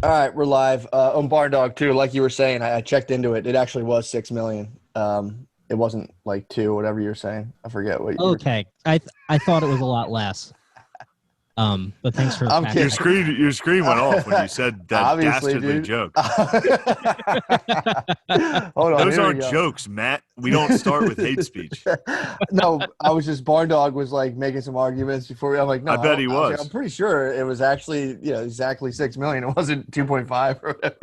All right, we're live on Barndog too. Like you were saying, I checked into it. It actually was 6 million. It wasn't like two, whatever you were saying. I forget what you were. Okay, I thought it was a lot less. But thanks for I'm Your kidding. screen went off when you said that Obviously, dastardly dude. joke. Hold on, Those here we aren't go. jokes, Matt. We don't start with hate speech. No, I was just Barndog was like making some arguments before. I'm like, no, I bet he I was like, was. I'm pretty sure it was actually, exactly 6 million. It wasn't 2.5 or whatever.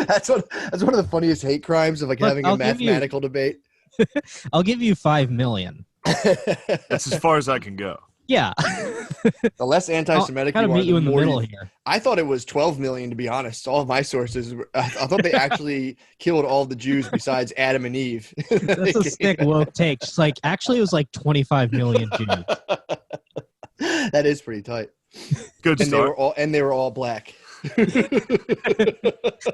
That's one of the funniest hate crimes of like Look, having a mathematical debate. I'll give you 5 million. That's as far as I can go. Yeah. The less anti-Semitic Gotta you are, meet you the in the more middle here. I thought it was 12 million, to be honest. All of my sources, I thought they actually killed all the Jews besides Adam and Eve. That's a sick woke take. It's like actually it was like 25 million Jews. That is pretty tight. Good And start. they were all black. They were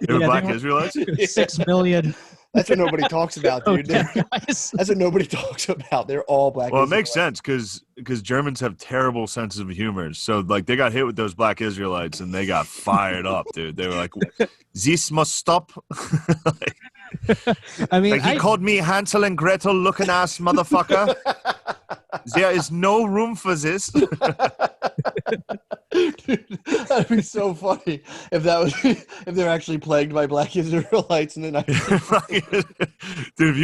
Yeah, black they were- Israelites? 6 million. That's what nobody talks about, dude. Okay, guys. That's what nobody talks about. They're all black. Well, it makes Israelites. sense because Germans have terrible senses of humor. So, like, they got hit with those black Israelites and they got fired up, dude. They were like, "This must stop." I mean, Like, he called me Hansel and Gretel looking ass motherfucker. There is no room for this. Dude, that'd be so funny if they're actually plagued by black Israelites in the 19th. Dude,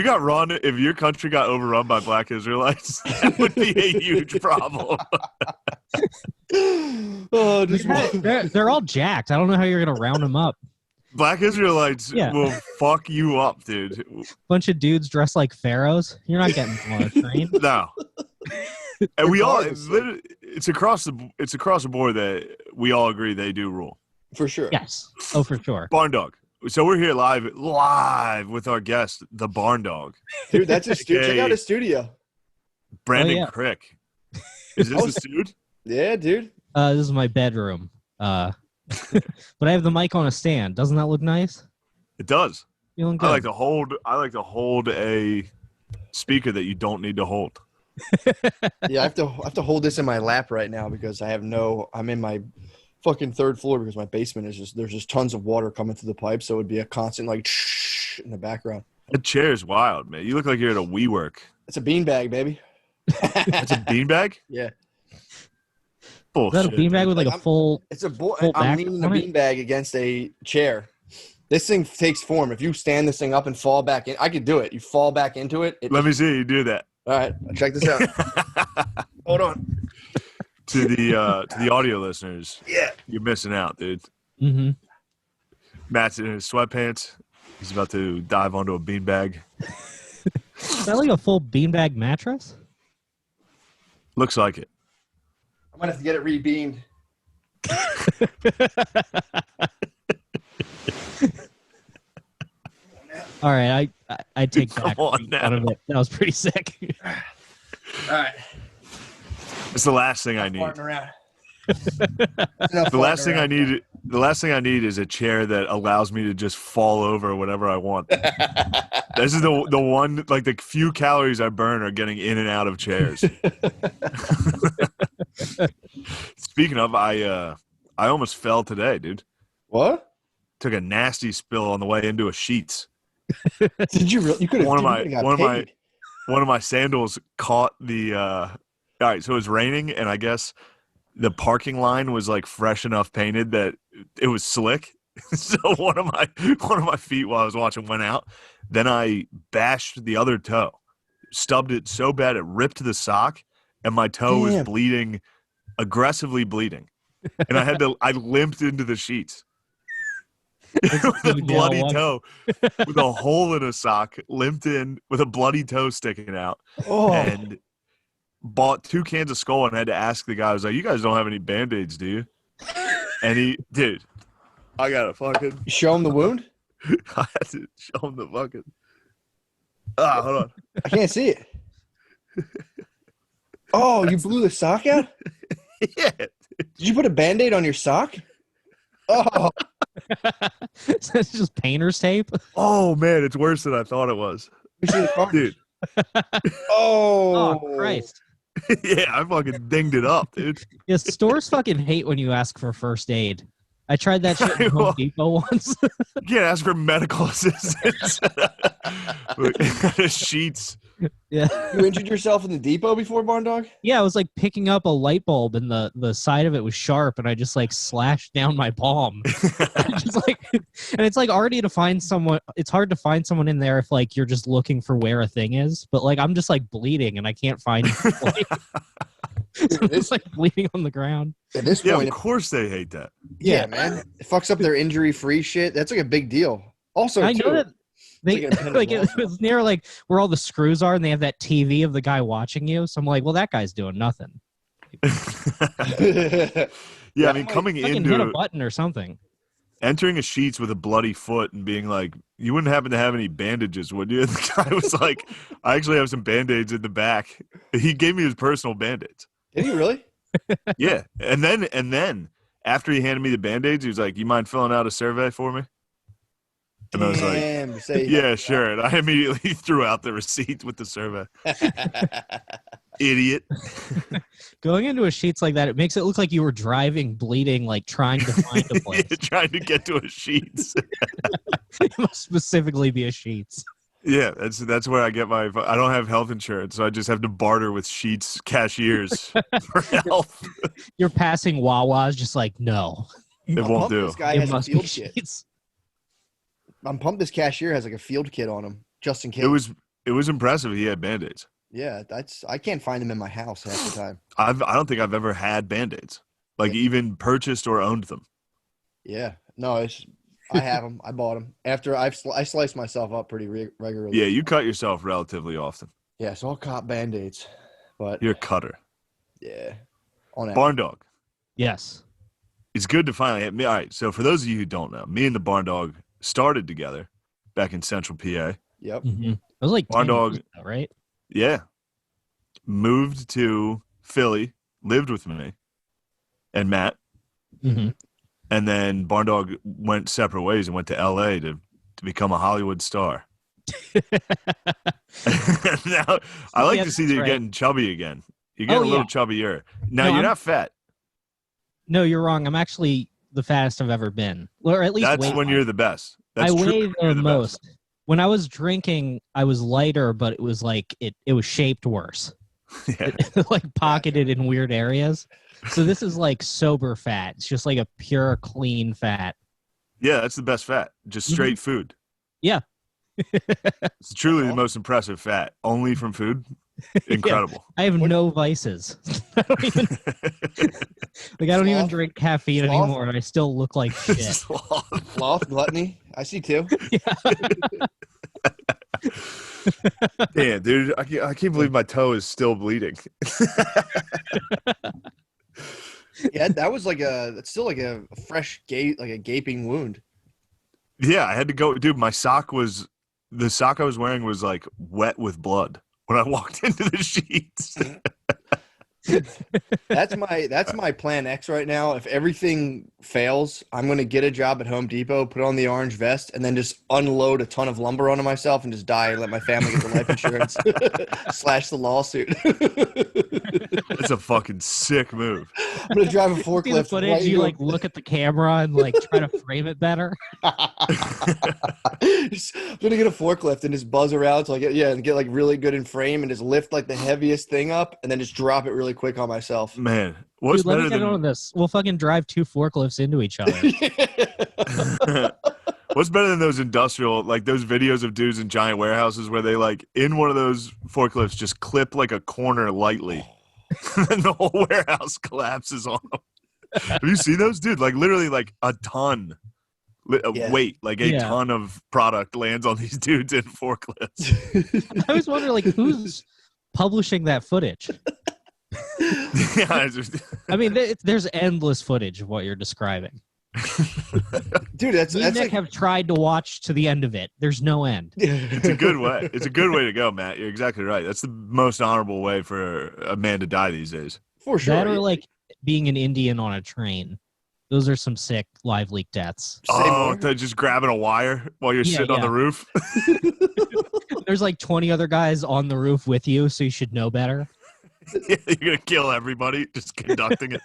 if your country got overrun by black Israelites, that would be a huge problem. Oh, just they're all jacked. I don't know how you're gonna round them up. Black Israelites Yeah. will fuck you up, dude. Bunch of dudes dressed like pharaohs. You're not getting on a train. No. And we all Regardless, it's across the board that we all agree they do rule. for sure. Yes. Oh, for sure. Barndog. So we're here live with our guest, the Barndog, Dude, that's his studio. Check Okay. out his studio. Brandon yeah. Crick. Is this the dude? Yeah, dude. This is my bedroom. But I have the mic on a stand. Doesn't that look nice? It does. Feeling good. I like to hold a speaker that you don't need to hold. Yeah, I have to hold this in my lap right now because I'm in my fucking third floor because my basement is there's just tons of water coming through the pipe, so it would be a constant like in the background. That chair's wild, man. You look like you're at a WeWork. It's a beanbag, baby. That's a beanbag? Yeah. Is that a Bullshit. beanbag with like a full? It's a boy. Full I'm back leaning the on it? beanbag against a chair. This thing takes form. If you stand this thing up and fall back in, I could do it. You fall back into it. Let me see you do that. All right, check this out. Hold on. To the audio listeners, Yeah. you're missing out, dude. Mm-hmm. Matt's in his sweatpants. He's about to dive onto a beanbag. Is that like a full beanbag mattress? Looks like it. I'm gonna have to get it rebeamed. All right, I take back Come on out of it. That was pretty sick. All right. It's the last thing I need. Farting around. The last thing I need is a chair that allows me to just fall over whenever I want. This is the one, like, the few calories I burn are getting in and out of chairs. Speaking of, I almost fell today, dude. What? Took a nasty spill on the way into a Sheetz. Did you really? You could have. One of my sandals caught the. All right, so it was raining, and I guess the parking line was like fresh enough painted that it was slick. So one of my feet while I was watching went out. Then I bashed the other toe, stubbed it so bad it ripped the sock, and my toe was bleeding, aggressively bleeding, and I limped into the sheets. With a bloody toe, with a hole in a sock, limped in with a bloody toe sticking out, and bought 2 cans of Skull and had to ask the guy, I was like, "You guys don't have any Band-Aids, do you?" And dude, I got to fucking show him the wound. I had to show him the fucking. Hold on. I can't see it. Oh, you blew the sock out? Yeah. Did you put a Band-Aid on your sock? Oh. It's just painter's tape. Oh man, it's worse than I thought it was, dude. Oh Christ! Yeah, I fucking dinged it up, dude. Yeah, stores fucking hate when you ask for first aid. I tried that shit in Home Depot once. You can't ask for medical assistance. Sheets. Yeah. You injured yourself in the depot before, Barndog? Yeah, I was like picking up a light bulb and the side of it was sharp and I just like slashed down my palm. Just like, and it's like already to find someone, it's hard to find someone in there if like you're just looking for where a thing is, but like I'm just like bleeding and I can't find like, it's like bleeding on the ground. At this Yeah, point, of course they hate that. yeah, man. It fucks up their injury-free shit. That's like a big deal. Also, I too, know that they It's like an like it appendage was near like where all the screws are and they have that TV of the guy watching you. So I'm like, well, that guy's doing nothing. Yeah, I mean, coming Fucking hit a into button or something. entering a Sheets with a bloody foot and being like, you wouldn't happen to have any bandages, would you? And the guy was like, I actually have some Band-Aids in the back. He gave me his personal Band-Aids. Did he really? Yeah. And then after he handed me the Band-Aids, he was like, you mind filling out a survey for me? And I was like, Damn, say yeah, sure. And I immediately threw out the receipt with the survey. Idiot. Going into a Sheets like that, it makes it look like you were driving, bleeding, like trying to find a place. Yeah, trying to get to a Sheets. It must specifically be a Sheets. Yeah, that's where I get my. I don't have health insurance, so I just have to barter with Sheets cashiers for health. You're passing Wawa's, just like no. It I'm won't pumped do. This guy It has a must be field kit. Sheets. I'm pumped. This cashier has like a field kit on him, just in case. It was impressive. He had Band-Aids. Yeah, I can't find them in my house half the time. I don't think I've ever had Band-Aids, like even purchased or owned them. Yeah, no, I have them. I bought them after I slice myself up pretty regularly. Yeah, you cut yourself relatively often. Yeah, so I'll cop Band-Aids, but You're a cutter. yeah, on that. Barndog. Yes. It's good to finally have me. All right, so for those of you who don't know, me and the Barndog started together back in Central PA. Yep. Mm-hmm. It was like 10 Barndog. years ago, right? Yeah. Moved to Philly, lived with me and Matt. Mm-hmm. And then Barndog went separate ways and went to LA to become a Hollywood star. Now, I like Yeah, to see that that's you're right. getting chubby again. You're getting Oh, a little chubbier. Now, No, you're I'm- not fat. No, you're wrong. I'm actually the fattest I've ever been. Or at least That's weight when you're the best. That's I true weigh when you're the best. most. When I was drinking, I was lighter, but it was like it was shaped worse. Yeah. Like pocketed in weird areas. So this is like sober fat. It's just like a pure, clean fat. Yeah, that's the best fat. Just straight food. Yeah. It's truly the Awesome. most impressive fat. Only from food. Incredible. I have no vices. I don't even Sloth? drink caffeine Sloth? anymore, and I still look like shit. Sloth. Sloth, gluttony. I see two. Yeah, dude, I can't believe my toe is still bleeding. Yeah, that was like it's still like a fresh like a gaping wound. Yeah, I had to go, dude. The sock I was wearing was like wet with blood when I walked into the sheets. That's my plan X right now. If everything fails, I'm gonna get a job at Home Depot, put on the orange vest, and then just unload a ton of lumber onto myself and just die and let my family get the life insurance. Slash the lawsuit. That's a fucking sick move. I'm gonna drive a See the forklift. footage, right you into like look at the camera and like try to frame it better. I'm gonna get a forklift and just buzz around so I get like really good in frame and just lift like the heaviest thing up and then just drop it really quick on myself. Man, what's Dude, let me better get on than this. We'll fucking drive 2 forklifts into each other. what's better than those industrial, like those videos of dudes in giant warehouses where they like in one of those forklifts just clip like a corner lightly and the whole warehouse collapses on them. Have you seen those, dude? Like literally like a ton Yeah. weight, like a Yeah. ton of product lands on these dudes in forklifts. I always wonder, like, who's publishing that footage? Yeah, it's just- I mean, there's endless footage of what you're describing. Dude, that's Me and Nick like have tried to watch to the end of it. There's no end. it's a good way. It's a good way to go, Matt. You're exactly right. That's the most honorable way for a man to die these days. for sure. That or like being an Indian on a train. Those are some sick live leak deaths. Say more. Just grabbing a wire while you're Yeah, sitting on yeah. the roof. There's like 20 other guys on the roof with you, so you should know better. You're gonna kill everybody just conducting it.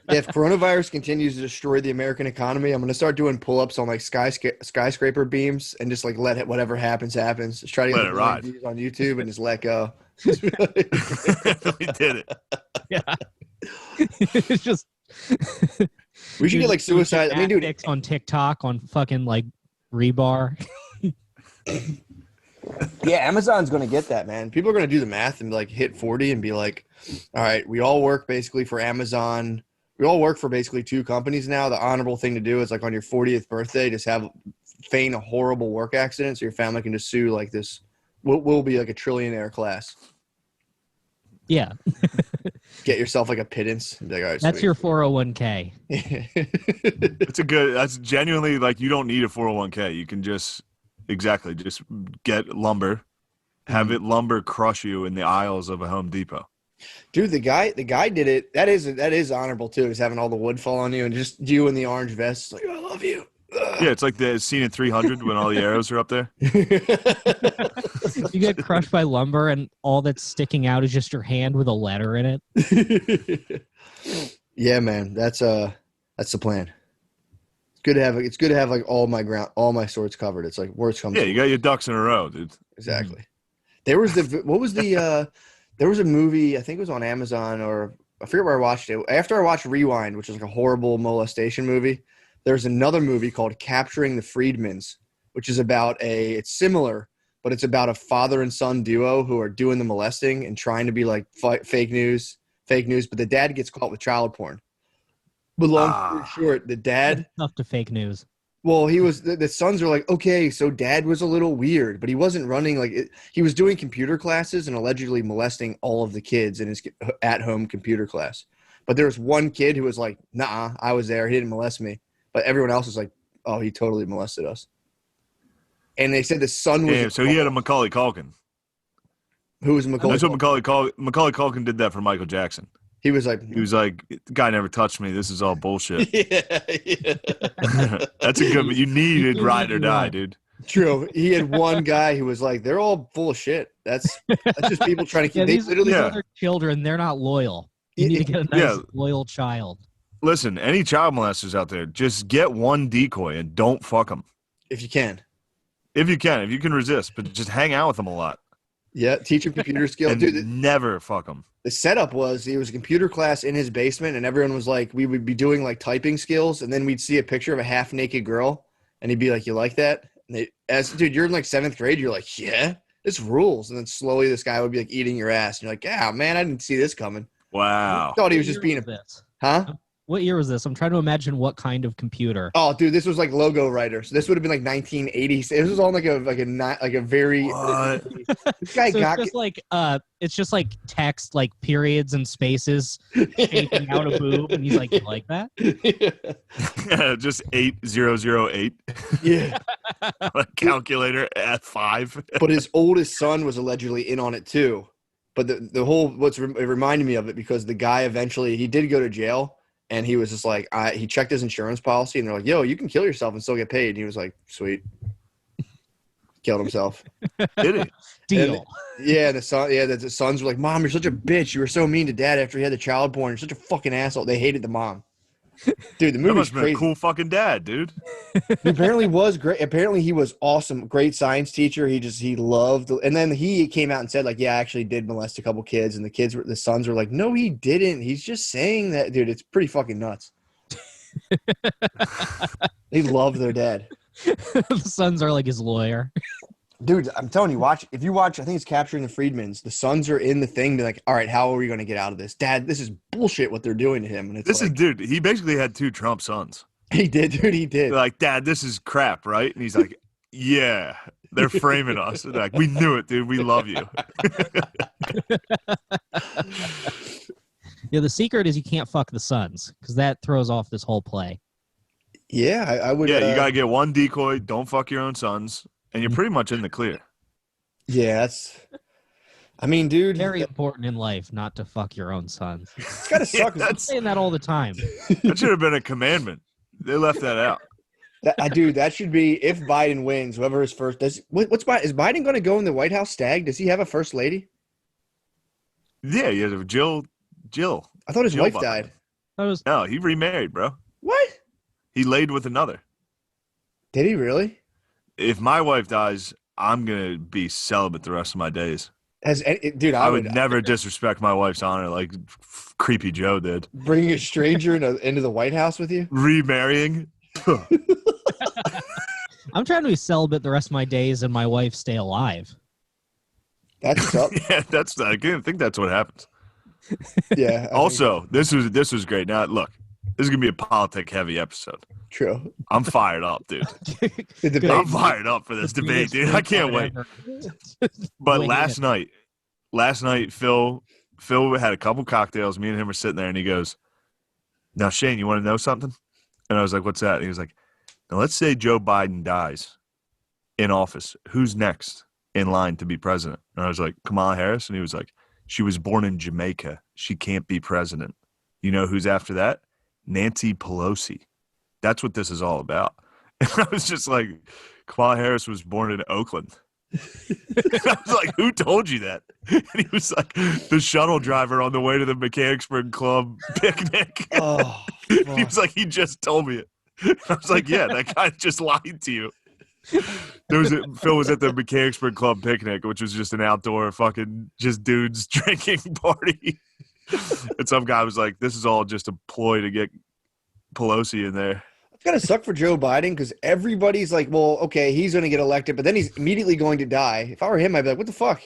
If coronavirus continues to destroy the American economy, I'm gonna start doing pull-ups on like skyscraper beams and just like let it whatever happens happens. Just try to Let get it a million ride. views on YouTube and just let go. We did it. Yeah. It's just We should get like suicide. I mean, dude, gymnastics on TikTok on fucking like rebar. yeah, Amazon's going to get that, man. People are going to do the math and like hit 40 and be like, all right, we all work basically for Amazon. We all work for basically two companies now. The honorable thing to do is like on your 40th birthday, just feign a horrible work accident so your family can just sue like this. We'll be like a trillionaire class. Yeah. Get yourself like a pittance. And be like, all right, That's sweet. your 401k. That's genuinely like you don't need a 401k. You can just get lumber, have it lumber crush you in the aisles of a Home Depot. Dude, the guy did it. That is honorable too. Is having all the wood fall on you and just you in the orange vest. Like, I love you. Yeah, it's like the scene in 300 when all the arrows are up there. You get crushed by lumber and all that's sticking out is just your hand with a letter in it. Yeah, man. That's the plan. It's good to have like all my swords covered. It's like worst comes. Yeah, you got your ducks in a row, dude. Exactly. There was there was a movie, I think it was on Amazon or I forget where I watched it. After I watched Rewind, which is like a horrible molestation movie, there's another movie called Capturing the Freedmans, which is it's similar, but it's about a father and son duo who are doing the molesting and trying to be like fake news, but the dad gets caught with child porn. But long story short, the dad Enough to fake news. Well, he was the sons are like, okay, so dad was a little weird, but he wasn't running he was doing computer classes and allegedly molesting all of the kids in his at-home computer class. But there was one kid who was like, nah, I was there. He didn't molest me. But everyone else was like, oh, he totally molested us. And they said the son was. Yeah, so he had a Macaulay Culkin. Who was Macaulay? That's what Macaulay Culkin did that for Michael Jackson. He was like, the guy never touched me. This is all bullshit. yeah. That's a good. You needed ride or die, dude. True. He had one guy who was like, they're all full of shit. That's just people trying to keep. These other children, they're not loyal. You need to get a nice, loyal child. Listen, any child molesters out there, just get one decoy and don't fuck them. If you can. If you can resist, but just hang out with them a lot. Yeah, teach him computer skills. And dude, never fuck them. The setup was it was a computer class in his basement, and everyone was like, we would be doing like typing skills, and then we'd see a picture of a half-naked girl, and he'd be like, you like that? And dude, you're in like 7th grade, you're like, yeah, this rules. And then slowly this guy would be like eating your ass, and you're like, yeah, man, I didn't see this coming. Wow. I thought he was just being Huh? What year was this? I'm trying to imagine what kind of computer. Oh, dude, this was like logo writer. So this would have been like 1980s. This was all like a very. This guy it's just like text, like periods and spaces, shaping out a boob, and he's like, "You like that?" Yeah, just 8008. Yeah. A calculator at 5. But his oldest son was allegedly in on it too. But the whole it reminded me of it because the guy eventually he did go to jail. And he was just like, he checked his insurance policy, and they're like, "Yo, you can kill yourself and still get paid." And he was like, "Sweet." Killed himself. Did he? Deal. The sons were like, "Mom, you're such a bitch. You were so mean to dad after he had the child porn. You're such a fucking asshole." They hated the mom. Dude, the movie was crazy. A cool fucking dad, dude. He apparently was great. Apparently he was awesome. Great science teacher. He loved. And then he came out and said like, yeah, I actually did molest a couple kids. And the sons were like, no, he didn't. He's just saying that. Dude, it's pretty fucking nuts. They love their dad. The sons are like his lawyer. Dude, I'm telling you, if you watch, I think it's Capturing the Freedmans. The sons are in the thing, be like, all right, how are we going to get out of this? Dad, this is bullshit what they're doing to him. And dude, he basically had 2 Trump sons. He did, dude, he did. They're like, Dad, this is crap, right? And he's like, yeah, they're framing us. They're like, we knew it, dude. We love you. Yeah, the secret is you can't fuck the sons because that throws off this whole play. Yeah, I would. Yeah, you got to get one decoy. Don't fuck your own sons. And you're pretty much in the clear. Yeah, I mean, dude. Very important in life not to fuck your own sons. It's got to suck. I'm saying that all the time. That should have been a commandment. They left that out. Dude, that should be if Biden wins, whoever is first. Is Biden going to go in the White House stag? Does he have a first lady? Yeah, he had Jill. I thought his Jill wife Biden. died. That was No, he remarried, bro. What? He laid with another. Did he really? If my wife dies, I'm gonna be celibate the rest of my days. Dude, I would never disrespect my wife's honor like Creepy Joe did. bring a stranger into the White House with you. Remarrying. I'm trying to be celibate the rest of my days and my wife stay alive. That's what's up. Yeah, I think that's what happens. Yeah. Also, this was great. Now, look, this is gonna be a politic heavy episode. True. I'm fired up, dude. The debate. I'm fired up for this debate, dude. I can't wait. But last night, Phil had a couple cocktails. Me and him were sitting there, and he goes, "Now, Shane, you want to know something?" And I was like, "What's that?" And he was like, "Now, let's say Joe Biden dies in office. Who's next in line to be president?" And I was like, "Kamala Harris." And he was like, "She was born in Jamaica. She can't be president. You know who's after that? Nancy Pelosi. That's what this is all about." And I was just like, Kamala Harris was born in Oakland. I was like, "Who told you that?" And he was like, "The shuttle driver on the way to the Mechanicsburg Club picnic." Oh, He was like, "He just told me it." I was like, "Yeah, that guy just lied to you." Phil was at the Mechanicsburg Club picnic, which was just an outdoor fucking just dudes drinking party. And some guy was like, "This is all just a ploy to get Pelosi in there." it's gotta suck for Joe Biden because everybody's like, well, okay, he's gonna get elected, but then he's immediately going to die. If I were him, I'd be like, what the fuck?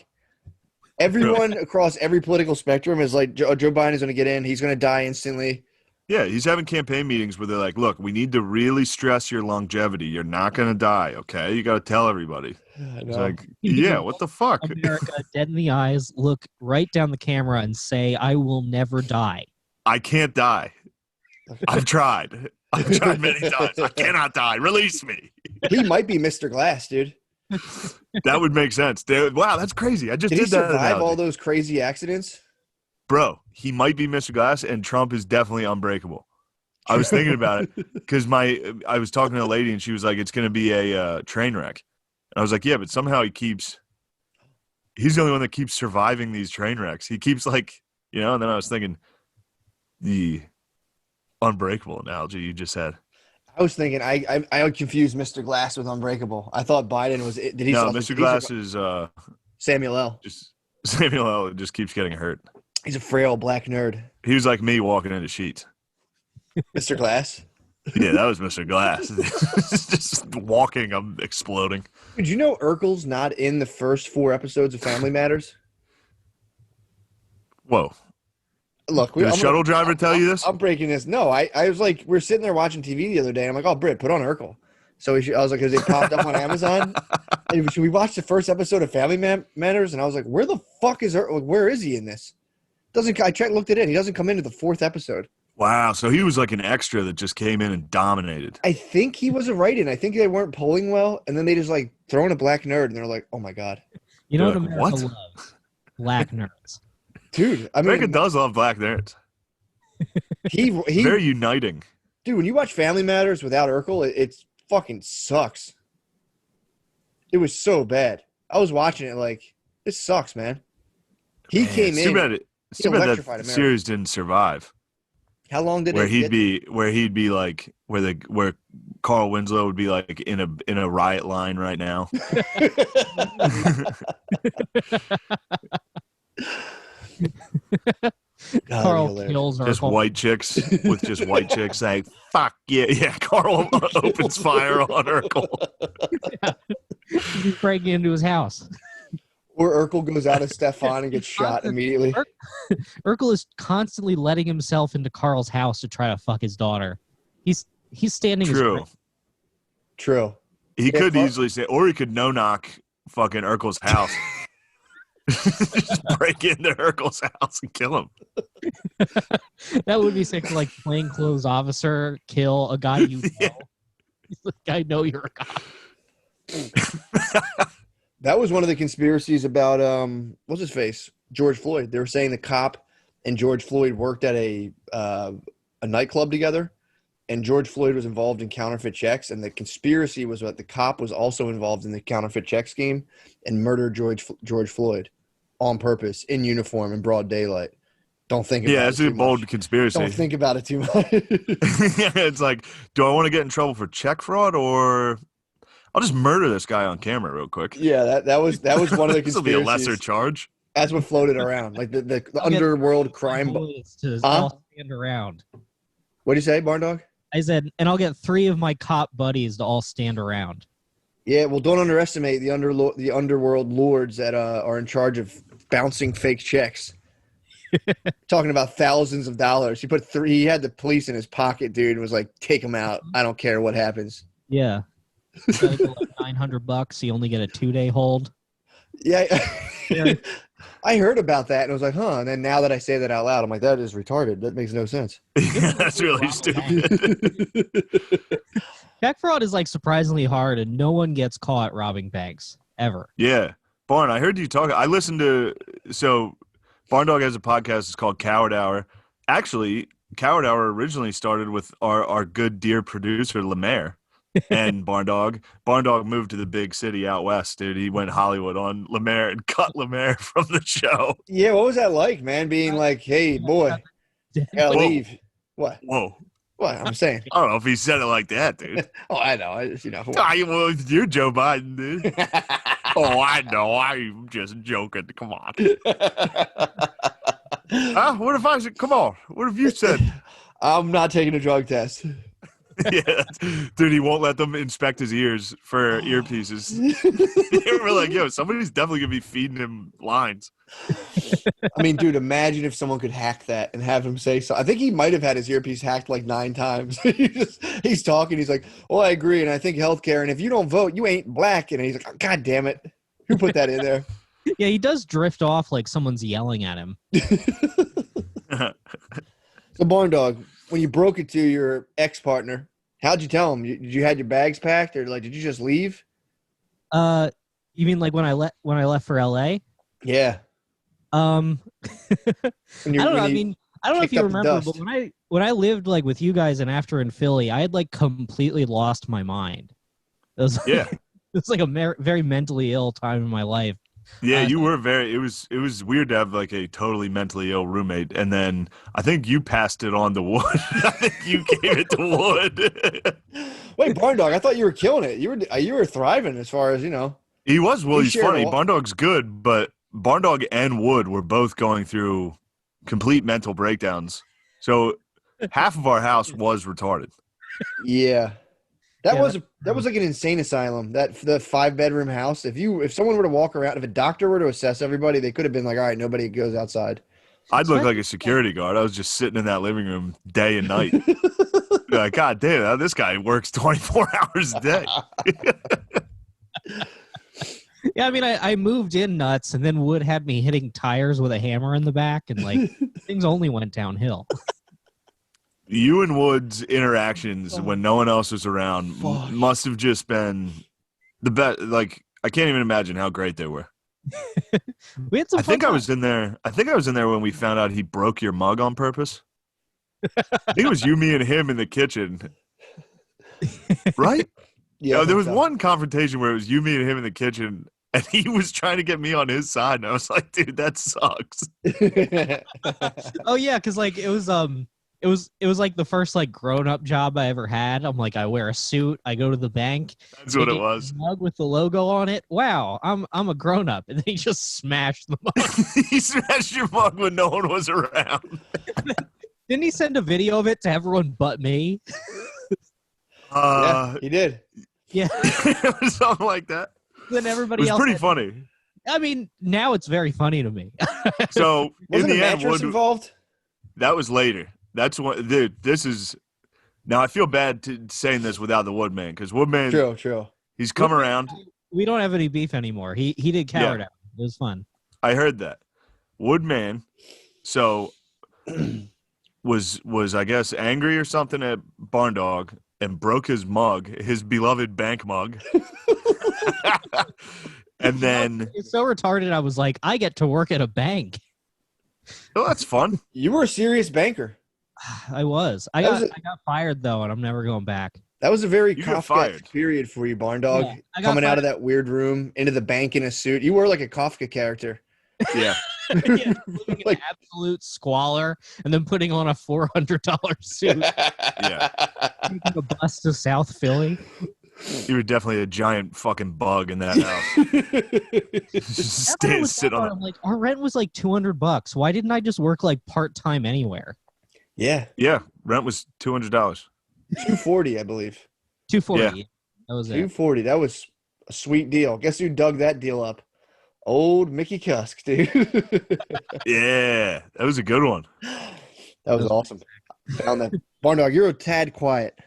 Everyone across every political spectrum is like, Joe Biden is gonna get in. He's gonna die instantly. Yeah, he's having campaign meetings where they're like, "Look, we need to really stress your longevity. You're not going to die, okay? You got to tell everybody." It's like, yeah, what the fuck? America dead in the eyes, look right down the camera and say, "I will never die." I can't die. I've tried. I've tried many times. I cannot die. Release me. He might be Mr. Glass, dude. That would make sense. Wow, that's crazy. I just Did he did that survive analogy. all those crazy accidents? Bro, he might be Mr. Glass, and Trump is definitely unbreakable. I was thinking about it because I was talking to a lady, and she was like, "It's going to be a train wreck." And I was like, "Yeah, but somehow he's the only one that keeps surviving these train wrecks. He keeps like, you know." And then I was thinking, the unbreakable analogy you just had. I was thinking I confused Mr. Glass with Unbreakable. I thought Biden was. Did he? No, Mr. Glass is Samuel L. just Samuel L. Just keeps getting hurt. He's a frail black nerd. He was like me walking into Sheets. Mr. Glass. Yeah, that was Mr. Glass. Just walking, I'm exploding. Did you know Urkel's not in the first 4 episodes of Family Matters? Whoa. Look, Did the shuttle driver tell you this? I'm breaking this. No, I was like, we were sitting there watching TV the other day, and I'm like, oh, Britt, put on Urkel. So I was like, because it popped up on Amazon. And we watched the first episode of Family Matters, and I was like, where the fuck is Urkel? Where is he in this? I looked it in. He doesn't come into the 4th episode. Wow, so he was like an extra that just came in and dominated. I think he was a write-in. I think they weren't polling well, and then they just like throw in a black nerd, and they're like, oh my god. You know what Like, America what? loves? Black nerds. Dude, I mean, America does love black nerds. he Very uniting. dude, when you watch Family Matters without Urkel, it fucking sucks. It was so bad. I was watching it like, this sucks, man. He Man, came it's in. Too bad electrified that America. series didn't survive. How long did Where it? he'd be like where Carl Winslow would be like in a riot line right now. Carl hilarious. kills Just Urkel. white chicks with just white chicks saying, "Fuck yeah." Carl opens fire on Urkel. He's breaking into his house. Or Urkel goes out of Stefan and gets shot immediately. Urkel is constantly letting himself into Carl's house to try to fuck his daughter. He's standing his True. ground. True. He Yeah, could fuck. easily say, or he could no knock fucking Urkel's house. Just break into Urkel's house and kill him. That would be sick. Like plainclothes officer kill a guy you know. Yeah. He's like, I know you're a cop. That was one of the conspiracies about what's his face? George Floyd. They were saying the cop and George Floyd worked at a nightclub together, and George Floyd was involved in counterfeit checks, and the conspiracy was that the cop was also involved in the counterfeit check scheme and murdered George Floyd. on purpose in uniform in broad daylight. Don't think about Yeah, it it's a too bold much. conspiracy. Don't think about it too much. Yeah, it's like, do I want to get in trouble for check fraud, or I'll just murder this guy on camera real quick? Yeah, that was one of the This will be a lesser conspiracies. charge. That's what floated around, like the I'll get underworld my crime. boys to Huh? all stand around. What do you say, Barndog? I said, and I'll get 3 of my cop buddies to all stand around. Yeah, well, don't underestimate the underworld lords that are in charge of bouncing fake checks. Talking about thousands of dollars. He put 3. He had the police in his pocket, dude, and was like, "Take him out. I don't care what happens." Yeah. Like $900, you only get a 2-day hold. Yeah, Yeah. I heard about that and I was like, "Huh." And then now that I say that out loud, I'm like, "That is retarded. That makes no sense." Yeah, that's really stupid. Check fraud is like surprisingly hard, and no one gets caught robbing banks ever. Yeah. Barn, I heard you talk. I listened to, so Barndog has a podcast. It's called Coward Hour. Actually, Coward Hour originally started with our good dear producer, Lemaire, and Barndog. Barndog moved to the big city out west, dude. He went Hollywood on Lemaire and cut Lemaire from the show. Yeah, what was that like, man? Being like, "Hey, boy, gotta Whoa. leave." What? Whoa. What? I'm saying. I don't know if he said it like that, dude. Oh, I know. I just, Well, you're Joe Biden, dude. Oh, I know. I'm just joking. Come on. What if I said, come on? What if you said? I'm not taking a drug test. Yeah, dude, he won't let them inspect his ears for earpieces. We're like, yo, somebody's definitely going to be feeding him lines. I mean, dude, imagine if someone could hack that and have him say so. I think he might have had his earpiece hacked like 9 times. He's talking. He's like, "Well, I agree, and I think healthcare. And if you don't vote, you ain't black." And he's like, "Oh, God damn it, who put that in there?" Yeah, he does drift off like someone's yelling at him. So, Barn Dog, when you broke it to your ex-partner, how'd you tell him? Did you had your bags packed, or like did you just leave? You mean like when I left for LA? Yeah. I don't know. I mean, I don't know if you remember, but when I lived like with you guys and after in Philly, I had like completely lost my mind. It was Yeah. it was like a very mentally ill time in my life. Yeah, you were it was weird to have like a totally mentally ill roommate, and then I think you passed it on to Wood. I think you gave it to Wood. Wait, Barn Dog, I thought you were killing it. You were thriving as far as He was. Well, he's shared funny. a lot. Barndog's good, but Barndog and Wood were both going through complete mental breakdowns. So half of our house was retarded. Yeah. That Yeah, was like an insane asylum. The 5-bedroom house. If someone were to walk around, if a doctor were to assess everybody, they could have been like, "All right, nobody goes outside." I'd look like a security guard. I was just sitting in that living room day and night. Like, God damn, this guy works 24 hours a day. Yeah, I mean, I moved in nuts, and then Wood had me hitting tires with a hammer in the back, and like things only went downhill. You and Wood's interactions when no one else was around Fuck. must have just been the best. Like, I can't even imagine how great they were. We had some. I think fun I was in there. I think I was in there when we found out he broke your mug on purpose. I think it was you, me, and him in the kitchen, right? Yeah, No, there I was think so. one confrontation where it was you, me, and him in the kitchen, and he was trying to get me on his side, and I was like, "Dude, that sucks." Oh yeah, because like it was like the first like grown up job I ever had. I'm like, I wear a suit, I go to the bank. That's what they it get was. a mug with the logo on it. Wow, I'm a grown up, and they just smashed the mug. He smashed your mug when no one was around. Didn't he send a video of it to everyone but me? Yeah, he did. Yeah. Something like that. Then It everybody was else. pretty funny. I mean, now it's very funny to me. So Wasn't in a the end, mattress Wood, involved? that was later. That's what, dude. This is now. I feel bad saying this without the Woodman, because Woodman, True. he's come around. We don't have any beef anymore. He did Coward Hour. It was fun. I heard that Woodman. So was I guess angry or something at Barndog and broke his mug, his beloved bank mug. And then, It's so retarded. I was like, I get to work at a bank. oh, that's fun. You were a serious banker. I was. I That got fired though, and I'm never going back. That was a very You got Kafka fired. period for you, Barn Dog. Yeah, I got Coming out of fired. that weird room into the bank in a suit. You were like a Kafka character. Yeah. Yeah, living in absolute squalor and then putting on a $400 suit, Yeah. taking a bus to South Philly. You were definitely a giant fucking bug in that house. That's what I was Sit on I'm like, our rent was like $200. Why didn't I just work like part-time anywhere? Yeah, Yeah, rent was $200. 240, I believe. 240. Yeah. That was it. 240. That was a sweet deal. Guess who dug that deal up? Old Mickey Cusk, dude. Yeah, that was a good one. That was awesome. Found that. Barndog, you're a tad quiet.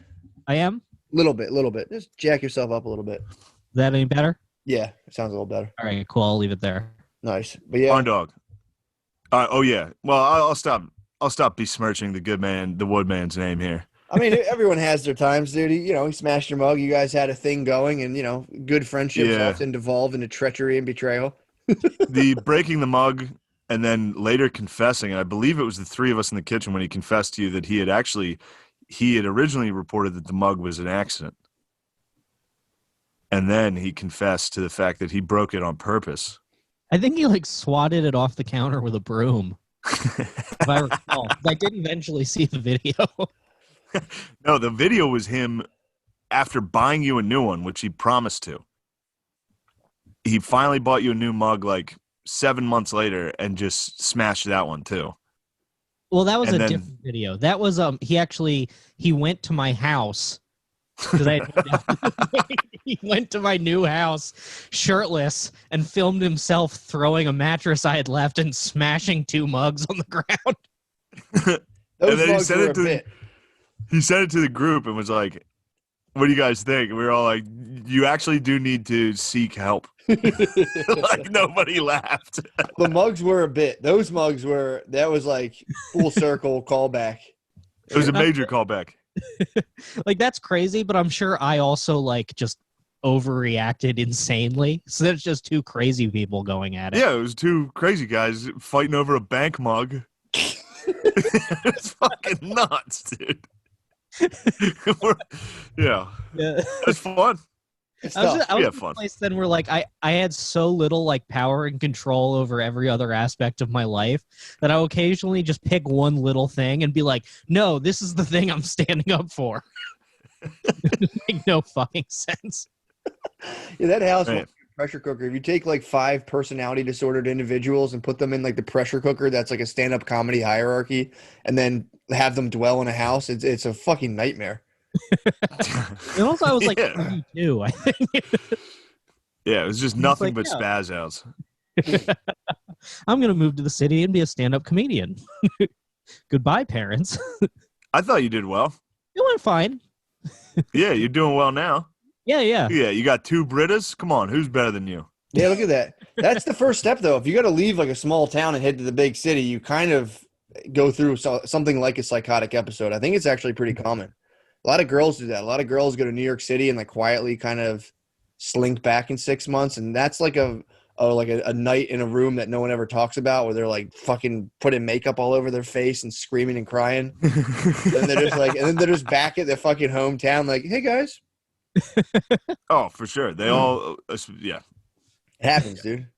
I am? Little bit. Just jack yourself up a little bit. Is that any better? Yeah, it sounds a little better. All right, cool. I'll leave it there. Nice. But yeah. Barn dog. Oh yeah. Well, I'll stop. I'll stop besmirching the good man, the woodman's name here. I mean, everyone has their times, dude. He smashed your mug. You guys had a thing going, and, good friendships Yeah. often devolve into treachery and betrayal. The breaking the mug and then later confessing, and I believe it was the three of us in the kitchen when he confessed to you that he had originally reported that the mug was an accident. And then he confessed to the fact that he broke it on purpose. I think he like swatted it off the counter with a broom. If I recall. I did eventually see the video. No, the video was him after buying you a new one, which he promised to. He finally bought you a new mug like 7 months later and just smashed that one too. Well, that was different video. That was he went to my house because he went to my new house shirtless and filmed himself throwing a mattress I had left and smashing 2 mugs on the ground. Those And then mugs were a bit. he sent it to the group and was like, "What do you guys think?" And we were all like, "You actually do need to seek help." Like nobody laughed. The mugs were a bit. Those mugs that was like full circle callback. It was a major callback. Like that's crazy, but I'm sure I also like just overreacted insanely. So there's just 2 crazy people going at it. Yeah, it was 2 crazy guys fighting over a bank mug. It's fucking nuts, dude. Yeah. It's fun. It's I was tough. in Yeah, a fun. place then where like I had so little like power and control over every other aspect of my life that I would occasionally just pick one little thing and be like, no, this is the thing I'm standing up for. Make no fucking sense. Yeah, that house Right. was a pressure cooker. If you take like 5 personality disordered individuals and put them in like the pressure cooker, that's like a stand-up comedy hierarchy, and then have them dwell in a house, it's a fucking nightmare. And also I was like Yeah. 32, I think. Yeah, it was just He's nothing like, but yeah. spaz outs. I'm gonna move to the city and be a stand-up comedian. Goodbye, parents. I thought you did well. It went fine. Yeah, you're doing well now. Yeah. Yeah, you got 2 Britas. Come on, who's better than you? Yeah, look at that. That's the first step, though. If you got to leave like a small town and head to the big city, you kind of go through something like a psychotic episode. I think it's actually pretty common. A lot of girls do that. A lot of girls go to New York City and like quietly kind of slink back in 6 months, and that's like a night in a room that no one ever talks about, where they're like fucking putting makeup all over their face and screaming and crying. And then they're just back at their fucking hometown, like, hey guys, Oh, for sure. They all, yeah. it happens, dude.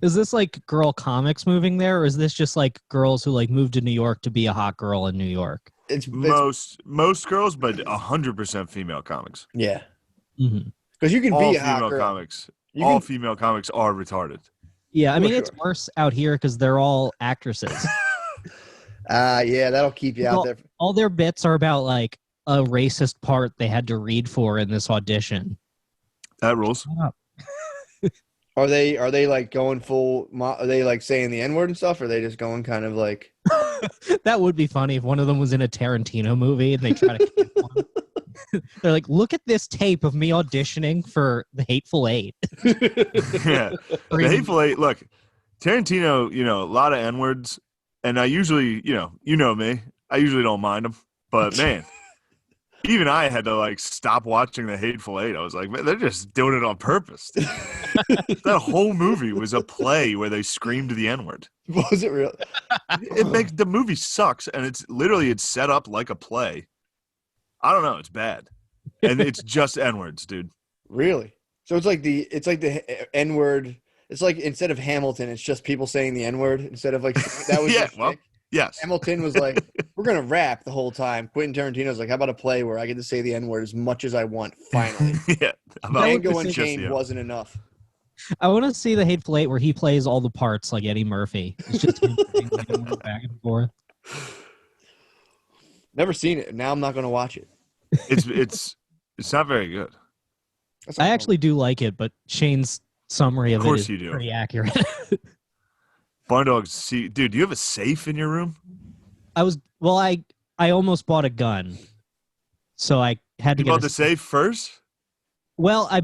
Is this like girl comics moving there, or is this just like girls who like moved to New York to be a hot girl in New York? It's Most girls, but 100% female comics. yeah, Mm-hmm. because you can All be a hot female girl. comics. You All can- female comics are retarded. Yeah, I mean For it's sure. worse out here because they're all actresses. Yeah, that'll keep you out there. All their bits are about like a racist part they had to read for in this audition. That rules. Shut up. Are they like going full? Are they like saying the N-word and stuff? Or are they just going kind of like? That would be funny if one of them was in a Tarantino movie and they try to cancel him. They're like, look at this tape of me auditioning for The Hateful Eight. Yeah. The Hateful Eight, look, Tarantino, a lot of N-words, and I usually, you know me, I usually don't mind them, but man, even I had to like stop watching The Hateful Eight. I was like, man, they're just doing it on purpose. That whole movie was a play where they screamed the N-word. Was it real? It makes the movie sucks, and it's set up like a play. I don't know, it's bad, and it's just N-words, dude. Really? So it's like the N-word It's like instead of Hamilton, it's just people saying the N-word instead of like that was Yeah, his well, shtick. yes. Hamilton was like, we're gonna rap the whole time. Quentin Tarantino's like, how about a play where I get to say the N-word as much as I want? Finally, Yeah. That would be Django sick. Unchained Yeah. wasn't enough. I want to see the Hateful Eight where he plays all the parts like Eddie Murphy. It's just him saying the N-word back and forth. Never seen it. Now I'm not gonna watch it. It's not very good. That's I not actually do like it, but Shane's summary of, Of course it you is do. pretty accurate. Barndog, see, dude, do you have a safe in your room? I almost bought a gun, so I had to You get bought the safe first? Well, I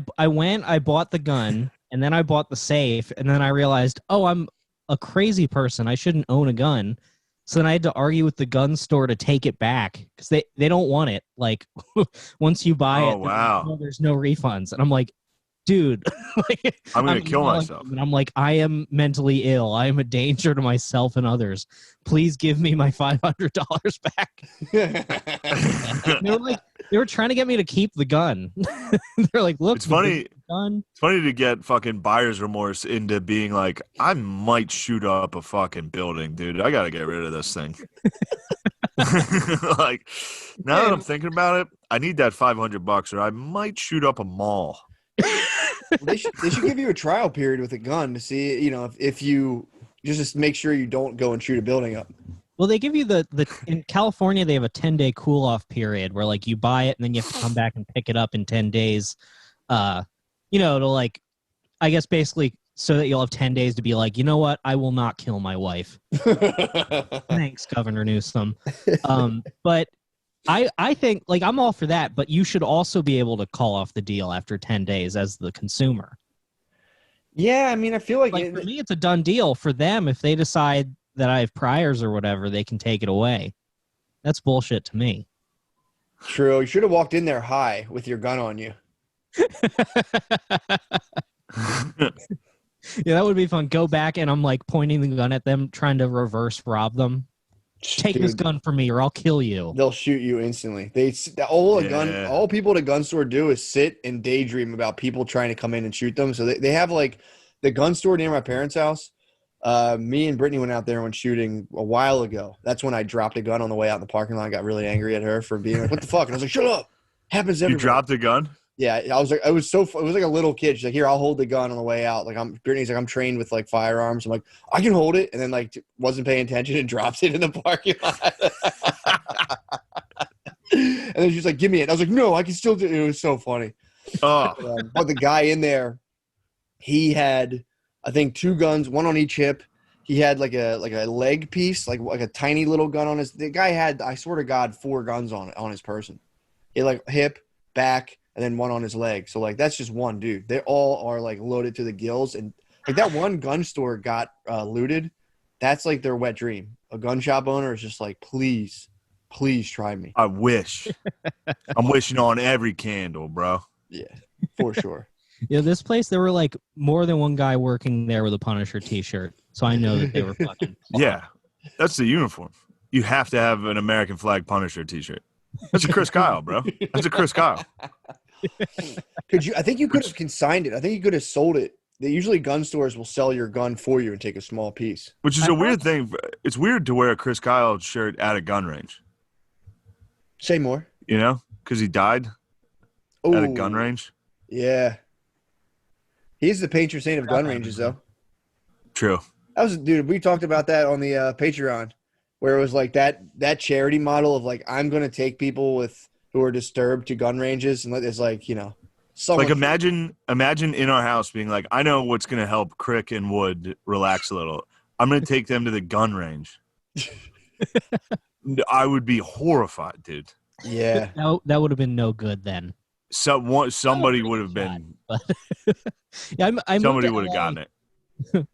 bought the gun, and then I bought the safe, and then I realized, oh, I'm a crazy person. I shouldn't own a gun. So then I had to argue with the gun store to take it back because they don't want it. Like, once you buy Oh, it, they're like, wow. "No, there's no refunds." And I'm like, dude, like, I'm gonna kill emailing myself. them, and I'm like, I am mentally ill. I am a danger to myself and others. Please give me my $500 back. They were trying to get me to keep the gun. They're like, look, It's funny. gun. It's funny to get fucking buyer's remorse into being like, I might shoot up a fucking building, dude. I gotta get rid of this thing. Like, now that I'm thinking about it, I need that $500, or I might shoot up a mall. they should give you a trial period with a gun to see, if you just make sure you don't go and shoot a building up. Well, they give you the in California they have a 10-day cool off period where like you buy it and then you have to come back and pick it up in 10 days. To like, I guess basically so that you'll have 10 days to be like, you know what, I will not kill my wife. Thanks, Governor Newsom. But I think like I'm all for that, but you should also be able to call off the deal after 10 days as the consumer. Yeah, I mean, I feel like For me, it's a done deal. For them, if they decide that I have priors or whatever, they can take it away. That's bullshit to me. True. You should have walked in there high with your gun on you. Yeah, that would be fun. Go back and I'm like pointing the gun at them, trying to reverse rob them. Take this gun from me or I'll kill you. They'll shoot you instantly. All people at a gun store do is sit and daydream about people trying to come in and shoot them. So they have like the gun store near my parents' house. Me and Brittany went out there and went shooting a while ago. That's when I dropped a gun on the way out in the parking lot. I got really angry at her for being like, what the fuck? And I was like, shut up. Happens everywhere. You dropped a gun? Yeah, I was like, it was like a little kid. She's like, here, I'll hold the gun on the way out. Like Brittany's like, I'm trained with like firearms. I'm like, I can hold it. And then like wasn't paying attention and drops it in the parking lot. And then she's like, give me it. I was like, no, I can still do it. It was so funny. Oh, But the guy in there, he had, I think 2 guns, 1 on each hip. He had like a leg piece, like a tiny little gun on his. The guy had, I swear to God, 4 guns on his person. He had like hip, back, and then 1 on his leg. So like that's just one dude. They all are like loaded to the gills, and like that one gun store got looted. That's like their wet dream. A gun shop owner is just like, please try me. I wish. I'm wishing on every candle, bro. Yeah, for sure. Yeah, this place there were like more than one guy working there with a Punisher t-shirt. So I know that they were fucking Yeah, that's the uniform. You have to have an American flag Punisher t-shirt. That's a Chris Kyle, bro. That's a Chris Kyle. I think you could have consigned it. I think you could have sold it. Usually gun stores will sell your gun for you and take a small piece. Which is a weird thing. It's weird to wear a Chris Kyle shirt at a gun range. Say more. You know? Because he died at a gun range. Yeah. He's the patron saint of gun ranges, though. True. Dude, we talked about that on the Patreon, where it was like that charity model of like, I'm going to take people who are disturbed to gun ranges. And it's like, like imagine in our house being like, I know what's going to help Crick and Wood relax a little. I'm going to take them to the gun range. I would be horrified, dude. Yeah. That would have been no good then. Somebody would have been. Yeah, somebody would have gotten it.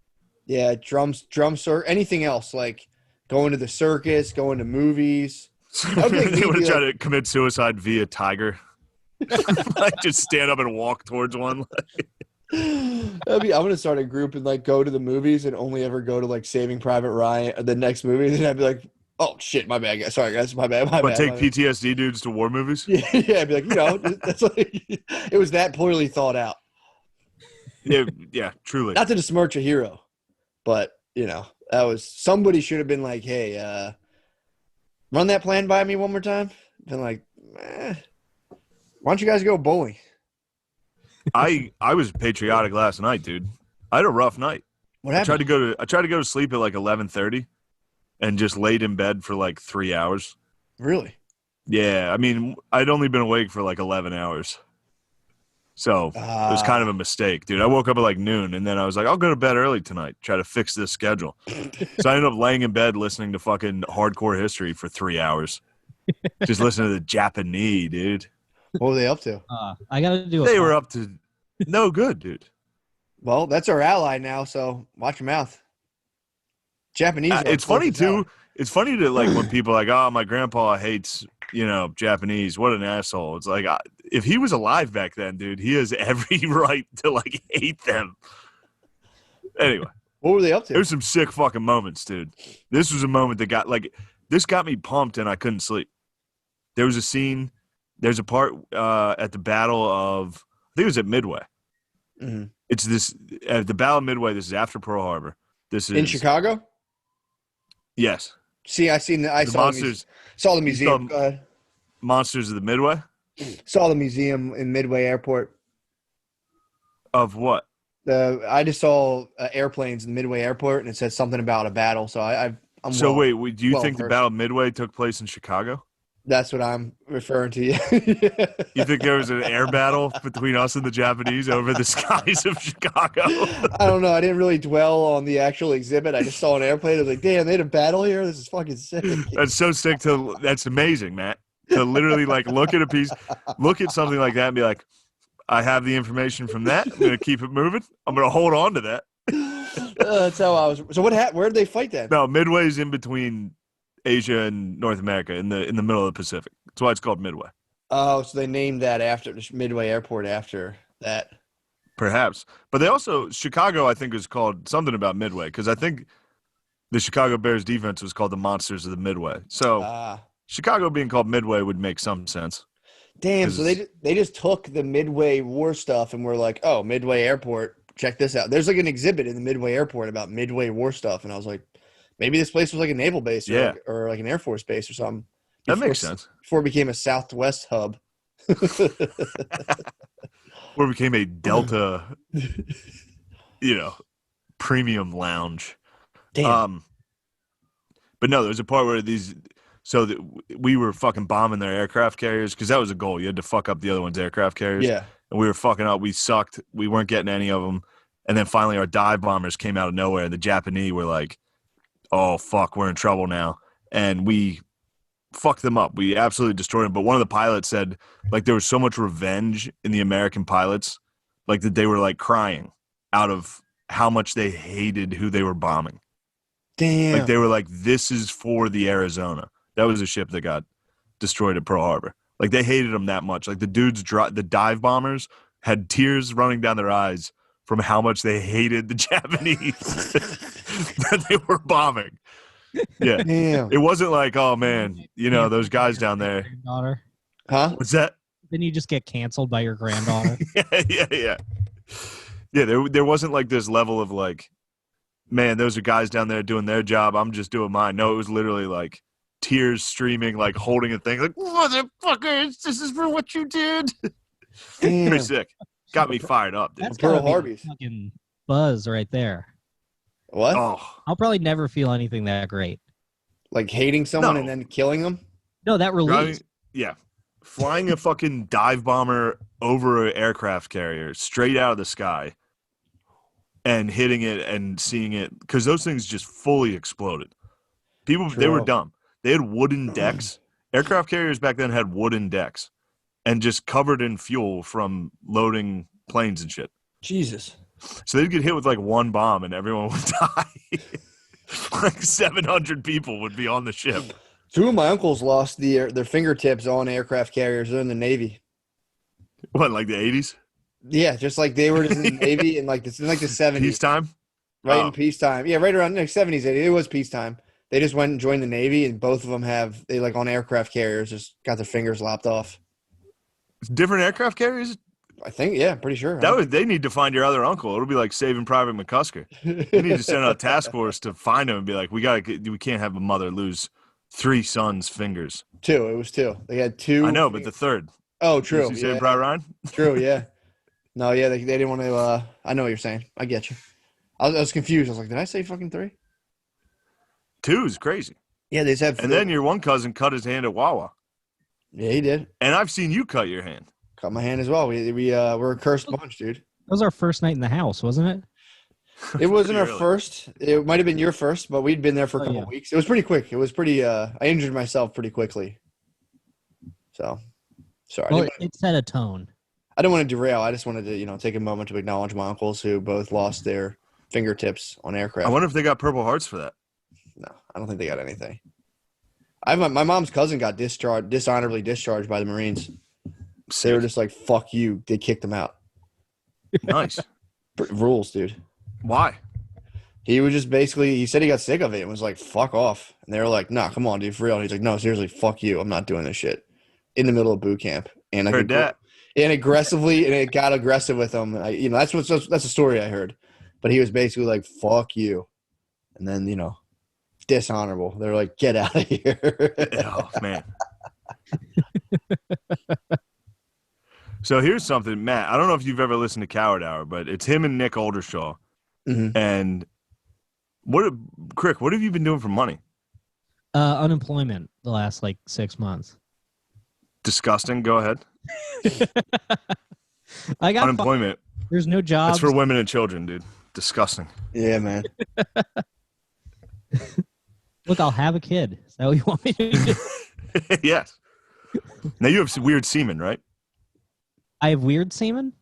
Yeah, drums, or anything else, like going to the circus, going to movies. They would have tried to commit suicide via tiger. Like just stand up and walk towards one. I'm gonna start a group and like go to the movies and only ever go to like Saving Private Ryan or the next movie. And I'd be like, oh shit, my bad, guys. Sorry, guys, my bad. But take PTSD dudes to war movies. Yeah, I'd be like, that's like, it was that poorly thought out. Yeah, truly. Not to besmirch a hero, but that was somebody should have been like, hey, run that plan by me one more time. Been like, why don't you guys go bowling? I was patriotic last night, dude. I had a rough night. What I tried happened? to go to sleep at like 11:30 and just laid in bed for like 3 hours. Really? Yeah, I mean, I'd only been awake for like 11 hours. So it was kind of a mistake, dude. I woke up at like noon, and then I was like, I'll go to bed early tonight, try to fix this schedule. So I ended up laying in bed listening to fucking hardcore history for 3 hours. Just listening to the Japanese, dude. What were they up to? I got to do They were up to no good, dude. Well, that's our ally now, so watch your mouth. Japanese. Are It's funny too. It's funny to like when people are like, oh, my grandpa hates, Japanese. What an asshole. It's like, if he was alive back then, dude, he has every right to like hate them. Anyway, What were they up to? there's some sick fucking moments, dude. This was a moment that got me pumped and I couldn't sleep. There was a scene. There's a part at the Battle of, I think it was at Midway. Mm-hmm. It's this at the Battle of Midway. This is after Pearl Harbor. This is In Chicago. Yes. See, I saw the museum. Go ahead. Monsters of the Midway? Saw the museum in Midway Airport. Of what? I just saw airplanes in Midway Airport, and it said something about a battle. So I'm So well, wait, do you think the versed. Battle of Midway took place in Chicago? That's what I'm referring to. Yeah. You think there was an air battle between us and the Japanese over the skies of Chicago? I don't know. I didn't really dwell on the actual exhibit. I just saw an airplane. I was like, damn, they had a battle here? This is fucking sick. That's so sick that's amazing, Matt. To literally like look at something like that and be like, I have the information from that. I'm gonna keep it moving. I'm gonna hold on to that. That's how I was. So what happened? Where did they fight then? No, Midway's in between Asia and North America in the middle of the Pacific. That's why it's called Midway. Oh, so they named that after Midway Airport after that. Perhaps. But they also, Chicago, I think, is called something about Midway because I think the Chicago Bears defense was called the Monsters of the Midway. So Chicago being called Midway would make some sense. Damn, so they just took the Midway war stuff and were like, oh, Midway Airport, check this out. There's like an exhibit in the Midway Airport about Midway war stuff. And I was like, maybe this place was like a naval base or like an Air Force base or something. That makes sense. Before it became a Southwest hub. Where it became a Delta, premium lounge. Damn. But no, there's a part where we were fucking bombing their aircraft carriers because that was a goal. You had to fuck up the other one's aircraft carriers. Yeah. And we were fucking up. We sucked. We weren't getting any of them. And then finally our dive bombers came out of nowhere. And the Japanese were like, oh, fuck, we're in trouble now. And we fucked them up. We absolutely destroyed them. But one of the pilots said, like, there was so much revenge in the American pilots, like, that they were, like, crying out of how much they hated who they were bombing. Damn. Like, they were like, this is for the Arizona. That was a ship that got destroyed at Pearl Harbor. Like, they hated them that much. Like, the dive bombers had tears running down their eyes from how much they hated the Japanese that they were bombing. Yeah. Damn. It wasn't like, oh, man, those guys down there. Granddaughter. Huh? What's that? Then you just get canceled by your granddaughter. Yeah. Yeah, there wasn't like this level of like, man, those are guys down there doing their job. I'm just doing mine. No, it was literally like tears streaming, like holding a thing, like, motherfuckers, this is for what you did. Damn. Pretty sick. Got me fired up, dude. That's Pearl gotta be Harbor's. fucking buzz right there. What? Oh, I'll probably never feel anything that great. Like hating someone No. and then killing them? No, that release. yeah. Flying a fucking dive bomber over an aircraft carrier straight out of the sky and hitting it and seeing it, because those things just fully exploded. People, they were dumb. They had wooden decks. Aircraft carriers back then had wooden decks and just covered in fuel from loading planes and shit. Jesus. So they'd get hit with like one bomb and everyone would die. Like 700 people would be on the ship. Two of my uncles lost their fingertips on aircraft carriers. They're in the Navy. What, like the 80s? Yeah, just like they were just in the Navy in like the 70s. Peacetime? Right in peacetime. Yeah, right around like 70s, 80s. It was peacetime. They just went and joined the Navy, and both of them on aircraft carriers just got their fingers lopped off. Different aircraft carriers? I think, yeah, pretty sure. They need to find your other uncle. It'll be like Saving Private McCusker. They need to send out a task force to find him and be like, we can't have a mother lose 3 sons' fingers. 2. It was 2. They had 2. I know, but the third. Oh, true. You Saving Private Ryan? True, yeah. No, yeah, they didn't want to. I know what you're saying. I get you. I was confused. I was like, did I say fucking 3? 2 is crazy. Yeah, they said. And then your one cousin cut his hand at Wawa. Yeah, he did. And I've seen you cut your hand. Cut my hand as well. We're a cursed bunch, dude. That was our first night in the house, wasn't it? It wasn't our first. It might have been your first, but we'd been there for a couple weeks. It was pretty quick. It was pretty. I injured myself pretty quickly. So, sorry. Well, it set a tone. I didn't want to derail. I just wanted to, take a moment to acknowledge my uncles who both lost their fingertips on aircraft. I wonder if they got Purple Hearts for that. No, I don't think they got anything. My mom's cousin got dishonorably discharged by the Marines. They were just like, "Fuck you." They kicked him out. Nice. Rules, dude. Why? He was just he said he got sick of it and was like, "Fuck off." And they were like, "Nah, come on, dude, for real." And he's like, "No, seriously, fuck you. I'm not doing this shit." In the middle of boot camp. And heard that. And aggressively, and it got aggressive with him. That's a story I heard. But he was basically like, "Fuck you," and then dishonorable. They're like, "Get out of here." Oh man. So here's something, Matt. I don't know if you've ever listened to Coward Hour, but it's him and Nick Oldershaw. Mm-hmm. And Crick, what have you been doing for money? Unemployment the last 6 months. Disgusting. Go ahead. I got unemployment. There's no jobs. That's for women and children, dude. Disgusting. Yeah, man. Look, I'll have a kid. Is that what you want me to do? Yes. Now you have some weird semen, right? I have weird semen?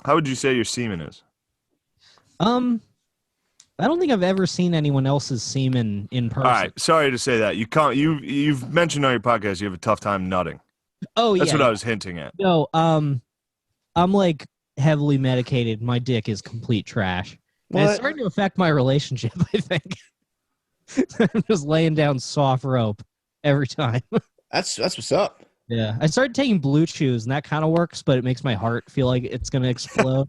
How would you say your semen is? I don't think I've ever seen anyone else's semen in person. All right, sorry to say that. You've mentioned on your podcast you have a tough time nutting. Oh, That's what I was hinting at. No, I'm heavily medicated. My dick is complete trash. And it's starting to affect my relationship, I think. I'm just laying down soft rope every time. That's what's up. Yeah, I started taking blue chews, and that kind of works, but it makes my heart feel like it's going to explode.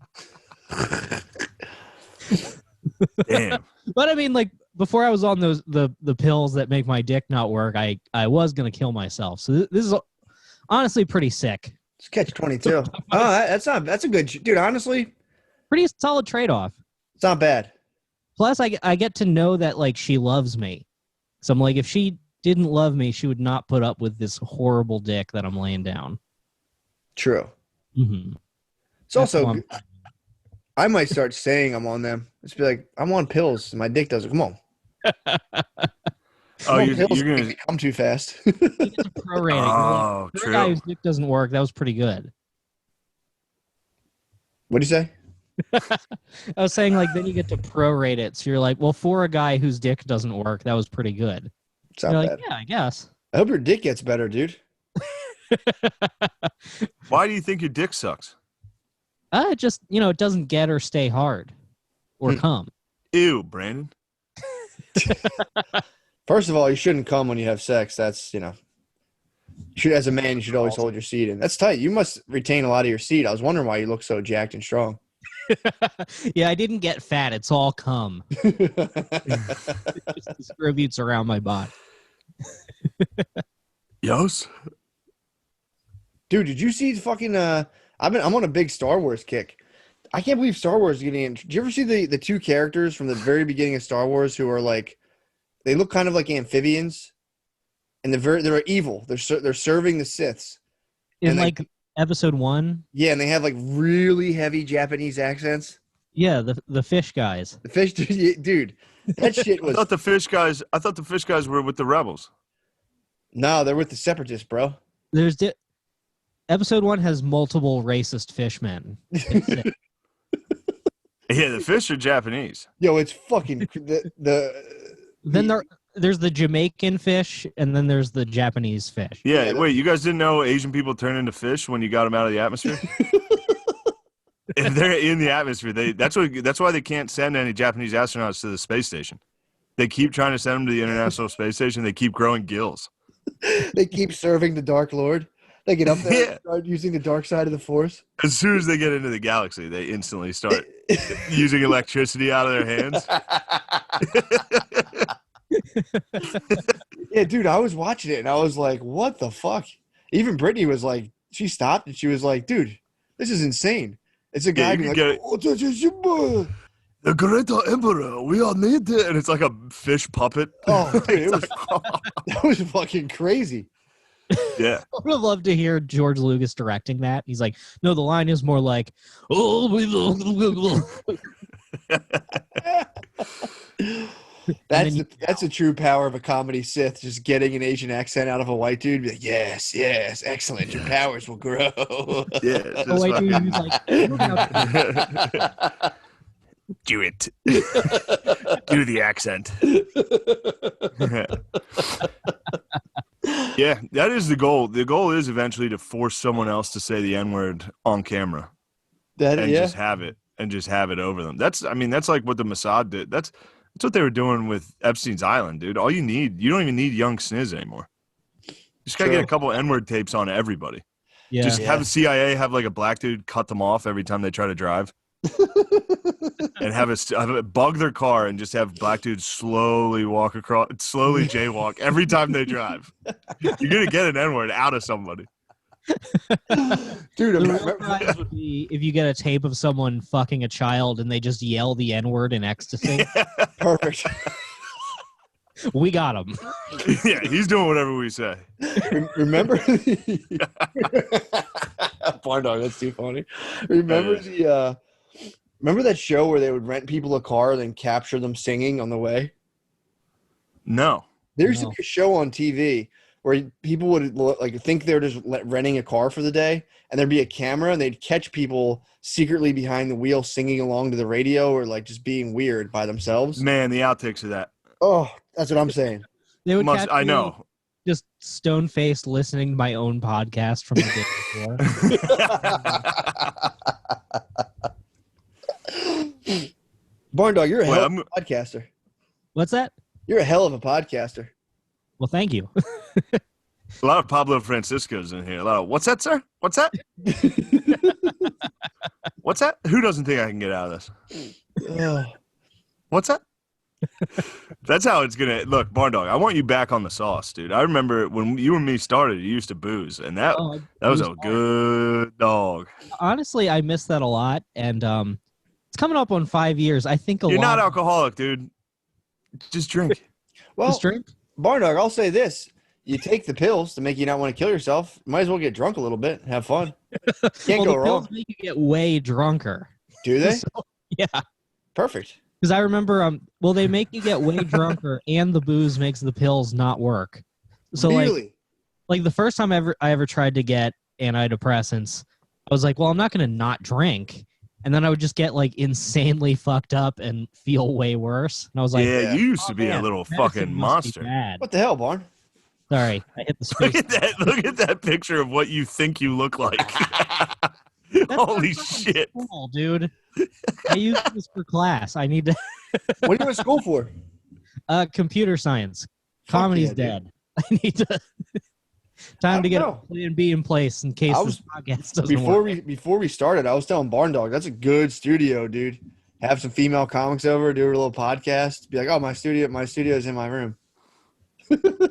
Damn. But I mean, before I was on the pills that make my dick not work, I was going to kill myself. So this is honestly pretty sick. It's catch-22. That's a good dude. Honestly, pretty solid trade-off. It's not bad. Plus, I get to know that she loves me. So I'm like, if she didn't love me, she would not put up with this horrible dick that I'm laying down. True. Mm-hmm. It's also, I might start saying I'm on them. Just be like, I'm on pills. And my dick doesn't. Come on. You're going to come too fast. Prorating. Oh, for true. a guy whose dick doesn't work, that was pretty good. What'd you say? I was saying, then you get to prorate it. So you're like, well, for a guy whose dick doesn't work, that was pretty good. It's not bad. Yeah, I guess. I hope your dick gets better, dude. Why do you think your dick sucks? It just, it doesn't get or stay hard or come. Ew, Brandon. First of all, you shouldn't come when you have sex. That's, as a man, you should always hold your seed in. That's tight. You must retain a lot of your seed. I was wondering why you look so jacked and strong. Yeah, I didn't get fat. It's all cum. It just distributes around my body. Yes. Dude, did you see the fucking I'm on a big Star Wars kick. I can't believe Star Wars is getting in. Did you ever see the two characters from the very beginning of Star Wars who are they look kind of like amphibians, and they're evil. They're serving the Siths. In episode 1? Yeah, and they have really heavy Japanese accents. Yeah, the fish guys. The fish dude, that shit was I thought the fish guys were with the rebels. No, they're with the separatists, bro. There's episode 1 has multiple racist fishmen. Yeah, the fish are Japanese. Yo, it's fucking Then there's the Jamaican fish, and then there's the Japanese fish. Yeah, wait, you guys didn't know Asian people turn into fish when you got them out of the atmosphere? If they're in the atmosphere, that's why they can't send any Japanese astronauts to the space station. They keep trying to send them to the International Space Station. They keep growing gills. They keep serving the Dark Lord. They get up there Yeah. and start using the dark side of the Force. As soon as they get into the galaxy, they instantly start using electricity out of their hands. Yeah, dude, I was watching it and I was like, what the fuck? Even Brittany was like, she stopped and she was like, dude, this is insane. It's a guy you being can like, get oh, this is your boy." the great emperor, we all need it. And it's like a fish puppet. Oh, dude, it It's was that was fucking crazy. yeah. I would have loved to hear George Lucas directing that. He's like, no, the line is more like, oh, That's the true power of a comedy Sith, just getting an Asian accent out of a white dude. Be like, yes, excellent. Your powers will grow. Yeah. oh, Just wait, dude, fucking he's like, "Look out." do it. Do the accent. Yeah, that is the goal. The goal is eventually to force someone else to say the N-word on camera and just have it over them. That's like what the Mossad did. That's what they were doing with Epstein's Island, dude. You don't even need young sniz anymore. You just gotta get a couple N-word tapes on everybody. Yeah. Just have the CIA have like a black dude cut them off every time they try to drive. And have it bug their car and just have black dudes slowly jaywalk every time they drive. You're gonna get an N-word out of somebody. Dude, The real prize would be if you get a tape of someone fucking a child and they just yell the N-word in ecstasy. perfect. We got him. Yeah, he's doing whatever we say. Remember Barndog, that's too funny. Remember that show where they would rent people a car and then capture them singing on the way? No. There used to be a show on TV where people would like think they're just renting a car for the day, and there'd be a camera, and they'd catch people secretly behind the wheel singing along to the radio or like just being weird by themselves. Man, the outtakes of that. Oh, that's what I'm saying. They would catch I me know. just stone-faced listening to my own podcast from the day before. Barndog, you're a hell of a podcaster. What's that? You're a hell of a podcaster. Well, thank you. A lot of Pablo Francisco's in here. A lot of, what's that, sir? What's that? What's that? Who doesn't think I can get out of this? What's that? That's how it's gonna look, Barndog. I want you back on the sauce, dude. I remember when you and me started, you used to booze, and that was a good dog. Honestly, I miss that a lot, and it's coming up on 5 years. I think you're not alcoholic, dude. Just drink. Well, just drink. Barndog, I'll say this: you take the pills to make you not want to kill yourself. Might as well get drunk a little bit, have fun. Can't go wrong. Pills make you get way drunker. Do they? So, yeah. Perfect. Because I remember, they make you get way drunker, and the booze makes the pills not work. So really? like the first time I ever tried to get antidepressants, I was like, well, I'm not going to not drink. And then I would just get like insanely fucked up and feel way worse. And I was like, yeah, you used to be a little fucking monster. What the hell, Barn? Sorry, I hit the space. Look at that picture of what you think you look like. Holy shit. Cool, dude. I use this for class. I need to. What are you in school for? Computer science. Comedy's dead. I need to. Time to get a plan B in place in case this podcast doesn't work. Before we started, I was telling Barndog, that's a good studio, dude. Have some female comics over, do a little podcast. Be like, oh, my studio is in my room.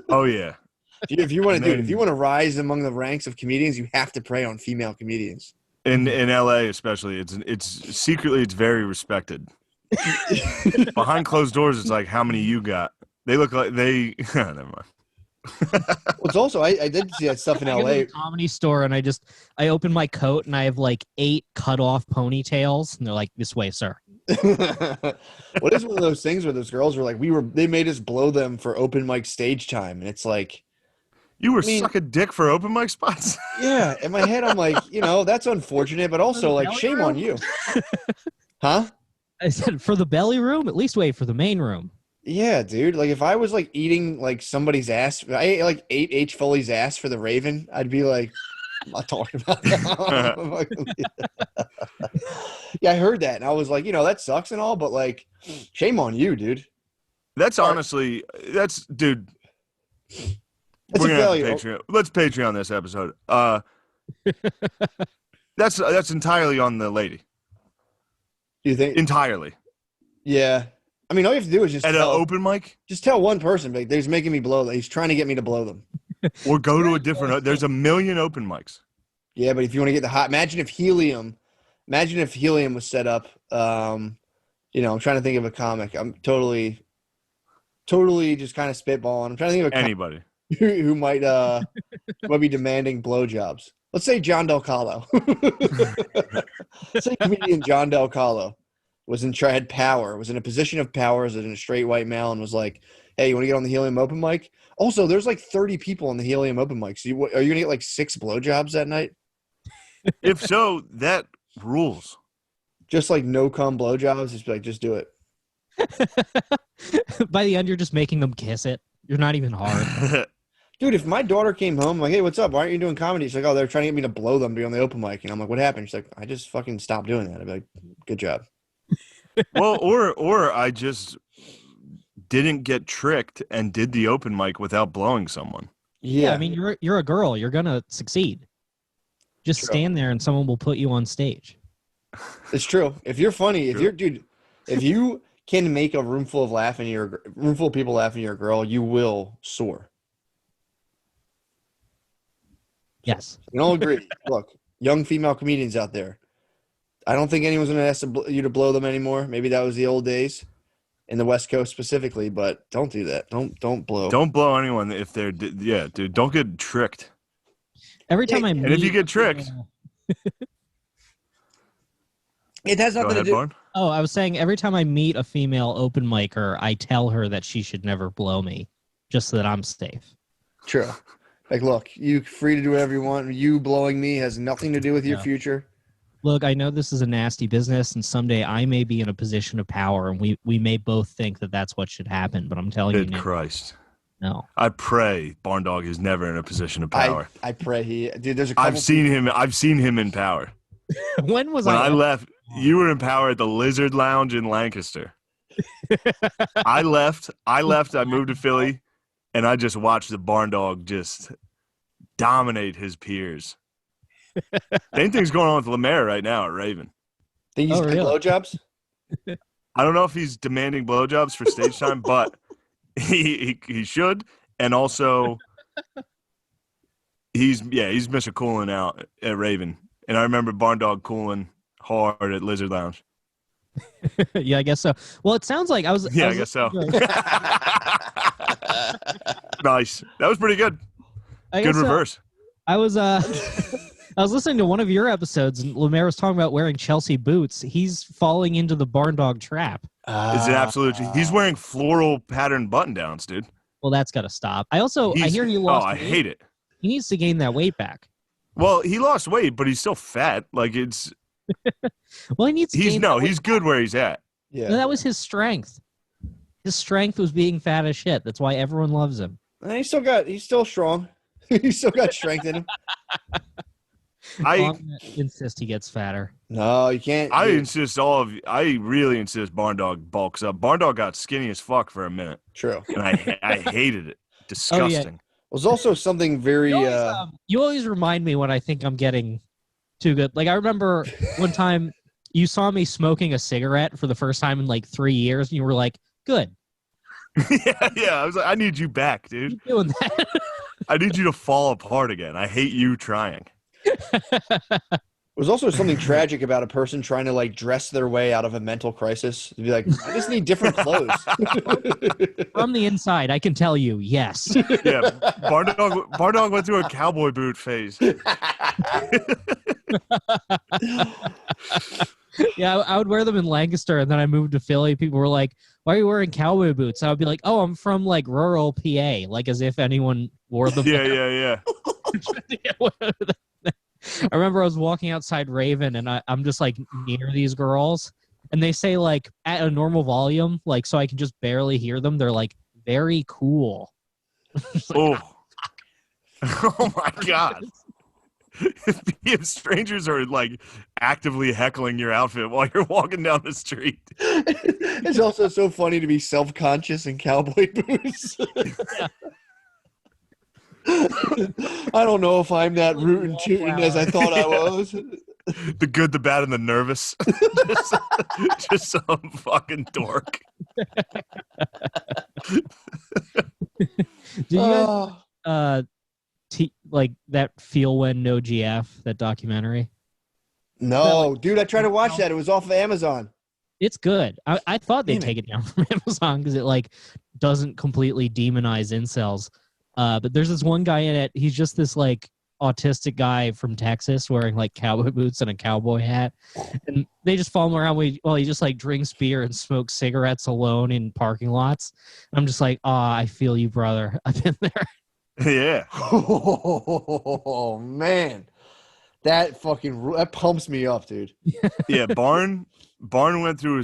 Oh yeah. If you want to rise among the ranks of comedians, you have to prey on female comedians. In LA especially, it's secretly it's very respected. Behind closed doors, it's like how many you got. They look like they. Never mind. Well, it's also I did see that stuff in I go to LA. the comedy store and I open my coat and I have like 8 cut off ponytails and they're like, this way, sir. What is one of those things where those girls were like, they made us blow them for open mic stage time, and it's like. You were sucking dick for open mic spots? Yeah. In my head, I'm like, that's unfortunate, but also like, shame on you. Huh? I said, for the belly room, at least wait for the main room. Yeah, dude. Like if I was like eating like somebody's ass, I ate like H. Foley's ass for the Raven, I'd be like, I'm not talking about that. Yeah, I heard that. And I was like, that sucks and all, but like, shame on you, dude. That's honestly, dude. That's We're a gonna have to failure. Patreon. Let's Patreon this episode. That's entirely on the lady. Do you think? Entirely. Yeah. I mean, all you have to do is At an open mic, just tell one person, like, he's making me blow them. He's trying to get me to blow them. or go to a different. There's a million open mics. Yeah, but if you want to get the hot, imagine if helium was set up. I'm trying to think of a comic. I'm totally just kind of spitballing. I'm trying to think of a Anybody. who might be demanding blowjobs. Let's say John Del Calo. Let's say comedian John Del Calo had power, was in a position of power as a straight white male, and was like, "Hey, you want to get on the helium open mic?" Also, there's like 30 people on the helium open mic. So are you gonna get like 6 blowjobs that night? If so, that rules. Just like no cum blowjobs, just do it. By the end, you're just making them kiss it. You're not even hard. Dude, if my daughter came home, like, hey, what's up? Why aren't you doing comedy? She's like, oh, they're trying to get me to blow them to be on the open mic. And I'm like, what happened? She's like, I just fucking stopped doing that. I'd be like, good job. Well, or I just didn't get tricked and did the open mic without blowing someone. Yeah, I mean, you're a girl. You're gonna succeed. Just True. stand there and someone will put you on stage. It's true. If you're funny, if you can make a room full of people laugh and you're a girl, you will soar. Yes. We all agree. Look, young female comedians out there. I don't think anyone's going to ask you to blow them anymore. Maybe that was the old days in the West Coast specifically, but don't do that. Don't blow. Don't blow anyone if they're dude. Don't get tricked. Every time I meet, and if you get tricked, it has nothing to do. Barn. Oh, I was saying every time I meet a female open micer, I tell her that she should never blow me, just so that I'm safe. True. Like, look, you're free to do whatever you want. You blowing me has nothing to do with your future. Look, I know this is a nasty business, and someday I may be in a position of power, and we may both think that that's what should happen. But I'm telling you, Good Christ. No. I pray Barndog is never in a position of power. I pray dude. There's a couple. I've seen him in power. When I left? You were in power at the Lizard Lounge in Lancaster. I left. I moved to Philly, and I just watched the Barndog just dominate his peers. Same thing's going on with Lemaire right now at Raven. Think he's getting blowjobs? I don't know if he's demanding blowjobs for stage time, but he should. And also, he's Mr. Cooling out at Raven. And I remember Barndog cooling hard at Lizard Lounge. Yeah, I guess so. Well, it sounds like I guess so. Nice. That was pretty good. Good reverse. I was listening to one of your episodes, and Lemaire was talking about wearing Chelsea boots. He's falling into the Barndog trap. It's an absolute. He's wearing floral pattern button downs, dude. Well, that's got to stop. I hear he lost. Oh, I hate it. He needs to gain that weight back. Well, he lost weight, but he's still fat. Like it's. Well, he needs. He's good where he's at. Yeah, no, that was his strength. His strength was being fat as shit. That's why everyone loves him. He's still strong. He's still got strength in him. I insist he gets fatter. No, you can't. I really insist Barndog bulks up. Barndog got skinny as fuck for a minute. True. And I hated it. Disgusting. Oh, yeah. There's also something very. You always remind me when I think I'm getting too good. Like I remember one time you saw me smoking a cigarette for the first time in like 3 years, and you were like, "Good." yeah. I was like, I need you back, dude. Keep doing that. I need you to fall apart again. I hate you trying. There's also something tragic about a person trying to like dress their way out of a mental crisis. To be like, I just need different clothes. From the inside, I can tell you, yes. Yeah, Barndog went through a cowboy boot phase. Yeah, I would wear them in Lancaster, and then I moved to Philly. People were like, "Why are you wearing cowboy boots?" I would be like, "Oh, I'm from like rural PA," like as if anyone wore them. Yeah. I remember I was walking outside Raven, and I'm just like near these girls, and they say like at a normal volume, like so I can just barely hear them. They're like, "Very cool." Oh my God. If strangers are like actively heckling your outfit while you're walking down the street. It's also so funny to be self-conscious in cowboy boots. I don't know if I'm that rootin' tootin' as I thought I was. The good, the bad, and the nervous. just some fucking dork. Did you guys like that Feel When No GF, that documentary? No, dude, I tried to watch that. It was off of Amazon. It's good. I thought they'd Damn it. take it down from Amazon because it like doesn't completely demonize incels. But there's this one guy in it. He's just this like autistic guy from Texas wearing like cowboy boots and a cowboy hat, and they just follow him around while he just like drinks beer and smokes cigarettes alone in parking lots. And I'm just like, I feel you, brother. I've been there. Yeah. Oh man, that pumps me up, dude. Yeah, Barn went through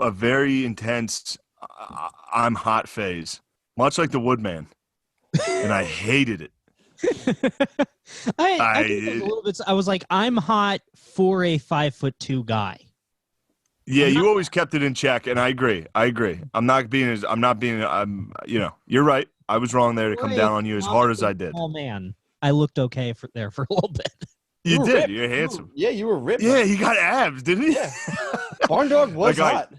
a very intense I'm hot phase, much like the Woodman, and I hated it. I think it was a little bit. I was like, I'm hot for a 5'2" guy. Yeah, you always kept it in check, and I agree. I'm you're right. I was wrong there to come down on you as hard as I did. Oh man, I looked okay for a little bit. You did. Ripped. You're handsome. You were ripped. Yeah, he got abs, didn't he? Yeah. Barndog was hot.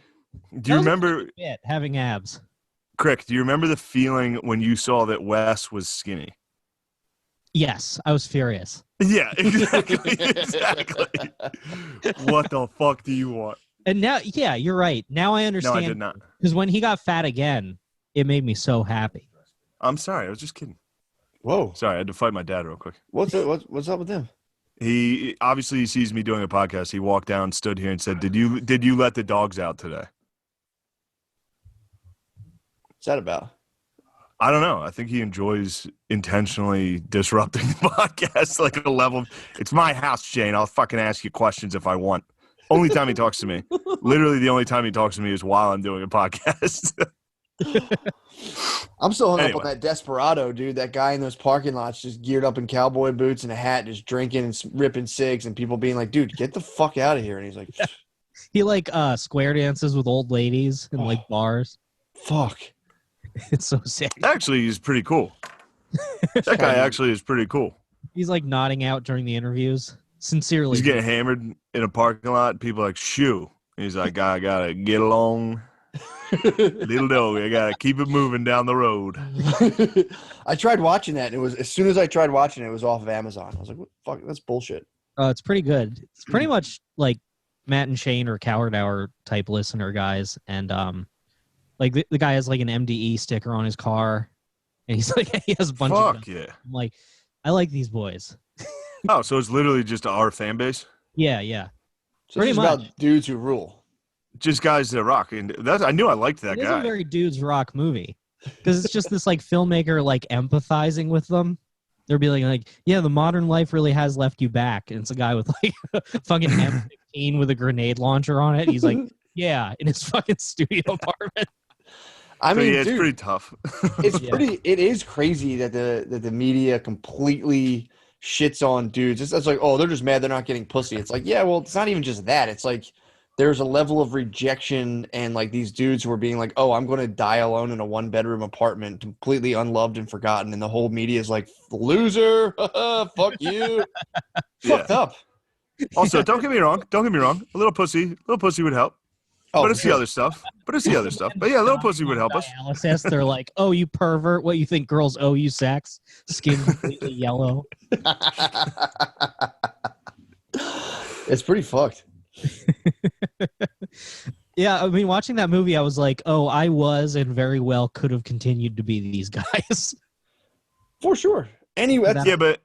Do you remember having abs? Crick, do you remember the feeling when you saw that Wes was skinny? Yes, I was furious. Yeah, exactly. What the fuck do you want? And now, yeah, you're right. Now I understand. No, I did not. Because when he got fat again, it made me so happy. I'm sorry. I was just kidding. Whoa. Sorry, I had to fight my dad real quick. What's up with him? He obviously sees me doing a podcast. He walked down, stood here, and said, "Did you let the dogs out today?" What's that about? I don't know. I think he enjoys intentionally disrupting the podcast, like a level. It's my house, Shane. I'll fucking ask you questions if I want. Only time he talks to me. Literally, the only time he talks to me is while I'm doing a podcast. I'm still hung up on that Desperado, dude. That guy in those parking lots just geared up in cowboy boots and a hat, just drinking and ripping cigs, and people being like, dude, get the fuck out of here. And he's like, he like square dances with old ladies in like bars. Fuck. It's so sick. Actually, he's pretty cool. That guy actually is pretty cool. He's like nodding out during the interviews. Sincerely. He's getting hammered in a parking lot. People are like, shoo. He's like, I gotta get along. Little dog, I gotta keep it moving down the road. I tried watching that, and it was as soon as I tried watching it, it was off of Amazon. I was like, what the fuck? That's bullshit. It's pretty good. It's pretty much like Matt and Shane or Coward Hour type listener guys. And like the guy has like an MDE sticker on his car, and he's like, he has a bunch of Fuck yeah. I'm like, I like these boys. Oh, so it's literally just our fan base? Yeah. So Pretty it's much. about dudes who rule. Just guys that rock. And I knew I liked that It is guy. a very dudes rock movie because it's just this like filmmaker like empathizing with them. They're being like, yeah, the modern life really has left you back. And it's a guy with like a fucking M15 with a grenade launcher on it. He's like, yeah, in his fucking studio apartment. I mean, it's dude, pretty tough. It is crazy that the media completely shits on dudes. It's like, oh, they're just mad they're not getting pussy. It's like, yeah, well, it's not even just that. It's like there's a level of rejection and like these dudes who are being like, oh, I'm going to die alone in a 1-bedroom apartment, completely unloved and forgotten. And the whole media is like, loser, fuck you. Fucked up. Also, don't get me wrong. A little pussy would help. Oh, but it's the other stuff. But yeah, a little pussy would help us. Dialysis, they're like, oh, you pervert. What, you think girls owe you sex? Skin completely yellow. It's pretty fucked. Yeah, I mean, watching that movie, I was like, oh, I was and very well could have continued to be these guys. For sure. Anyway, Yeah, but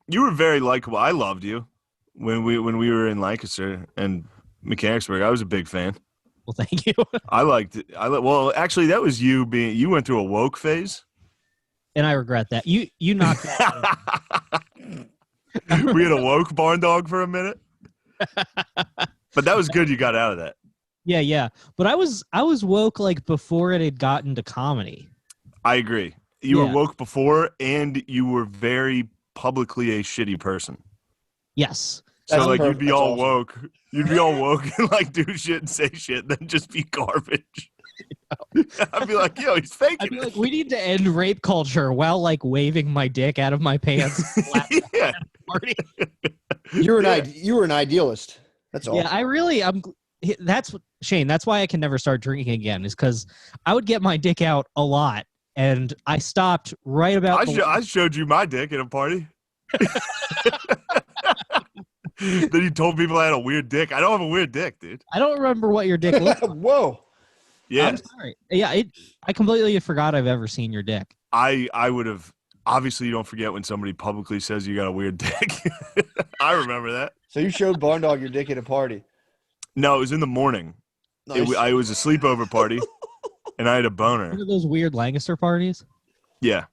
you were very likable. I loved you when we were in Lancaster and Mechanicsburg. I was a big fan. Well, thank you. Well, actually, that was you went through a woke phase. And I regret that. You knocked that out. We had a woke Barndog for a minute. But that was good you got out of that. Yeah. But I was woke like before it had gotten to comedy. I agree. You were woke before, and you were very publicly a shitty person. Yes. So like you'd be all awesome. woke. You'd be all woke and like do shit and say shit, then just be garbage. I'd be like, yo, he's faking I'd be it. like, we need to end rape culture while like waving my dick out of my pants. Yeah. Party. You were an idealist. That's all. Yeah, that's Shane. That's why I can never start drinking again. Is because I would get my dick out a lot, and I stopped right about. I showed you my dick at a party. Then you told people I had a weird dick. I don't have a weird dick, dude. I don't remember what your dick looked like. Whoa. Yeah. I'm sorry. Yeah, I completely forgot I've ever seen your dick. I would have. Obviously, you don't forget when somebody publicly says you got a weird dick. I remember that. So you showed Barndog your dick at a party. No, it was in the morning. Nice. It was a sleepover party, and I had a boner. One of those weird Lancaster parties. Yeah.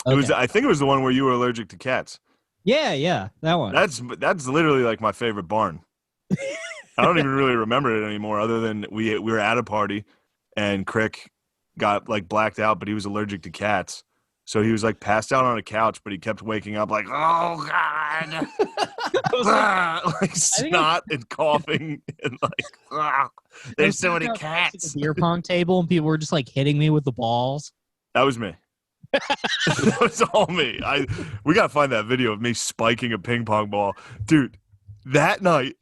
Okay. It was. I think it was the one where you were allergic to cats. Yeah, that one. That's literally like my favorite barn. I don't even really remember it anymore, other than we were at a party, and Crick got like blacked out, but he was allergic to cats, so he was like passed out on a couch, but he kept waking up like, oh god, like snot and coughing and like, there's so many cats. A beer pong table, and people were just like hitting me with the balls. That was me. That was all me. We gotta find that video of me spiking a ping pong ball, dude. That night,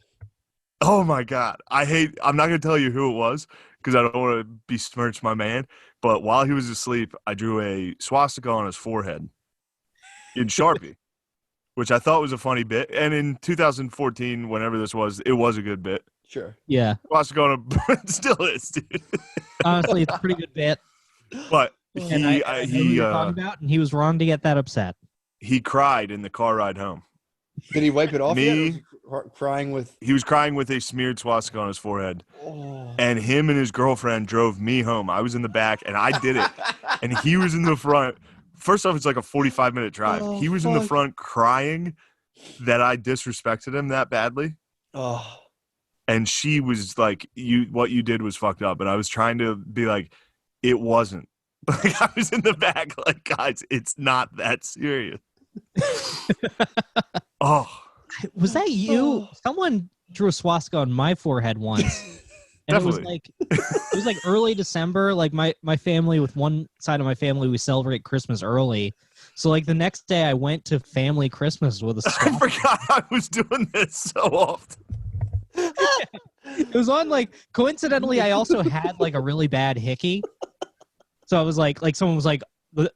oh my god, I'm not gonna tell you who it was because I don't want to besmirch my man. But while he was asleep, I drew a swastika on his forehead in Sharpie, which I thought was a funny bit. And in 2014, whenever this was, it was a good bit. Sure. Yeah. Swastika on it still is, dude. Honestly, it's a pretty good bit. But And I know who you're talking about, and he was wrong to get that upset. he cried in the car ride home. Did he wipe it off? Me- Yet, or was he crying with. He was crying with a smeared swastika on his forehead. Oh. And him and his girlfriend drove me home. I was in the back, and I did it. And he was in the front. First off, it's like a 45-minute drive. Oh, He was in the fuck. front crying that I disrespected him that badly. Oh. And she was like, what you did was fucked up. And I was trying to be like, it wasn't. Like, I was in the back like, guys, it's not that serious. Oh. Was that you? Someone drew a swastika on my forehead once. And Definitely. it was like early December. Like my family, with one side of my family, we celebrate Christmas early. So like the next day I went to family Christmas with a I swastika. forgot I was doing this so often. It was on like, coincidentally, I also had like a really bad hickey. So I was like someone was like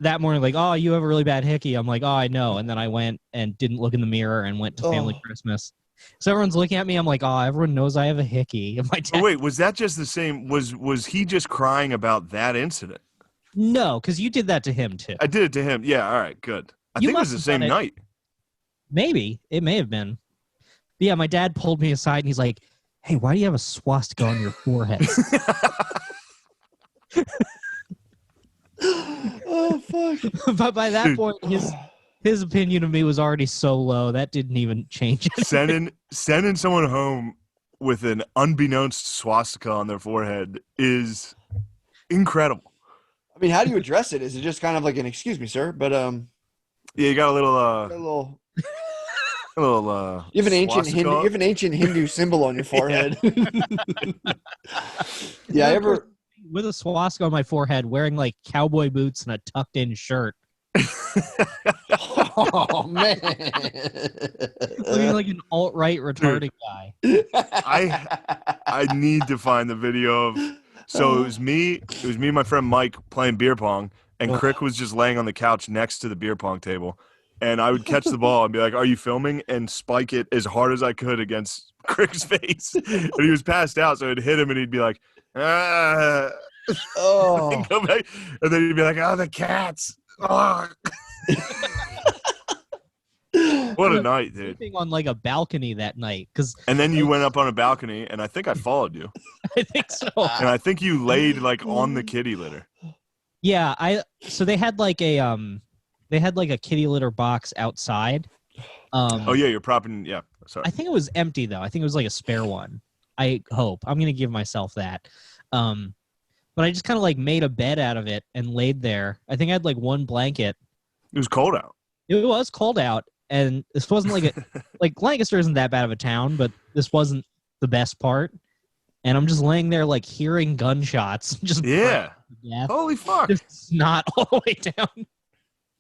that morning, like, oh, you have a really bad hickey. I'm like, oh, I know. And then I went and didn't look in the mirror and went to family Christmas. So everyone's looking at me. I'm like, oh, everyone knows I have a hickey. And my dad, Oh, wait, was that just the same? Was he just crying about that incident? no, because you did that to him too. I did it to him. Yeah, all right, good. I You think it was must the have same done it. night. Maybe. It may have been. But yeah, my dad pulled me aside and he's like, hey, why do you have a swastika on your forehead? Oh, fuck. But by that Dude. point, his opinion of me was already so low that didn't even change it. Sending someone home with an unbeknownst swastika on their forehead is incredible. I mean, how do you address it? Is it just kind of like an excuse me, sir? But Yeah, you got a little you have an ancient swastika. Hindu. You have an ancient Hindu symbol on your forehead. Yeah, I ever. With a swastika on my forehead, wearing like cowboy boots and a tucked in shirt. Oh man, Looking like an alt-right retarded guy. I need to find the video of. So it was me and my friend Mike playing beer pong, and Crick was just laying on the couch next to the beer pong table. And I would catch the ball and be like, "Are you filming?" and spike it as hard as I could against Crick's face. And he was passed out, so I'd hit him, and he'd be like, "Ah." Oh. And go back, and then he'd be like, "Oh, the cats!" Oh. What a night, dude! Sleeping on like a balcony that night, because And then you went up on a balcony, and I think I followed you, I think so. and I think you laid like on the kitty litter. Yeah, so they had like a kitty litter box outside. Oh yeah, you're propping. Yeah, sorry. I think it was empty though. I think it was like a spare one. I hope. I'm gonna give myself that. But I just kind of like made a bed out of it and laid there. I think I had like one blanket. It was cold out. It was cold out, and this wasn't like like Lancaster isn't that bad of a town, but this wasn't the best part. and I'm just laying there like hearing gunshots, just Yeah. yeah, Holy fuck. just not all the way down.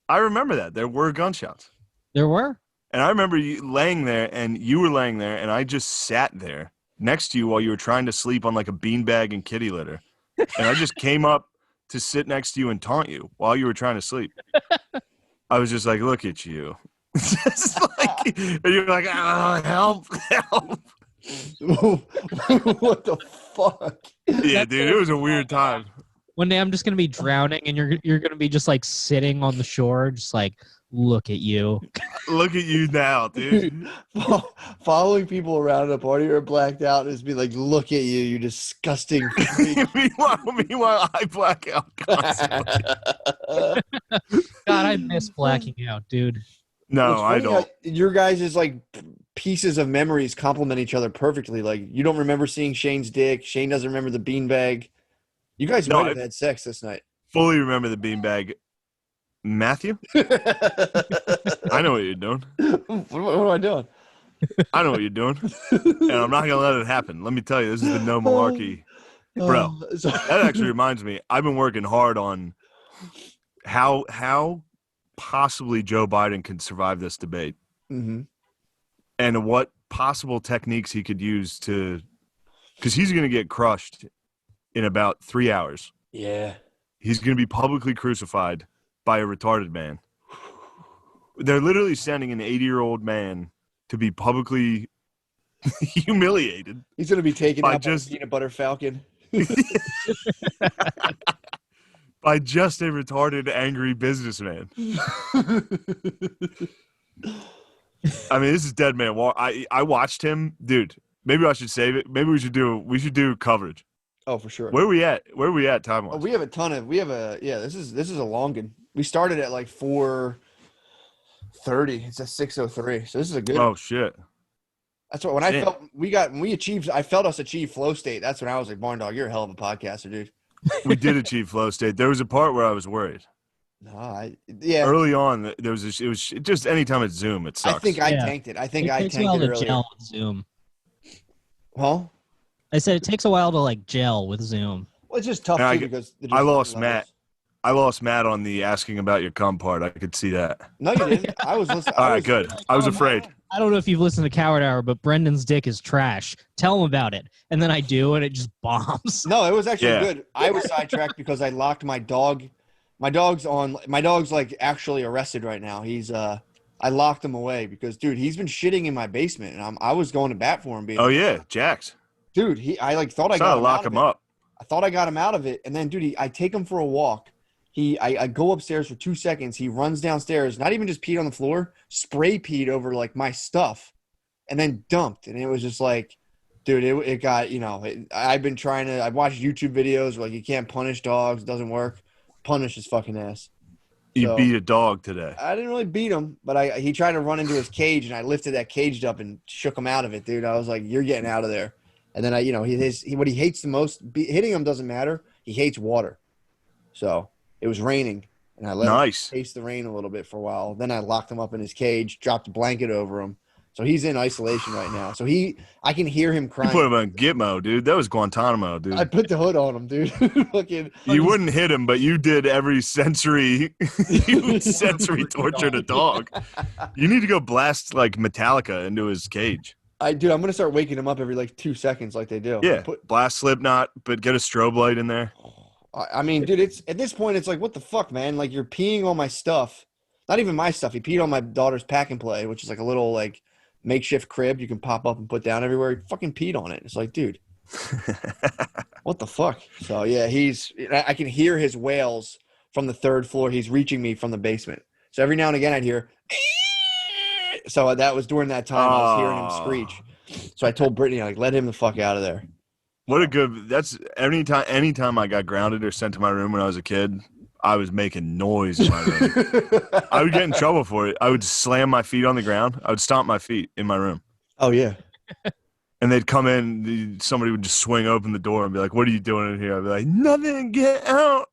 I remember that. There were gunshots. There were. And I remember you laying there, and you were laying there, and I just sat there next to you while you were trying to sleep on like a beanbag and kitty litter. And I just came up to sit next to you and taunt you while you were trying to sleep. I was just like, look at you. Just like, and you're like, oh, help. What the fuck? Yeah, dude, it was a weird time. One day I'm just gonna be drowning, and you're gonna be just like sitting on the shore, just like look at you. Look at you now, dude. Following people around at a party or blacked out is be like, look at you, you disgusting freak. meanwhile, I black out constantly. God, I miss blacking out, dude. No, It's I funny don't. how your guys' like pieces of memories complement each other perfectly. Like you don't remember seeing Shane's dick. Shane doesn't remember the beanbag. You guys No, might have had sex this night. Fully remember the beanbag. Matthew? I know what you're doing. What am I doing? I know what you're doing. And I'm not going to let it happen. Let me tell you, this is the no malarkey. Bro, that actually reminds me. I've been working hard on how possibly Joe Biden can survive this debate. Mm-hmm. And what possible techniques he could use to – because he's going to get crushed in about 3 hours. Yeah. He's going to be publicly crucified by a retarded man. They're literally sending an 80-year-old man to be publicly humiliated. He's going to be taken by out by a peanut butter falcon. By just a retarded, angry businessman. I mean, this is Dead Man Walk. I watched him, dude. Maybe I should save it. Maybe we should do coverage. Oh, for sure. Where are we at time wise? Oh, we have a ton of. This is a long one. We started at like 4:30. It's at 6:03. So this is a good. Oh shit. That's what when I felt us achieve flow state. That's when I was like, Barndog, you're a hell of a podcaster, dude. We did achieve flow state. There was a part where I was worried. No, Early on, it was just anytime it's Zoom, it sucks. I think I tanked it. I think I takes a tanked while it to earlier. gel with Zoom. Huh? I said it takes a while to like gel with Zoom. Well, it's just tough And too because I lost Matt. I lost Matt on the asking about your cum part. I could see that. No, you didn't. I was listening. All right, good. I was afraid. I don't know if you've listened to Coward Hour, but Brendan's dick is trash. Tell him about it. And then I do, and it just bombs. No, it was actually Yeah. good. I was sidetracked because I locked my dog. My dog's like actually arrested right now. I locked him away because, dude, he's been shitting in my basement, and I was going to bat for him. Oh yeah, Jax. Dude, I thought I Trying got to him lock out of him it. up. I thought I got him out of it, and then, dude, I take him for a walk. I go upstairs for 2 seconds. He runs downstairs, not even just peed on the floor, spray peed over like my stuff, and then dumped. And it was just like, dude, it got, I've been trying to. I've watched YouTube videos where, like, you can't punish dogs, it doesn't work. Punish his fucking ass. You So, beat a dog today. I didn't really beat him, but he tried to run into his cage, and I lifted that cage up and shook him out of it, dude. I was like, "You're getting out of there." And then what he hates the most, hitting him doesn't matter. He hates water. So it was raining, and I let him taste the rain a little bit for a while. Then I locked him up in his cage, dropped a blanket over him. So he's in isolation right now. So I can hear him You crying. put him on Gitmo, dude. That was Guantanamo, dude. I put the hood on him, dude. Fucking. You wouldn't hit him, but you did every sensory. You sensory tortured a dog. You need to go blast like Metallica into his cage. I'm gonna start waking him up every like 2 seconds, like they do. Yeah, blast Slipknot, but get a strobe light in there. I mean, dude, it's at this point, it's like, what the fuck, man? Like, you're peeing on my stuff. Not even my stuff. He peed on my daughter's pack and play, which is like a little like makeshift crib you can pop up and put down everywhere. He fucking peed on it. It's like, dude, what the fuck? So yeah, I can hear his wails from the third floor. He's reaching me from the basement. So every now and again I'd hear. So that was during that time I was hearing him screech. So I told Brittany, like, let him the fuck out of there. What a good. That's anytime I got grounded or sent to my room when I was a kid, I was making noise in my room. I would get in trouble for it. I would slam my feet on the ground. I would stomp my feet in my room. Oh yeah. And they'd come in. Somebody would just swing open the door and be like, "What are you doing in here?" I'd be like, "Nothing. Get out."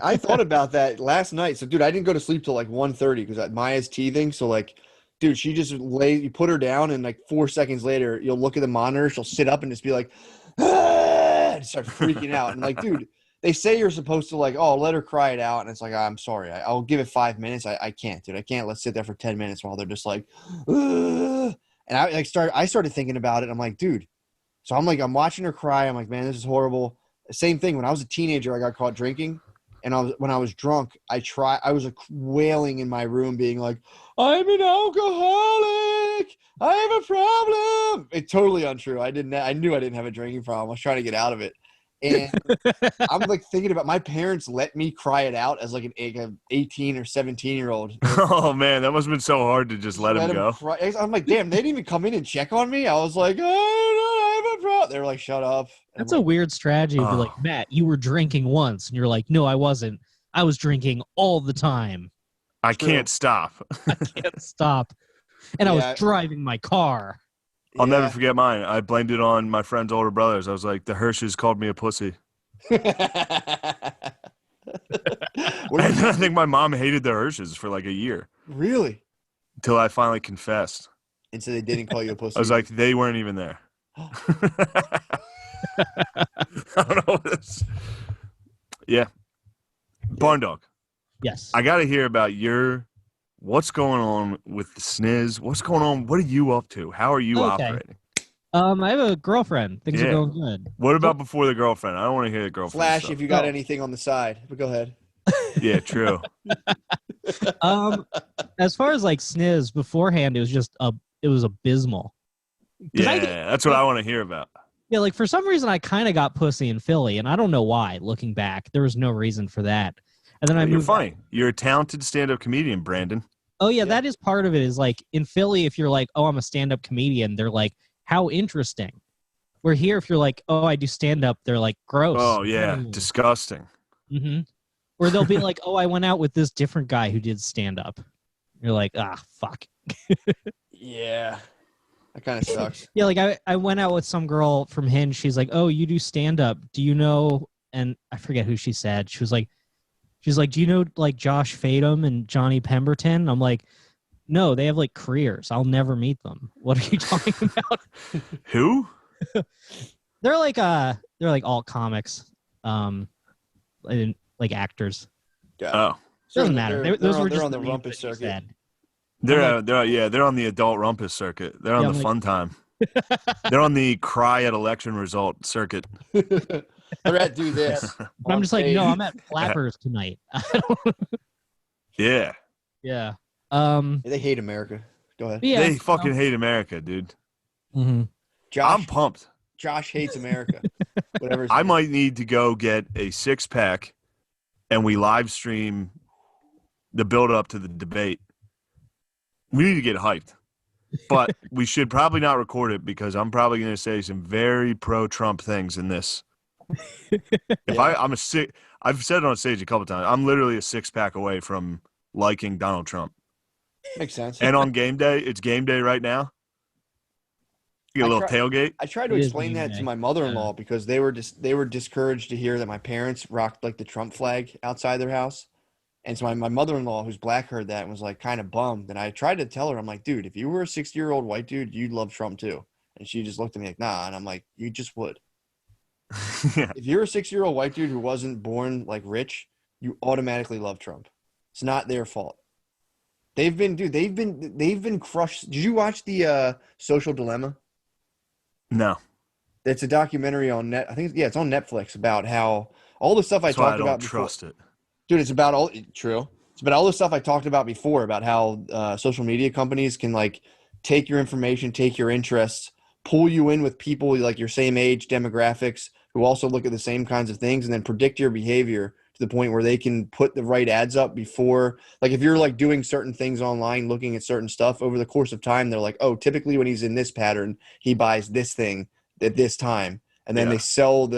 I thought about that last night. So, dude, I didn't go to sleep till like 1:30 because Maya's teething. So, like, Dude, she just you put her down, and like 4 seconds later, you'll look at the monitor, she'll sit up and just be like, ah! And start freaking out. And like, dude, they say you're supposed to like, oh, let her cry it out. And it's like, I'm sorry. I'll give it 5 minutes. I can't, dude. I can't let sit there for 10 minutes while they're just like, ah! And I started thinking about it. I'm like, dude. So I'm watching her cry. I'm like, man, this is horrible. Same thing. When I was a teenager, I got caught drinking. And when I was drunk, I was like wailing in my room being like, I'm an alcoholic. I have a problem. It's totally untrue. I knew I didn't have a drinking problem. I was trying to get out of it. And I'm like thinking about my parents let me cry it out as like an 18 or 17-year-old. Oh man, that must have been so hard to just let him go. Cry. I'm like, damn, they didn't even come in and check on me. I was like, oh, no, I have a problem. They were like, shut up. And That's a weird strategy. Be like, Matt, you were drinking once, and you're like, no, I wasn't. I was drinking all the time. I can't stop. I can't stop. And I was driving my car. I'll never forget mine. I blamed it on my friend's older brothers. I was like, the Hirsches called me a pussy. And I think my mom hated the Hirsches for like a year. Really? Until I finally confessed. And so they didn't call you a pussy? I was like, they weren't even there. I don't know what this. Yeah. Barndog. Yes. I got to hear about what's going on with the sniz? What's going on? What are you up to? How are you operating? I have a girlfriend. Things are going good. What about before the girlfriend? I don't want to hear the girlfriend Flash stuff. if you got anything on the side. But go ahead. Yeah, true. As far as like sniz beforehand, it was abysmal. Yeah, that's what I want to hear about. Yeah, like for some reason I kind of got pussy in Philly, and I don't know why. Looking back, there was no reason for that. And then You're funny. You're a talented stand-up comedian, Brandon. Oh yeah, that is part of it. Is like in Philly, if you're like, oh, I'm a stand-up comedian, they're like, how interesting. Where here, if you're like, oh, I do stand-up, they're like, gross. Oh yeah, disgusting. Mm-hmm. Or they'll be like, oh, I went out with this different guy who did stand-up. You're like, fuck. Yeah. That kind of sucks. Yeah, like I went out with some girl from Hinge. She's like, oh, you do stand-up. Do you know? And I forget who she said. She's like, do you know like Josh Fadum and Johnny Pemberton? I'm like, no, they have like careers. I'll never meet them. What are you talking about? Who? They're like alt comics, like actors. Oh, doesn't matter. Those were just on the rumpus circuit. They're on the adult rumpus circuit. They're on the fun time. They're on the cry at election result circuit. They're at do this. I'm just like, no, I'm at Flappers tonight. Yeah. Yeah. They hate America. Go ahead. Yeah, they fucking hate America, dude. Mm-hmm. I'm pumped. Josh hates America. Whatever. I might need to go get a 6-pack, and we live stream the build up to the debate. We need to get hyped, but we should probably not record it because I'm probably going to say some very pro-Trump things in this. I've said it on stage a couple times. I'm literally a 6-pack away from liking Donald Trump. Makes sense. And on game day, it's game day right now. You get a little tailgate. I tried to explain that to my mother-in-law because they were discouraged to hear that my parents rocked like the Trump flag outside their house. And so my mother-in-law, who's black, heard that and was like kind of bummed. And I tried to tell her, I'm like, dude, if you were a 60-year-old white dude, you'd love Trump too. And she just looked at me like, nah. And I'm like, you just would. Yeah. If you're a 60-year-old white dude who wasn't born like rich, you automatically love Trump. It's not their fault. They've been crushed. Did you watch the Social Dilemma? No. It's a documentary on it's on Netflix about how all the stuff I talked about before. Trust it. Dude, it's about all the stuff I talked about before about how social media companies can like take your information, take your interests, pull you in with people like your same age demographics who also look at the same kinds of things and then predict your behavior to the point where they can put the right ads up before, like if you're like doing certain things online, looking at certain stuff over the course of time, they're like, oh, typically when he's in this pattern, he buys this thing at this time. And then they sell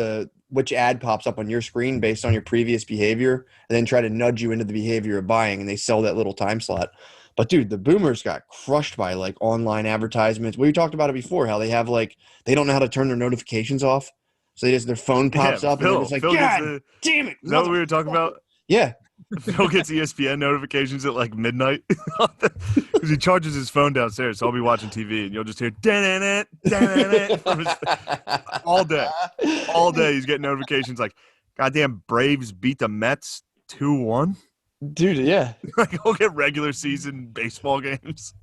which ad pops up on your screen based on your previous behavior and then try to nudge you into the behavior of buying. And they sell that little time slot. But dude, the boomers got crushed by like online advertisements. We talked about it before, how they have like, they don't know how to turn their notifications off. So their phone pops up and they're just like, God damn it. Is that what we were talking about? Yeah. Phil gets ESPN notifications at like midnight because he charges his phone downstairs. So I'll be watching TV and you'll just hear from his all day. All day he's getting notifications like, goddamn Braves beat the Mets 2-1. Dude, yeah. Like, he'll get regular season baseball games.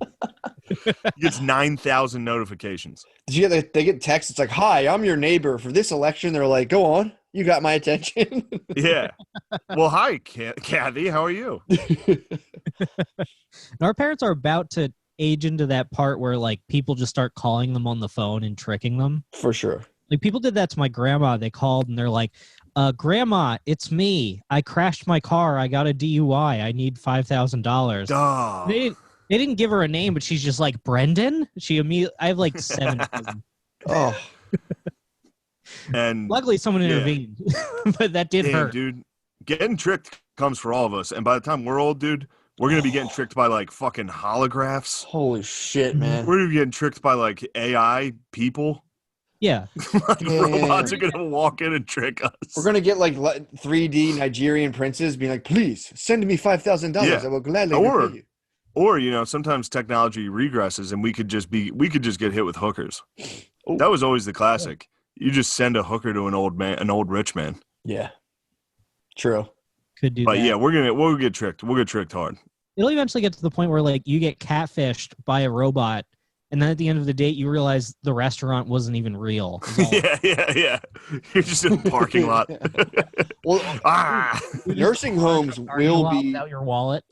He gets 9,000 notifications. Did you get they get texts? It's like, "Hi, I'm your neighbor for this election." They're like, "Go on, you got my attention." Yeah. Well, hi, Kathy. How are you? Our parents are about to age into that part where like people just start calling them on the phone and tricking them. For sure. Like people did that to my grandma. They called and they're like, "Grandma, it's me. I crashed my car. I got a DUI. I need $5,000." They didn't give her a name, but she's just like, "Brendan." She immediately. I have like 7 cousins. Oh. And Luckily, someone intervened, but that did hurt. Dude, getting tricked comes for all of us. And by the time we're old, dude, we're going to be getting tricked by like fucking holographs. Holy shit, man. We're going to be getting tricked by like AI people. Yeah. Like robots are going to walk in and trick us. We're going to get like 3D Nigerian princes being like, "Please send me $5,000. Yeah. I will gladly repay you." Or, you know, sometimes technology regresses and we could just get hit with hookers. Ooh. That was always the classic. You just send a hooker to an old rich man. Yeah. True. Could do But that. yeah, we'll get tricked. We'll get tricked hard. It'll eventually get to the point where like you get catfished by a robot, and then at the end of the date you realize the restaurant wasn't even real. Yeah. You're just in a parking lot. Well, nursing homes will be without your wallet.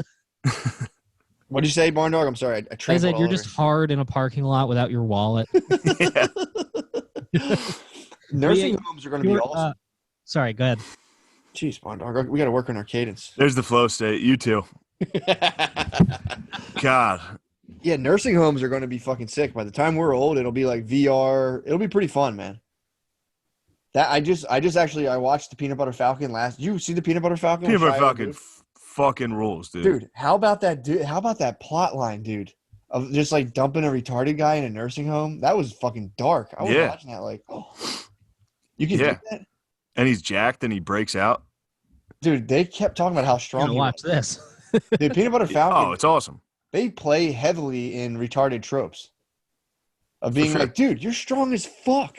What did you say, Barndog? I'm sorry. I I said you're just hard in a parking lot without your wallet. Yeah. Nursing homes are going to be awesome. Sorry, go ahead. Jeez, Barndog, we got to work on our cadence. There's the flow state. You too. God. Yeah, nursing homes are going to be fucking sick. By the time we're old, it'll be like VR. It'll be pretty fun, man. That I just actually watched the Peanut Butter Falcon last. Did you see the Peanut Butter Falcon? Peanut Butter Falcon fucking rules, dude. Dude, how about that plot line, dude? Of just like dumping a retarded guy in a nursing home? That was fucking dark. I was watching that like, oh, you can do that? And he's jacked and he breaks out. Dude, they kept talking about how strong he watch was. this. Dude, Peanut Butter Falcon. Oh, it's awesome. They play heavily in retarded tropes of being like, dude, you're strong as fuck.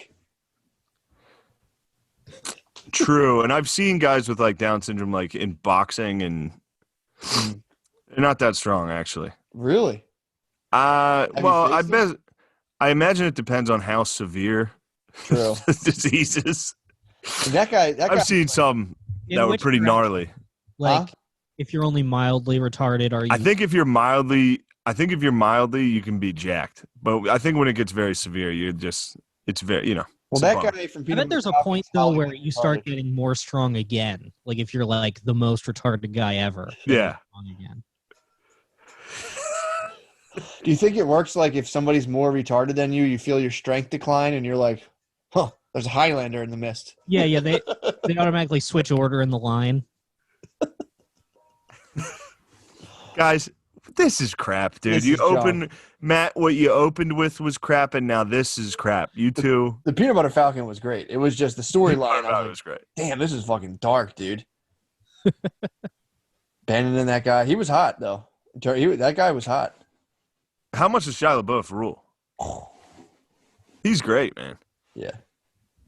True. And I've seen guys with like Down syndrome like in boxing and they're not that strong actually. Really? Well, I imagine it depends on how severe True. the disease is. That guy I've seen some that were pretty gnarly. Like, if you're only mildly retarded, are you? I think if you're mildly, you can be jacked. But I think when it gets very severe, it's very, Well, that guy from I Peanut bet there's a Butter point Falcon's though where probably you start retarded. getting more strong again. Like if you're like the most retarded guy ever. Yeah. Strong again. Do you think it works like if somebody's more retarded than you, you feel your strength decline and you're like, huh, there's a Highlander in the mist. Yeah, they automatically switch order in the line. Guys, this is crap, dude. Matt, what you opened with was crap, and now this is crap. You too. The Peanut Butter Falcon was great. It was just the storyline. That was great. Damn, this is fucking dark, dude. Bannon and that guy. He was hot, though. That guy was hot. How much does Shia LaBeouf rule? He's great, man. Yeah.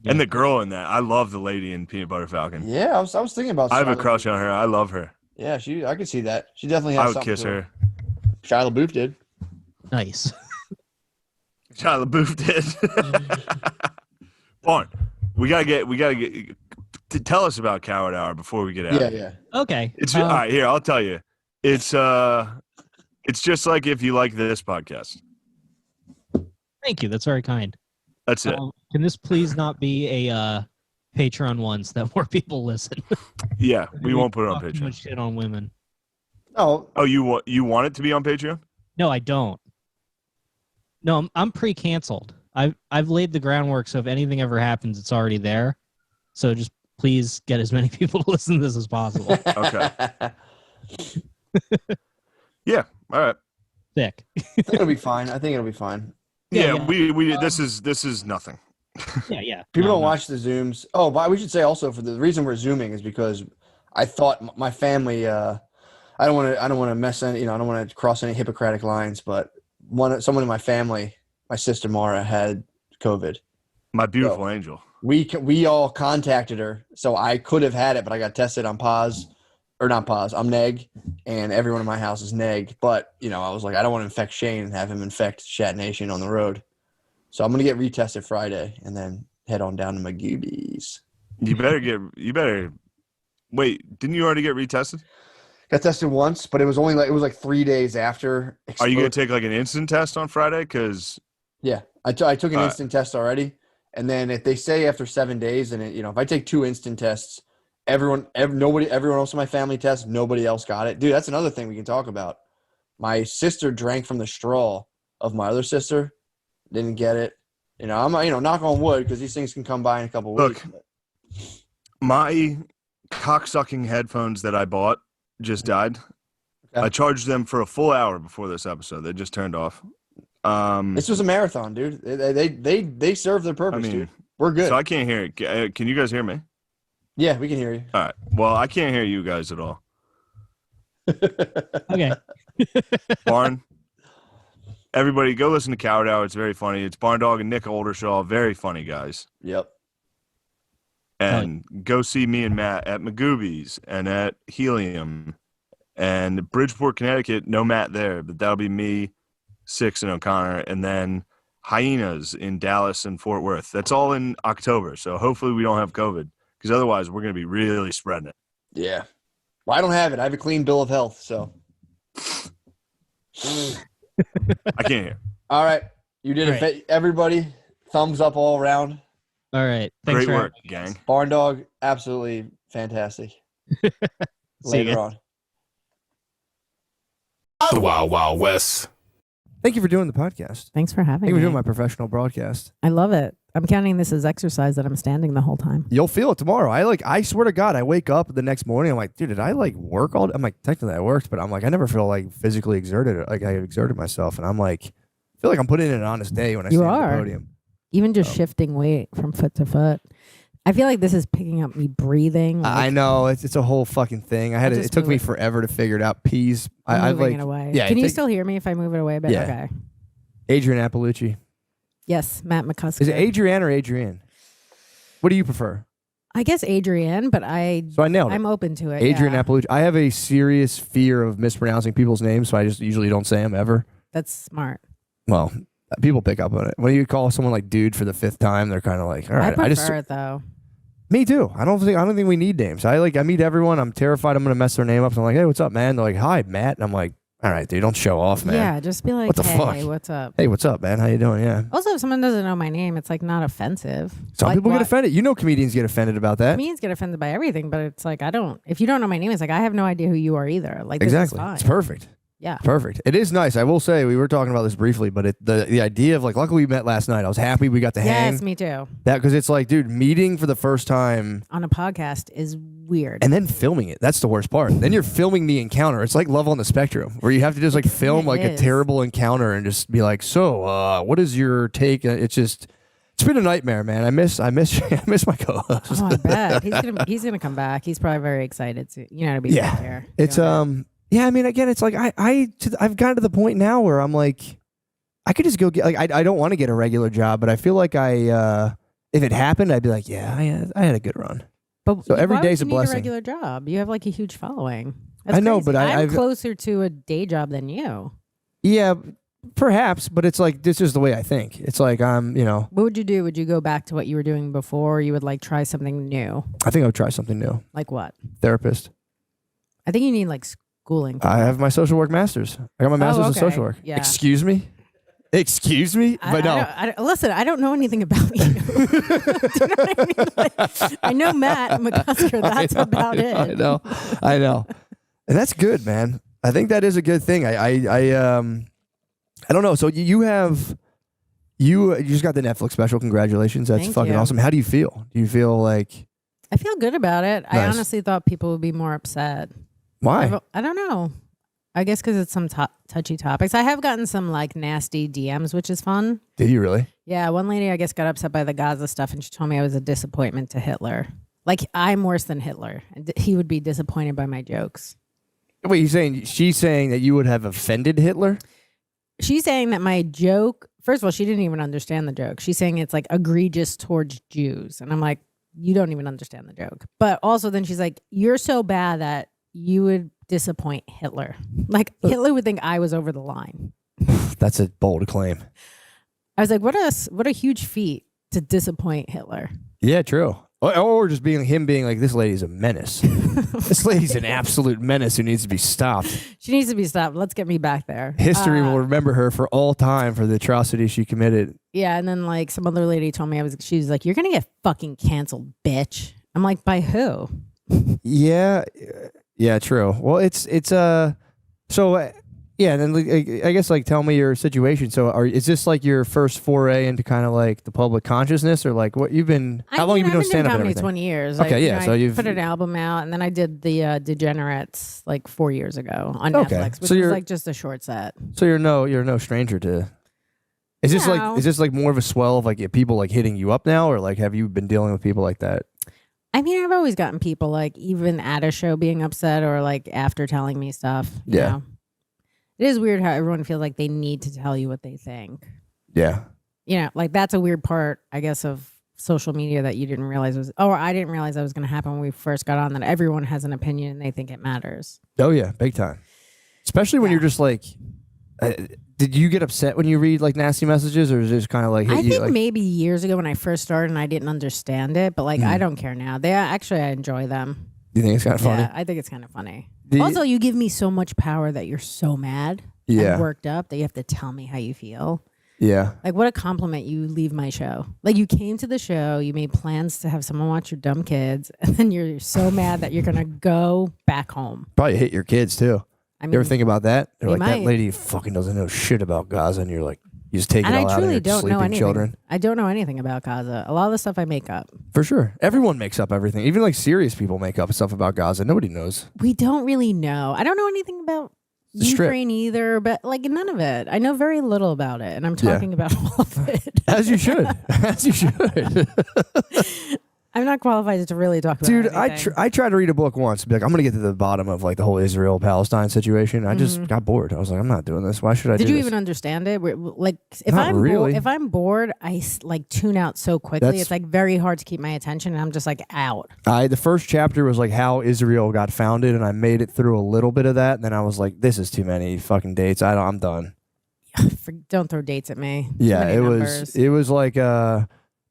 And the girl in that. I love the lady in Peanut Butter Falcon. Yeah, I was thinking about I have a Shia crush LaBeouf. on her. I love her. Yeah, I could see that. She definitely has I would something kiss to her. Shia LaBeouf did. Nice. Shia LaBeouf did. Barn, we gotta get. Tell us about Coward Hour before we get out. Yeah. Okay. It's all right. Here, I'll tell you. It's just like if you like this podcast. Thank you. That's very kind. That's it. Can this please not be a Patreon one so that more people listen? Yeah, we won't put it on Talk too Patreon. much shit on women. Oh, You want it to be on Patreon? No, I don't. No, I'm pre-canceled. I've laid the groundwork, so if anything ever happens, it's already there. So just please get as many people to listen to this as possible. Okay. Yeah. All right. Sick. I think it'll be fine. Yeah, We this is nothing. Yeah. People No, don't watch the Zooms. Oh, but we should say also for the reason we're Zooming is because I thought my family. I don't want to mess any. I don't want to cross any Hippocratic lines. But someone in my family, my sister Mara, had COVID. My beautiful So angel. we all contacted her, so I could have had it, but I got tested on not pause. I'm neg, and everyone in my house is neg. But I was like, I don't want to infect Shane and have him infect Shat Nation on the road. So I'm gonna get retested Friday and then head on down to my goobies. You better. Wait, didn't you already get retested? Got tested once, but it was like 3 days after. Are you gonna take like an instant test on Friday? Because yeah, I took an instant test already, and then if they say after 7 days, and if I take 2 instant tests. Everyone else in my family tests. Nobody else got it. Dude, that's another thing we can talk about. My sister drank from the straw of my other sister. Didn't get it. I'm knock on wood because these things can come by in a couple weeks. Look, my cocksucking headphones that I bought just died. Okay. I charged them for a full hour before this episode. They just turned off. This was a marathon, dude. They serve their purpose, dude. We're good. So I can't hear it. Can you guys hear me? Yeah, we can hear you. All right. Well, I can't hear you guys at all. Okay. Barn. Everybody go listen to Coward Hour. It's very funny. It's Barndog and Nick Oldershaw. Very funny guys. Yep. And go see me and Matt at Magoobies and at Helium and Bridgeport, Connecticut. No Matt there, but that'll be me, Six, and O'Connor. And then Hyenas in Dallas and Fort Worth. That's all in October. So hopefully we don't have COVID. Because otherwise, we're going to be really spreading it. Yeah. Well, I don't have it. I have a clean bill of health, so. I can't hear. All right. You did it. Everybody, thumbs up all around. All right. Thanks Great work, gang. Barndog, absolutely fantastic. Later on. The Wild Wild West. Thank you for doing the podcast. Thanks for having me. Thank you for doing my professional broadcast. I love it. I'm counting this as exercise that I'm standing the whole time. You'll feel it tomorrow. I swear to God, I wake up the next morning. I'm like, dude, did I work all day? I'm like, technically I worked, but I'm like, I never feel physically exerted. I exerted myself. And I'm like, I feel like I'm putting in an honest day when I stand on the podium. Even just shifting weight from foot to foot. I feel like this is picking up me breathing. I know. It's a whole fucking thing. It took me forever to figure it out. Peas. I'm moving it away. Yeah, can you still hear me if I move it away a bit? Yeah. Okay. Adrian Appalucci. Yes, Matt McCusker. Is it Adrienne or Adrienne? What do you prefer? I guess Adrienne, but So I nailed it. I'm open to it. Adrian Appalucci. I have a serious fear of mispronouncing people's names, so I just usually don't say them ever. That's smart. Well, people pick up on it. When you call someone dude for the 5th time, they're kind of like, all right. I prefer it though. Me too. I don't think we need names. I meet everyone. I'm terrified I'm gonna mess their name up. So I'm like, hey, what's up, man? They're like, hi, Matt. And I'm like, all right, dude, don't show off, man. Yeah, just be like, what the hey, fuck? what's up? Hey, what's up, man? How you doing? Yeah. Also, if someone doesn't know my name, it's not offensive. Some people get offended. Comedians get offended about that. Comedians get offended by everything, but it's I don't. If you don't know my name, it's I have no idea who you are either. Exactly. This is fine. It's perfect. Yeah. Perfect. It is nice. I will say, we were talking about this briefly, but the idea of luckily we met last night. I was happy we got to hang. Yes, me too. Because it's dude, meeting for the first time on a podcast is weird. And then filming it. That's the worst part. Then you're filming the encounter. It's like Love on the Spectrum, where you have to just film a terrible encounter and just be like, so, what is your take? It's been a nightmare, man. I miss I miss my co-host. Oh, I bet. He's gonna come back. He's probably very excited to be back here. It's yeah, I mean, again, it's I've gotten to the point now where I'm like, I could just go get I don't want to get a regular job, but I feel like if it happened, I'd be like, yeah, I had a good run. But so every day's a blessing. A regular job. You have a huge following. That's know, crazy. but I'm closer to a day job than you. Yeah, perhaps, but it's this is the way I think. It's I'm, What would you do? Would you go back to what you were doing before? Or you would try something new? I think I would try something new. Like what? Therapist. I think you need schooling. I have my social work master's. I got my master's in social work. Yeah. Excuse me? But no. Listen, I don't know anything about you. Do you know what I mean? I know Matt McCusker. That's about it. I know. And that's good, man. I think that is a good thing. I don't know. So you just got the Netflix special. Congratulations. That's fucking awesome. How do you feel? Do you feel I feel good about it. Nice. I honestly thought people would be more upset. Why? I don't know. I guess because it's some touchy topics. I have gotten some nasty DMs, which is fun. Did you really? Yeah. One lady, I guess, got upset by the Gaza stuff, and she told me I was a disappointment to Hitler. Like I'm worse than Hitler. He would be disappointed by my jokes. Wait, she's saying that you would have offended Hitler? She's saying that my joke, first of all, she didn't even understand the joke. She's saying it's like egregious towards Jews. And I'm like, you don't even understand the joke. But also then she's like, you're so bad that you would disappoint Hitler. Like Hitler would think I was over the line. That's a bold claim. I was like, what a huge feat to disappoint Hitler. Yeah, true. Or just being like, this lady's a menace. This lady's an absolute menace who needs to be stopped. She needs to be stopped. Let's get me back there. History will remember her for all time for the atrocities she committed. Yeah, and then like some other lady told me she was like, you're gonna get fucking canceled, bitch. I'm like, by who? Yeah, true. Well, yeah, and then I guess like tell me your situation. So is this like your first foray into kind of like the public consciousness, or like what you've been? How long have you been doing stand up? 20 years. Okay, like, yeah. So you've put an album out, and then I did the Degenerates like 4 years ago on Okay. Netflix, which So was you're- like just a short set. So you're no stranger to. Is this like more of a swell of like people like hitting you up now, or like have you been dealing with people like that? I mean, I've always gotten people like even at a show being upset or like after telling me stuff. You Yeah. know? It is weird how everyone feels like they need to tell you what they think. Yeah. You know, like that's a weird part, I guess, of social media that you didn't realize or I didn't realize that was going to happen when we first got on, that everyone has an opinion and they think it matters. Oh yeah, big time. Especially when you're just like, did you get upset when you read like nasty messages, or is it just kind of like? I think like, maybe years ago when I first started and I didn't understand it, but like I don't care now. I enjoy them. Do you think it's kind of funny? Yeah, I think it's kind of funny. Also, you give me so much power that you're so mad Yeah. and worked up that you have to tell me how you feel. Yeah. Like, what a compliment you leave my show. Like, you came to the show, you made plans to have someone watch your dumb kids, and then you're so mad that you're going to go back home. Probably hit your kids too. I You ever think about that? They're they like, that might. lady fucking doesn't know shit about Gaza, and you're like, you just take it and all I out of truly your don't know sleeping anything. children. I don't know anything about Gaza. A lot of the stuff I make up. For sure. Everyone makes up everything. Even like serious people make up stuff about Gaza. Nobody knows. We don't really know. I don't know anything about The strip. Ukraine either, but like none of it. I know very little about it, and I'm talking about all of it. As you should. As you should. I'm not qualified to really talk about Dude, anything. I tried to read a book once. Be like, I'm going to get to the bottom of like the whole Israel-Palestine situation. I just got bored. I was like, I'm not doing this. Why should I do Did you this? even understand it? Like, if Not really. if I'm bored, I like tune out so quickly. That's- It's like very hard to keep my attention, and I'm just like out. The first chapter was like how Israel got founded, and I made it through a little bit of that, and then I was like, this is too many fucking dates. I'm done. Don't throw dates at me. Too Yeah, many numbers. it was like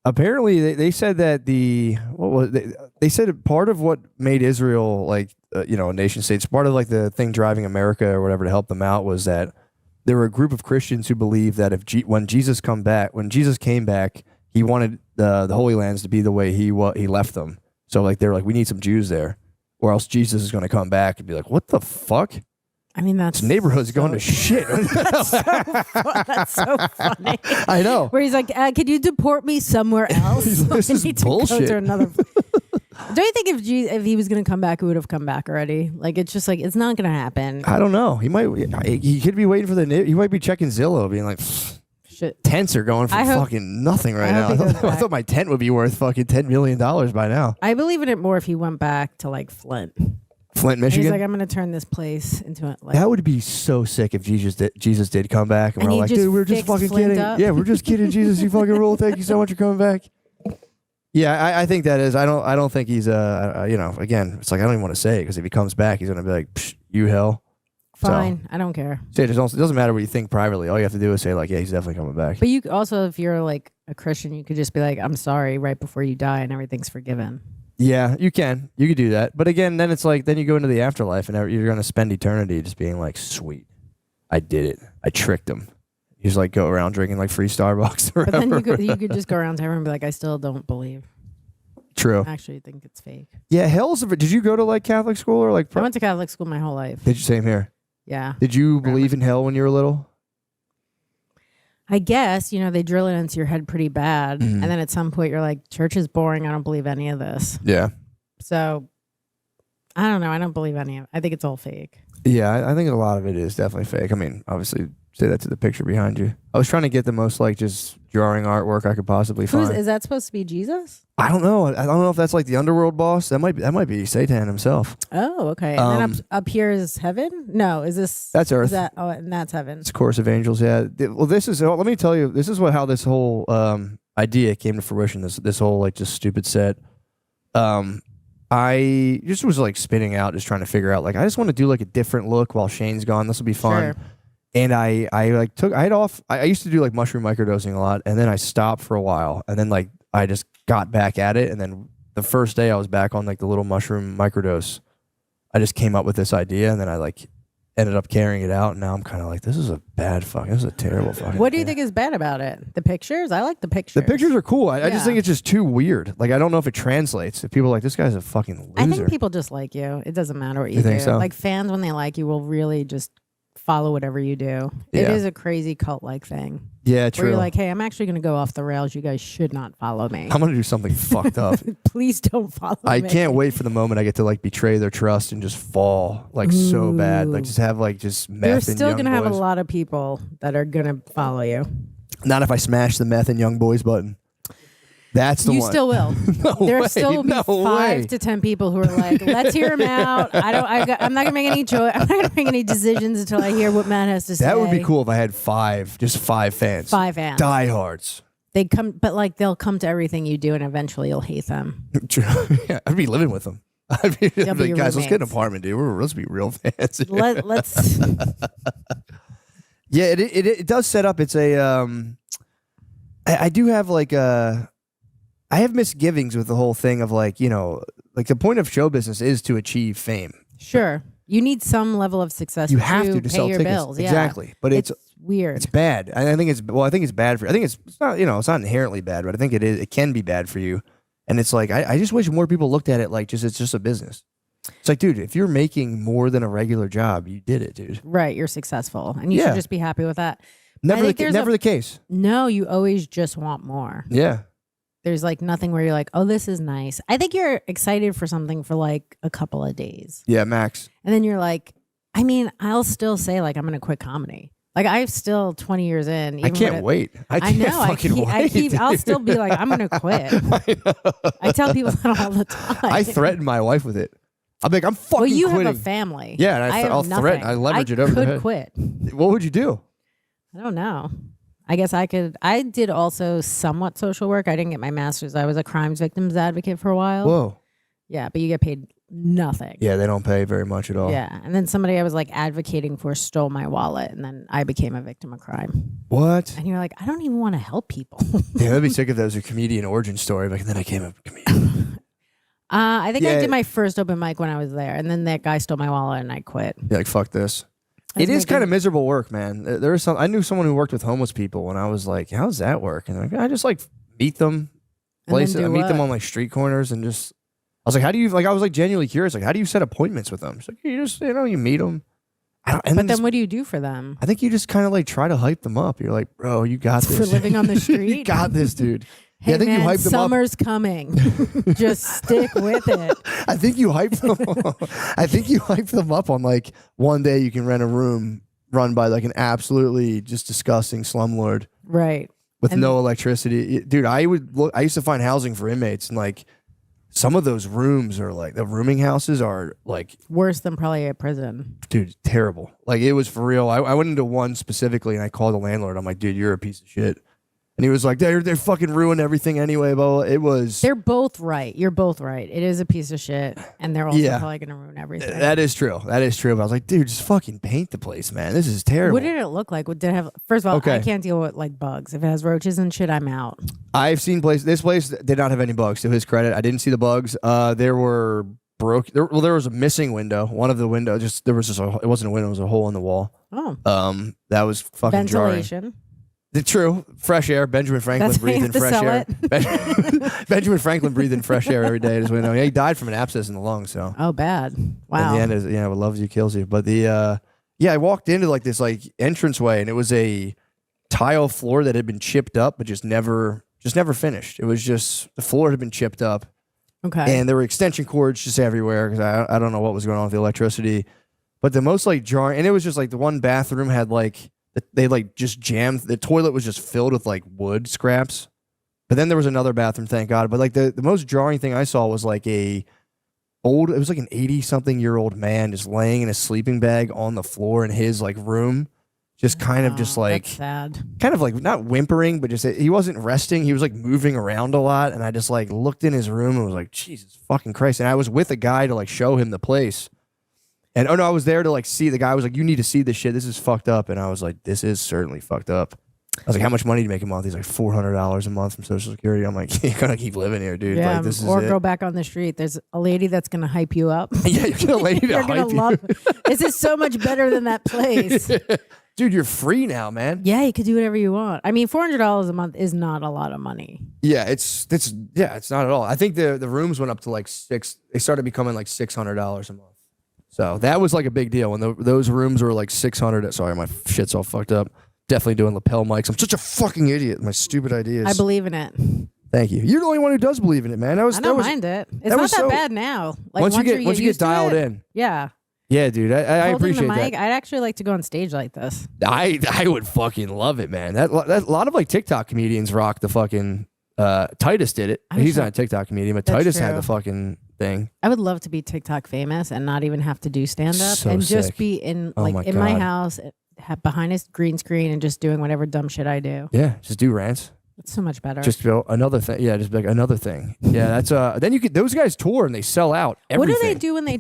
apparently they said that they said part of what made Israel like a nation state, part of like the thing driving America or whatever to help them out, was that there were a group of Christians who believed that when Jesus came back, he wanted the Holy Lands to be the way he left them. So like they're like, we need some Jews there, or else Jesus is going to come back and be like, what the fuck? I mean, that's This neighborhood's going to shit. That's so funny. I know. Where he's like, "Could you deport me somewhere else? This I is need to go bullshit." to another." Don't you think if he was going to come back, he would have come back already? Like, it's just like it's not going to happen. I don't know. He could be waiting for he might be checking Zillow, being like, Shit. tents are going for I hope- fucking nothing right I now. hope he goes I back. thought my tent would be worth fucking $10 million by now. I believe in it more if he went back to like Flint. Flint, And Michigan. he's like, I'm going to turn this place into a, like. That would be so sick if Jesus did come back, and And we're he like, just dude, we're just fixed fucking Flint kidding. up. Yeah, we're just kidding. Jesus, you fucking rule. Thank you so much for coming back. Yeah, I think that is. I don't think he's again, it's like I don't even want to say it because if he comes back, he's gonna be like, Psh, you hell. Fine, I don't care. So it doesn't matter what you think privately. All you have to do is say like, yeah, he's definitely coming back. But you also, if you're like a Christian, you could just be like, I'm sorry right before you die, and everything's forgiven. Yeah, you can. You could do that. But again, then it's like, then you go into the afterlife and you're going to spend eternity just being like, sweet, I did it. I tricked him. You just like go around drinking like free Starbucks or But then whatever. you could just go around to everyone and be like, I still don't believe. True. I actually think it's fake. Yeah, hell's did you go to like Catholic school or like? I went to Catholic school my whole life. Did you? Same here. Yeah. Did you believe in hell when you were little? I guess, they drill it into your head pretty bad. Mhm. And then at some point you're like, church is boring. I don't believe any of this. Yeah. So I don't know. I don't believe any of it. I think it's all fake. Yeah, I think a lot of it is definitely fake. I mean, obviously, say that to the picture behind you. I was trying to get the most like just drawing artwork I could possibly find. Is that supposed to be Jesus? I don't know. I don't know if that's like the underworld boss. That might be Satan himself. Oh, okay. And then up here is heaven? No, is this? That's Earth. And that's heaven. It's a chorus of angels. Yeah. Well, this is. Let me tell you. This is how this whole idea came to fruition. This whole like just stupid set. I just was like spinning out, just trying to figure out like I just want to do like a different look while Shane's gone. This will be fun. Sure. And I had off. I used to do like mushroom microdosing a lot, and then I stopped for a while, and then like I just got back at it, and then the first day I was back on like the little mushroom microdose, I just came up with this idea, and then I like ended up carrying it out, and now I'm kind of like, this is a terrible fucking. What do you think is bad about it? The pictures? I like the pictures. The pictures are cool. I just Yeah. think it's just too weird. Like I don't know if it translates. If people are like, this guy's a fucking loser. I think people just like you. It doesn't matter what you, You think do. so? Like fans, when they like you, will really just follow whatever you do. It Yeah. is a crazy cult-like thing. Yeah, Where true. you're like, hey, I'm actually going to go off the rails. You guys should not follow me. I'm gonna do something fucked up. Please don't follow me. I can't wait for the moment I get to like betray their trust and just fall like so bad. Like Ooh. just have like just meth You're and still young going to have a boys. lot of people that are going to follow you. Not if I smash the meth and young boys button. That's the You one. still will. No There way, still will be no 5 way. to 10 people who are like, let's hear him out. I'm not gonna make any choice. I'm not gonna make any decisions until I hear what Matt has to say. That would be cool if I had just five fans. 5 fans. Diehards. They come, but like they'll come to everything you do, and eventually you'll hate them. Yeah, I'd be living with them. I'd be They'll be like, your guys, let's get an roommates. apartment, dude. Let's be real fans. Let's. Yeah, it does set up. It's a I do have like I have misgivings with the whole thing of like, you know, like the point of show business is to achieve fame. Sure, you need some level of success. You have to pay sell your tickets. bills. Yeah. Exactly. But it's weird. it's bad. I think it's bad for you. I think it's not, you know, it's not inherently bad, but I think it can be bad for you. And it's like I just wish more people looked at it like it's just a business. It's like, dude, if you're making more than a regular job, you did it, dude. Right, you're successful, and you Yeah. should just be happy with that. Never think there's the case. No, you always just want more. Yeah. There's like nothing where you're like, oh, this is nice. I think you're excited for something for like a couple of days. Yeah, Max. And then you're like, I mean, I'll still say like I'm going to quit comedy. Like I'm still 20 years in. I even can't when wait. I I can't know. fucking wait. I'll dude. still be like, I'm going to quit. I tell people that all the time. I threaten my wife with it. I'm like, I'm fucking Well, you quitting. have a family. Yeah, and have I'll threaten. nothing. I leverage I it over the could head. quit. What would you do? I don't know. I guess I could. I did also somewhat social work. I didn't get my master's. I was a crimes victims advocate for a while. Whoa. Yeah, but you get paid nothing. Yeah, they don't pay very much at all. Yeah. And then somebody I was like advocating for stole my wallet, and then I became a victim of crime. What? And you're like, I don't even want to help people. Yeah, I'd be sick if that was a comedian origin story. But then I became a comedian. I think I Yeah. did my first open mic when I was there, and then that guy stole my wallet, and I quit. You're like, fuck this. I was It is kind of making- miserable work, man. There was some. I knew someone who worked with homeless people, and I was like, "How does that work?" And like, I just like meet them, And then places. do I meet them what? on like street corners, and just. I was like, "How do you like?" I was like genuinely curious. Like, how do you set appointments with them? She's like, you just you meet them. And But then just- what do you do for them? I think you just kind of like try to hype them up. You're like, bro, you got this. For living on the you street? got this, dude. Hey I think man, you hyped them up. summer's coming. Just stick with it. I think you hyped them. I think you hyped them up on like one day you can rent a room run by like an absolutely just disgusting slumlord Right. with And- no electricity. Dude, I used to find housing for inmates, and like some of those rooms are like the rooming houses are like, Worse than probably a prison. dude, terrible. Like it was for real. I went into one specifically and I called the landlord. I'm like, dude, you're a piece of shit. And he was like, they're fucking ruined everything anyway. But it was. They're both right. You're both right. It is a piece of shit, and they're also Yeah. probably going to ruin everything. That is true. That is true. But I was like, dude, just fucking paint the place, man. This is terrible. What did it look like? Did it have? First of all, Okay. I can't deal with like bugs. If it has roaches and shit, I'm out. I've seen places. This place did not have any bugs. To his credit, I didn't see the bugs. There were there was a missing window. One of the windows, it wasn't a window. It was a hole in the wall. Oh, That was fucking jarring. ventilation. True, fresh air. Benjamin Franklin That's how you breathed in have to fresh sell air. Benjamin Franklin breathed in fresh air every day at his window. Yeah, he died from an abscess in the lung. So Oh, bad. Wow. in the end, what loves you kills you. But I walked into like this like entranceway, and it was a tile floor that had been chipped up, but just never finished. It was just the floor had been chipped up, Okay. and there were extension cords just everywhere because I don't know what was going on with the electricity. But the most like jarring, and it was just like the one bathroom had like They like just jammed. The toilet was just filled with like wood scraps. But then there was another bathroom, thank God. But like the most jarring thing I saw was like it was like an 80-something-year-old man just laying in a sleeping bag on the floor in his like room. Just kind of just like that's sad. kind of like not whimpering, but just he wasn't resting. He was like moving around a lot. And I just like looked in his room and was like, Jesus fucking Christ. And I was with a guy to like show him the place. And I was there to like see. The guy was like, you need to see this shit. This is fucked up. And I was like, this is certainly fucked up. I was like, how much money do you make a month? He's like, $400 a month from Social Security. I'm like, you're gonna keep living here, dude. Yeah, Like, this is or it. go back on the street. There's a lady that's gonna hype you up. Yeah, you're gonna lady to You're gonna hype you. love. This is so much better than that place. Dude, you're free now, man. Yeah, you could do whatever you want. I mean, $400 a month is not a lot of money. Yeah, it's not at all. I think the rooms went up to like they started becoming like $600 a month. So that was like a big deal when those rooms were like 600. Sorry, my shit's all fucked up. Definitely doing lapel mics. I'm such a fucking idiot. My stupid ideas. I believe in it. Thank you. You're the only one who does believe in it, man. I don't mind it. It's that not was that so- bad now. Like once you get used to dialed it, in. Yeah. Yeah, dude. I Holding appreciate the mic, that. I'd actually like to go on stage like this. I would fucking love it, man. That a lot of like TikTok comedians rock the fucking Titus did it. I'm He's sure- not a TikTok comedian, but That's Titus had true. the fucking thing. I would love to be TikTok famous and not even have to do stand up So and just sick. be in Oh like my in my God. house behind a green screen and just doing whatever dumb shit I do. Yeah, just do rants. It's so much better. Just go another thing. Yeah, just be like another thing. Yeah, that's then you could those guys tour and they sell out what everything. do they do when they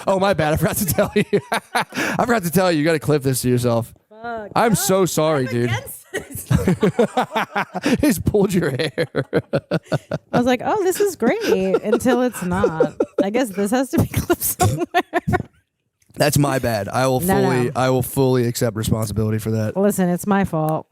Oh, my bad. I forgot to tell you. I forgot to tell you. You got to clip this to yourself. Fuck. I'm so sorry, dude. He's pulled your hair. I was like, oh, this is great until it's not. I guess this has to be clipped somewhere. That's my bad. I will No. I will fully accept responsibility for that. Listen, it's my fault.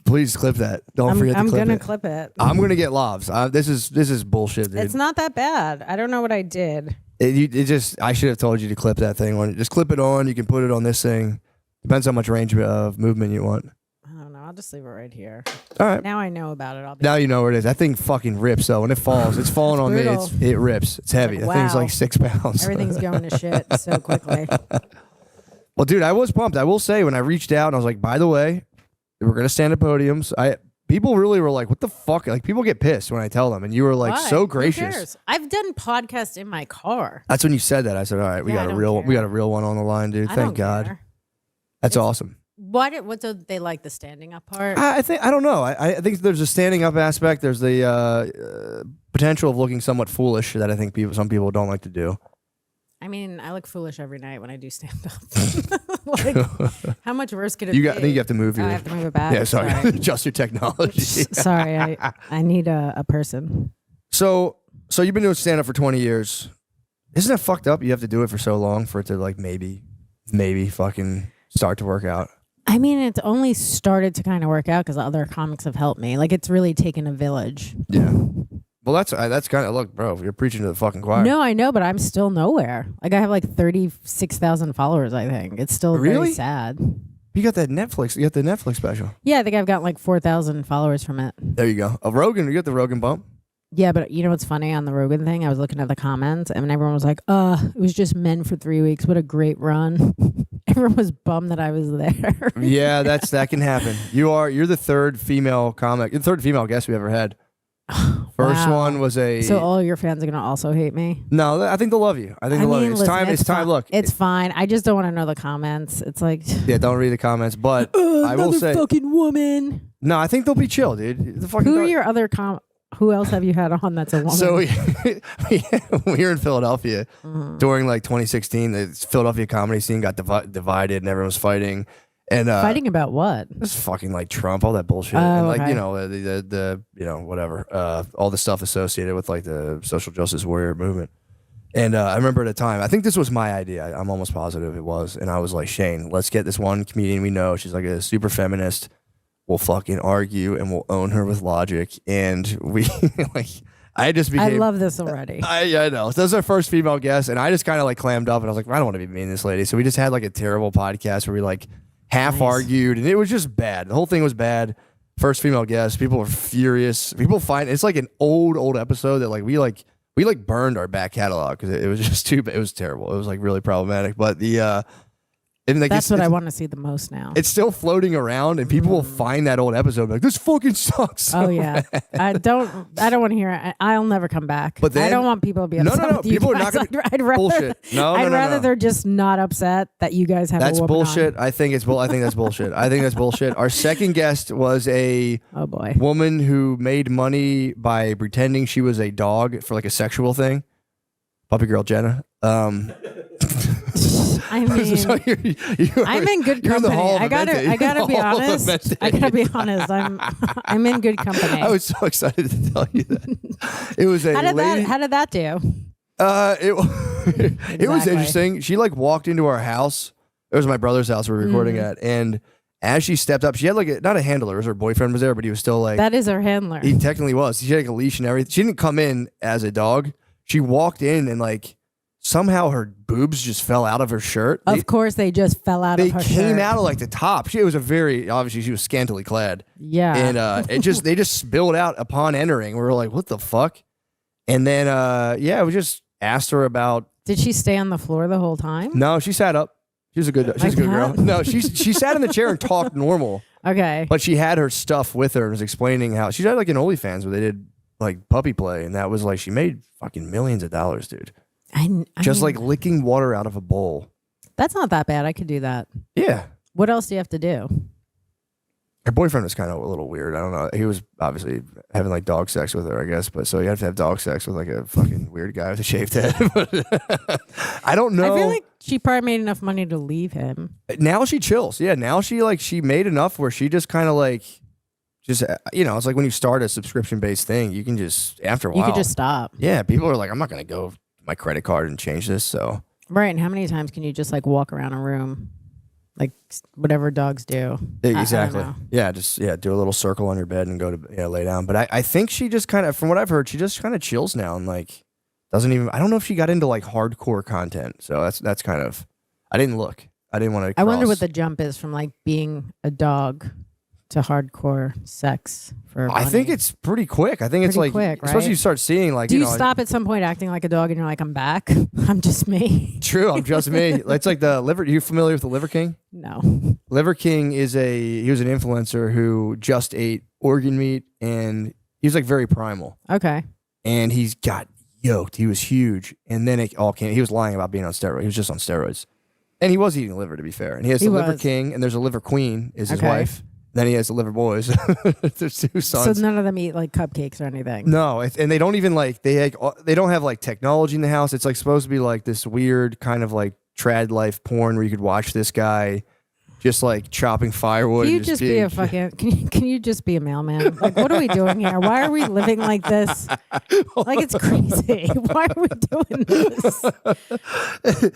Please clip that. Don't forget to I'm clip gonna it. clip it. I'm gonna get lobs. This is bullshit, dude. It's not that bad. I don't know what I did. It just I should have told you to clip that thing on. Just clip it on. You can put it on this thing. Depends how much range of movement you want. I don't know. I'll just leave it right here. All right. Now I know about it. I'll be Now you know where it is. That thing fucking rips though. When it falls, it's falling on me. brutal. It rips. It's heavy. Like, That thing's wow. like 6 pounds. everything's going to shit so quickly. Well, dude, I was pumped. I will say when I reached out and I was like, by the way, we're gonna stand at podiums. People really were like, what the fuck? Like people get pissed when I tell them, and you were like Why? so Who gracious. cares? I've done podcasts in my car. That's when you said that. I said, all right, we Yeah, I got a don't real care. we got a real one on the line, dude. I Thank don't God. care. That's It's- awesome. What do they like the standing up part? I don't know. I think there's a standing up aspect. There's the potential of looking somewhat foolish that I think some people don't like to do. I mean, I look foolish every night when I do stand up. Like, how much worse could it be? I think you have to move Oh, your. I have to move it back. Yeah, sorry. Adjust your technology. Sorry, I need a person. So you've been doing stand up for 20 years. Isn't that fucked up? You have to do it for so long for it to like maybe fucking start to work out. I mean, it's only started to kind of work out because other comics have helped me. Like, it's really taken a village. Yeah. Well, that's kind of look, bro. You're preaching to the fucking choir. No, I know, but I'm still nowhere. Like, I have like 36,000 followers. I think it's still Really? very sad. You got that Netflix. You got the Netflix special. Yeah, I think I've got like 4,000 followers from it. There you go. A Rogan. You got the Rogan bump. Yeah, but you know what's funny on the Rogan thing? I was looking at the comments and everyone was like, it was just men for 3 weeks. What a great run. Everyone was bummed that I was there. Yeah, that can happen. You're the third female comic, the third female guest we ever had. First Wow. one was a So all your fans are going to also hate me? no. I think they'll love you. I think they'll love you. It's listen, time. It's time. fi- Look, It's fine. I just don't want to know the comments. It's like, yeah. Don't read the comments, but I will another say fucking woman. no. I think they'll be chill, dude. The fucking Who are your other Who else have you had on that's a woman? So we were in Philadelphia Mhm. during like 2016. The Philadelphia comedy scene got divided and everyone was fighting. And Fighting about what? It's fucking like Trump, all that bullshit, Oh, and like okay. you know the you know whatever, all the stuff associated with like the social justice warrior movement. And I remember at the time, I think this was my idea. I'm almost positive it was, and I was like, Shane, let's get this one comedian we know. She's like a super feminist. We'll fucking argue and we'll own her with logic. And we like, I just I became. love this already. I know. So that was our first female guest, and I just kind of like clammed up, and I was like, I don't want to be mean to this lady. So we just had like a terrible podcast where we like half Nice. argued, and it was just bad. The whole thing was bad. First female guest, people were furious. People find it's like an old episode that we burned our back catalog because it was just too. It was terrible. It was like really problematic. But And like That's what I want to see the most now. It's still floating around, and people will find that old episode like, this fucking sucks. So oh yeah, I don't want to hear it. I'll never come back. But then, I don't want people to be upset. No. With you People guys. are not going I'd rather, bullshit. I'd rather they're just not upset that you guys have. That's a bullshit. On. I think that's bullshit. I think that's bullshit. Our second guest was a woman who made money by pretending she was a dog for like a sexual thing. Puppy girl Jenna. I mean, so I'm in good company. I gotta be honest. I gotta be honest. I'm in good company. I was so excited to tell you that. It was a lady. How did that do? It was interesting. She like walked into our house. It was my brother's house we were recording at, and as she stepped up, she had like not a handler. It was her boyfriend was there, but he was still like that is her handler. He technically was. She had like a leash and everything. She didn't come in as a dog. She walked in and like. Somehow her boobs just fell out of her shirt. Of course, they just fell out of her shirt. They came out of like the top. It was obviously she was scantily clad. Yeah. And they just spilled out upon entering. We were like, what the fuck? And then we just asked her about. Did she stay on the floor the whole time? No, she sat up. She's a good girl. No, she sat in the chair and talked normal. Okay. But she had her stuff with her and was explaining how she had like an OnlyFans where they did like puppy play, and that was like she made fucking millions of dollars, dude. I mean, like licking water out of a bowl. That's not that bad. I could do that. Yeah. What else do you have to do? Her boyfriend was kind of a little weird. I don't know. He was obviously having like dog sex with her, I guess. But so you have to have dog sex with like a fucking weird guy with a shaved head. I don't know. I feel like she probably made enough money to leave him. Now she chills. Yeah. Now she made enough where she just kind of like, it's like when you start a subscription based thing, you can just after a while you could just stop. Yeah. People are like, I'm not going to go my credit card and change this. So right. And how many times can you just like walk around a room, like whatever dogs do? Exactly. Yeah. Just do a little circle on your bed and go to lay down. But I think she just kind of, from what I've heard, she just kind of chills now and like doesn't even. I don't know if she got into like hardcore content. So that's kind of. I didn't look. I didn't want to. I wonder what the jump is from like being a dog to hardcore sex for money. I think it's pretty quick. I think it's like quick, right? Especially you start seeing like do you stop at some point acting like a dog and you're like, I'm back? I'm just me. True, I'm just me. It's like the liver. Are you familiar with the Liver King? No. Liver King he was an influencer who just ate organ meat and he was like very primal. Okay. And he's got yoked. He was huge. And then it all came. He was lying about being on steroids. He was just on steroids. And he was eating liver, to be fair. And he has the Liver King and there's a Liver Queen is his wife. Then he has the Liver Boys. There's two sons. So none of them eat like cupcakes or anything. No, and they don't even like they don't have like technology in the house. It's like supposed to be like this weird kind of like trad life porn where you could watch this guy just like chopping firewood. Can you just be a fucking? Can you just be a mailman? Like, what are we doing here? Why are we living like this? Like, it's crazy. Why are we doing this?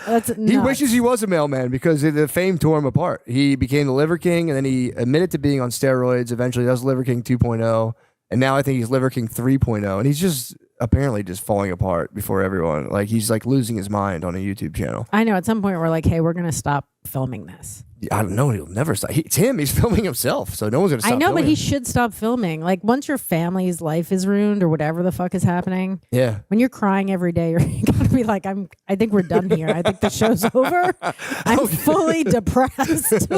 That's nuts. He wishes he was a mailman because the fame tore him apart. He became the Liver King, and then he admitted to being on steroids. Eventually, that was Liver King 2.0, and now I think he's Liver King 3.0, and he's just apparently just falling apart before everyone. Like he's like losing his mind on a YouTube channel. I know. At some point, we're like, hey, we're gonna stop filming this. I don't know. He'll never stop. It's him. He's filming himself, so no one's gonna stop. I know, filming but he him. should stop filming. Like once your family's life is ruined or whatever the fuck is happening. Yeah. When you're crying every day, you're gonna be like, I think we're done here. I think the show's over. I'm fully depressed.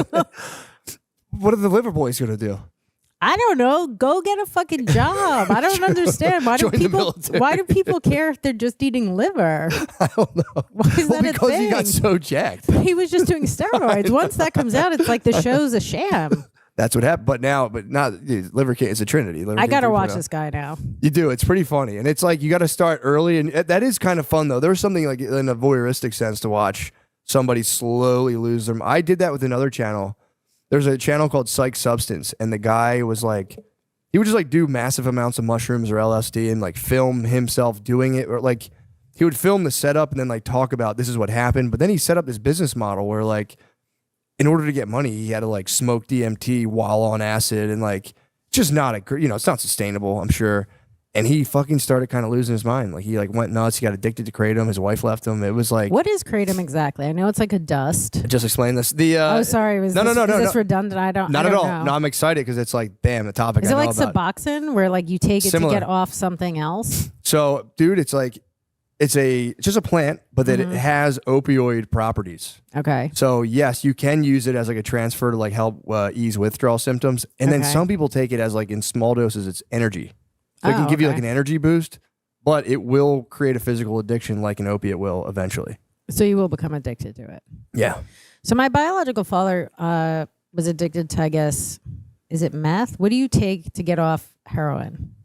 What are the Liver Boys gonna do? I don't know. Go get a fucking job. I don't understand. Why do people care if they're just eating liver? I don't know. Why is that a thing? Because he got so jacked. He was just doing steroids. Once that comes out, it's like the show's a sham. That's what happened. But not Liver King. It's a trinity. I gotta watch this guy now. You do. It's pretty funny, and it's like you got to start early, and that is kind of fun though. There was something like in a voyeuristic sense to watch somebody slowly lose them. I did that with another channel. There's a channel called Psych Substance, and the guy was like, he would just like do massive amounts of mushrooms or LSD and like film himself doing it, or like he would film the setup and then like talk about this is what happened. But then he set up this business model where like, in order to get money, he had to like smoke DMT while on acid and like just not it's not sustainable, I'm sure. And he fucking started kind of losing his mind. Like he like went nuts. He got addicted to kratom. His wife left him. It was like, what is kratom exactly? I know it's like a dust. Just explain this. Oh, sorry. Is this redundant? I don't. Not I at don't all. know. No, I'm excited because it's like, bam, the topic. Is I it know like about. Suboxone, where like you take it Similar. to get off something else? So, dude, it's like it's just a plant, but that it has opioid properties. Okay. So yes, you can use it as like a transfer to like help ease withdrawal symptoms. And then Okay. some people take it as like in small doses, it's energy. So it Oh, can give you okay. like an energy boost, but it will create a physical addiction like an opiate will eventually. So you will become addicted to it. Yeah. So my biological father was addicted to, I guess, is it meth? What do you take to get off heroin?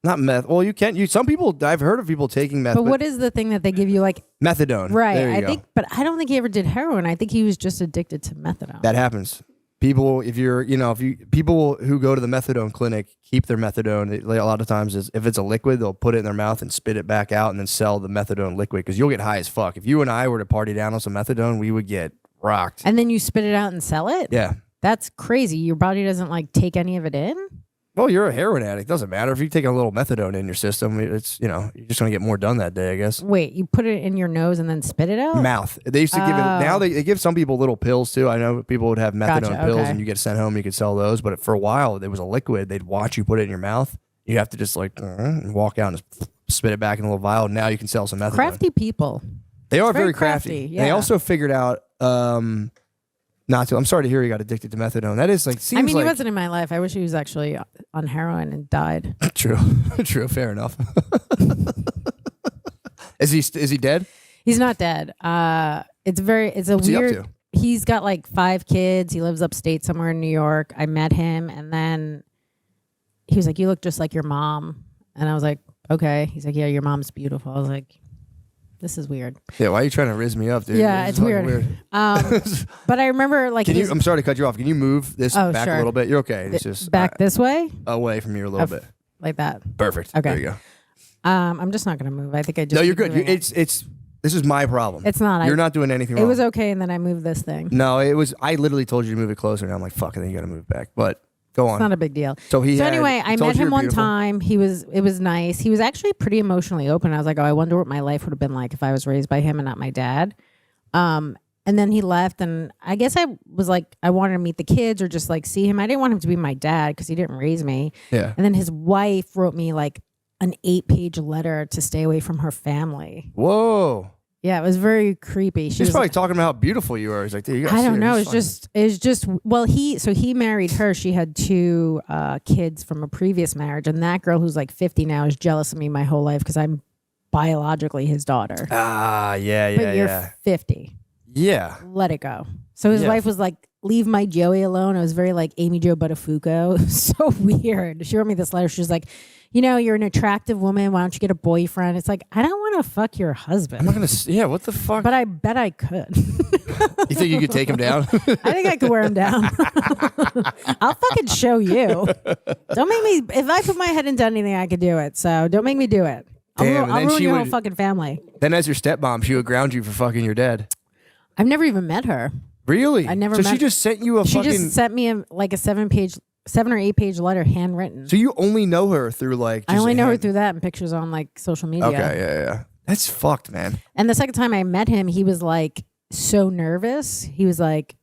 Not meth. Well, you can. Some people. I've heard of people taking meth. But what is the thing that they give you? Like methadone? right. There you I go. think, but I don't think he ever did heroin. I think he was just addicted to methadone. That happens. People, people who go to the methadone clinic keep their methadone. A lot of times, if it's a liquid, they'll put it in their mouth and spit it back out, and then sell the methadone liquid because you'll get high as fuck. If you and I were to party down on some methadone, we would get rocked. And then you spit it out and sell it? Yeah. That's crazy. Your body doesn't like take any of it in? Well, you're a heroin addict. Doesn't matter if you take a little methadone in your system. It's you're just gonna get more done that day, I guess. Wait, you put it in your nose and then spit it out? Mouth. They used to give it. Now they give some people little pills too. I know people would have methadone Gotcha, pills, okay. and you get sent home. You could sell those, but for a while, there was a liquid. They'd watch you put it in your mouth. You have to just like and walk out and just spit it back in a little vial. Now you can sell some methadone. Crafty people. They are It's very very crafty. crafty, They yeah. also figured out not to. I'm sorry to hear you got addicted to methadone. That is like seems I mean, like he wasn't in my life. I wish he was actually on heroin and died. true. True. Fair enough. Is he dead? He's not dead. It's a What's he up weird. to? He's got like 5 kids. He lives upstate somewhere in New York. I met him, and then he was like, "You look just like your mom," and I was like, "Okay." He's like, "Yeah, your mom's beautiful." I was like, "This is weird." Yeah. Why are you trying to riz me up, dude? Yeah, This it's is fucking weird. But I remember like Can you? his- I'm sorry to cut you off. Can you move this Oh, back sure. a little bit? You're okay. It's just back this way, away from you a little bit. like that. Perfect. Okay. There you go. I'm just not gonna move. I think I just. No, you're keep good. moving it. It's. This is my problem. It's not. You're not doing anything It wrong. was okay, and then I moved this thing. No, it was. I literally told you to move it closer, and I'm like, fuck, and then you got to move back. But go on. It's not a big deal. So Anyway, I told met you him you're one beautiful. time. It was nice. He was actually pretty emotionally open. I was like, oh, I wonder what my life would have been like if I was raised by him and not my dad. And then he left, and I guess I was like, I wanted to meet the kids or just like see him. I didn't want him to be my dad because he didn't raise me. Yeah. And then his wife wrote me like an 8-page letter to stay away from her family. Whoa. Yeah, it was very creepy. She She's was probably talking about how beautiful you are. He's like, dude, you gotta I see don't her. know. She's It's just well, he married her. She had 2 kids from a previous marriage, and that girl who's like 50 now is jealous of me my whole life because I'm biologically his daughter. Ah, yeah, But yeah, you're yeah. 50. Yeah. Let it go. So his Yeah. wife was like, "Leave my Joey alone." I was very like Amy Jo Buttafuoco. It was so weird. She wrote me this letter. She was like, "You're an attractive woman. Why don't you get a boyfriend?" It's like, I don't want to fuck your I'm husband, not gonna. Yeah. What the fuck? but I bet I could. You think you could take him down? I think I could wear him down. I'll fucking show you. Don't make me. If I put my head into anything, I could do it. So don't make me do it. Damn, and I'll then ruin she your whole would- fucking family. Then, as your stepmom, she would ground you for fucking your dad. I've never even met her. Really? I never So she met- just sent you a She fucking. just sent me a 7 or 8 page letter, handwritten. So you only know her through like. I just only a know her hand- through that and pictures on like social media. Okay. Yeah. That's fucked, man. And the second time I met him, he was like so nervous. He was like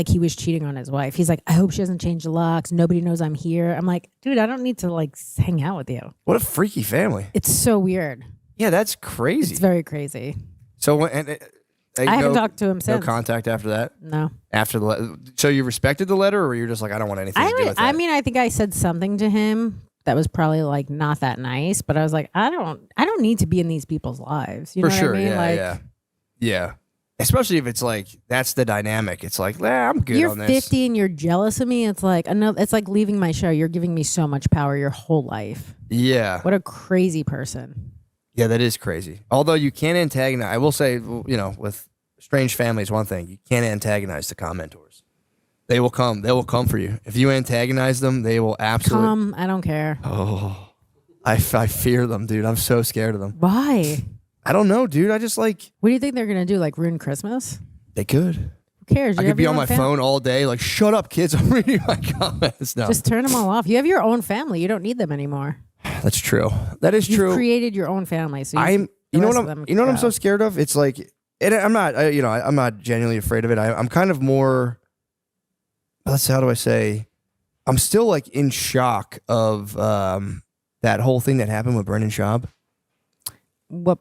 he was cheating on his wife. He's like, I hope she doesn't change the locks. Nobody knows I'm here. I'm like, dude, I don't need to like hang out with you. What a freaky family. It's so weird. Yeah, that's crazy. It's very crazy. So I haven't talked to him No since. contact after that. No. After the so you respected the letter, or you're just like, I don't want anything to do with that. I mean, I think I said something to him that was probably like not that nice, but I was like, I don't need to be in these people's lives. You for know sure. what I mean? Yeah, yeah. Especially if it's like that's the dynamic. It's like, I'm good You're on this. 50 and you're jealous of me. It's like it's like leaving my show. You're giving me so much power your whole life. Yeah, What a crazy person. yeah, that is crazy. Although you can't antagonize. I will say, with strange families, one thing you can't antagonize the commentors. They will come. They will come for you. If you antagonize them, they will absolutely. Come, I don't care. Oh, I fear them, dude. I'm so scared of them. Why? I don't know, dude. I just like What do you think they're gonna do? Like ruin Christmas? they could. Who cares? I You could have be your on own my fam- phone all day, like, shut up, kids. I'm reading my comments. No, Just turn them all off. You have your own family. You don't need them anymore. that's true. That is You've true. created your own family. So You the know rest what of them I'm. You know what I'm go. so scared of? It's like, and I'm not. I'm not genuinely afraid of it. I'm kind of more. How do I say? I'm still like in shock of that whole thing that happened with Brendan Schaub. What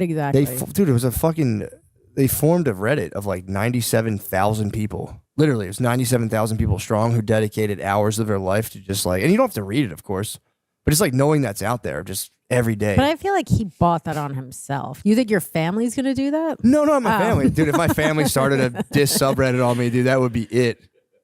exactly? Dude, it was a fucking. They formed a Reddit of like 97,000 people. Literally, it was 97,000 people strong who dedicated hours of their life to just like, and you don't have to read it, of course, but it's like knowing that's out there just every day. But I feel like he bought that on himself. You think your family's gonna do that? No, not my family, dude. If my family started a diss subreddit on me, dude, that would be it.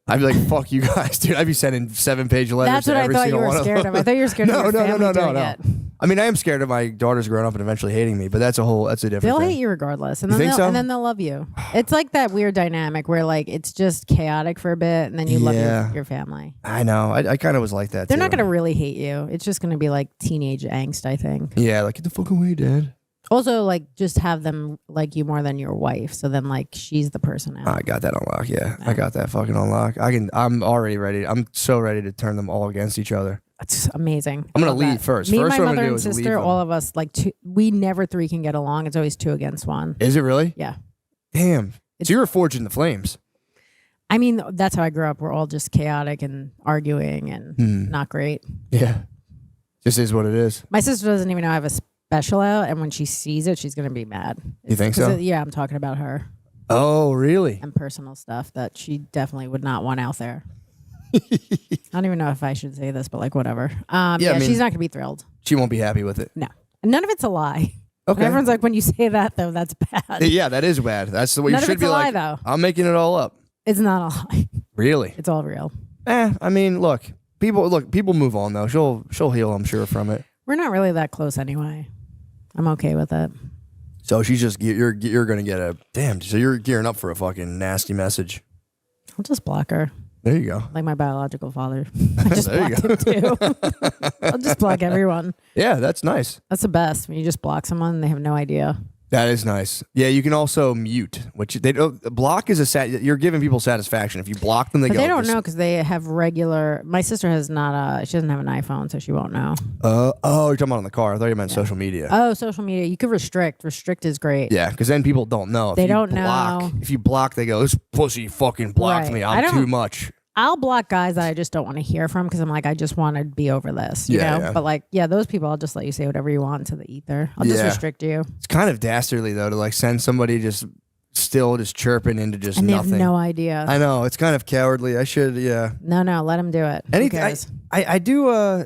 I'd be like, fuck you guys, dude. I'd be sending 7-page letters. That's to what I every thought you single were one scared of. I thought you were scared of your family doing it. I mean, I am scared of my daughters growing up and eventually hating me, but that's a different They'll thing. hate you regardless, and You then think so? and then they'll love you. It's like that weird dynamic where like it's just chaotic for a bit, and then you love your family. I know. I kind of was like that. They're too. not gonna really hate you. It's just gonna be like teenage angst, I think. Yeah, like get the fuck away, Dad. Also, like just have them like you more than your wife, so then like she's the person out. I got that on lock. Yeah, I got that fucking on lock. I'm already ready. I'm so ready to turn them all against each other. That's amazing. I'm gonna Love lead that. first. Me First, and my what I'm mother gonna do and is leave sister, them. all of us like two. We never three can get along. It's always 2 against 1. Is it really? Yeah. Damn. So you're forging the flames. I mean, that's how I grew up. We're all just chaotic and arguing and not great. Yeah. Just is what it is. My sister doesn't even know I have a special out, and when she sees it, she's gonna be mad. You think so? Yeah, I'm talking about her Oh, really? and personal stuff that she definitely would not want out there. I don't even know if I should say this, but like whatever. I mean- she's not gonna be thrilled. She won't be happy with it. No, and none of it's a lie. And Okay. everyone's like, when you say that though, that's bad. Yeah, that is bad. That's the way None you of should it's be a lie, like. though. I'm making it all up. It's not a lie. Really? It's all real. I mean, look, people move on though. She'll heal, I'm sure, from it. We're not really that close anyway. I'm okay with it. So she's just you're gonna get a damn. So you're gearing up for a fucking nasty message. I'll just block her. There you go. Like my biological father. I just There you blocked him too. I'll just block everyone. Yeah, that's nice. That's the best. When you just block someone, they have no idea. That is nice. Yeah, you can also mute, which they don't. Block is you're giving people satisfaction. If you block them, But go. they don't know because they have regular. My sister has not. She doesn't have an iPhone, so she won't know. Oh, you're talking about on the car. I thought you meant social media. Oh, social media. You could restrict. Restrict is great. Yeah, because then people don't know. If They you don't block, know. If you block, they go, "This pussy fucking blocked Right. me. I I'm don't- too much." I'll block guys that I just don't want to hear from because I'm like, I just want to be over this. You know? Yeah. But like, yeah, those people, I'll just let you say whatever you want into the ether. I'll just Yeah. restrict you. It's kind of dastardly though to like send somebody just chirping into just And they nothing. have no idea. I know it's kind of cowardly. I should, yeah. No, let them do it. Who Anything. cares? I do.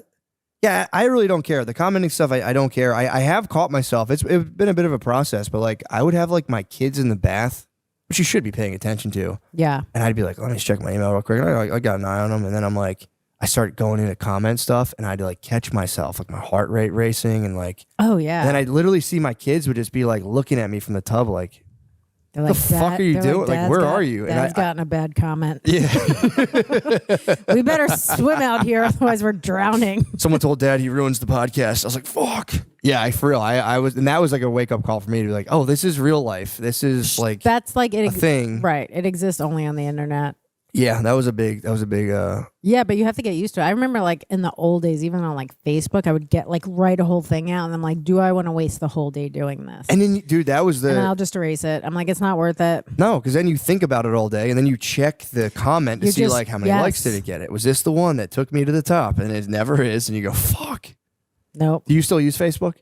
Yeah, I really don't care. The commenting stuff, I don't care. I have caught myself. It's been a bit of a process, but like I would have like my kids in the bath, which you should be paying attention to. Yeah. And I'd be like, let me just check my email real quick. And I got an eye on them. And then I'm like, I start going into comment stuff and I'd like catch myself, like my heart rate racing. And like, Oh, yeah. and then I'd literally see my kids would just be like looking at me from the tub, like, They're the fuck are you they're doing? Like, "Dad's where got- are you?" And Dad's gotten a bad comment. yeah. We better swim out here, otherwise we're drowning. Someone told Dad he ruins the podcast. I was like, fuck. Yeah, for real. I was, and that was like a wake up call for me to be like, oh, this is real life. This is like That's like a it. thing. Right. It exists only on the internet. Yeah, that was a big, Yeah, but you have to get used to it. I remember like in the old days, even on like Facebook, I would get like write a whole thing out and I'm like, do I want to waste the whole day doing this? and then, dude, that was And then the, I'll just erase it. I'm like, it's not worth it. no, because then you think about it all day and then you check the comment to You're see just- like how many yes. likes did it get? It was this the one that took me to the top? And it never is. And you go, fuck. Nope. Do you still use Facebook?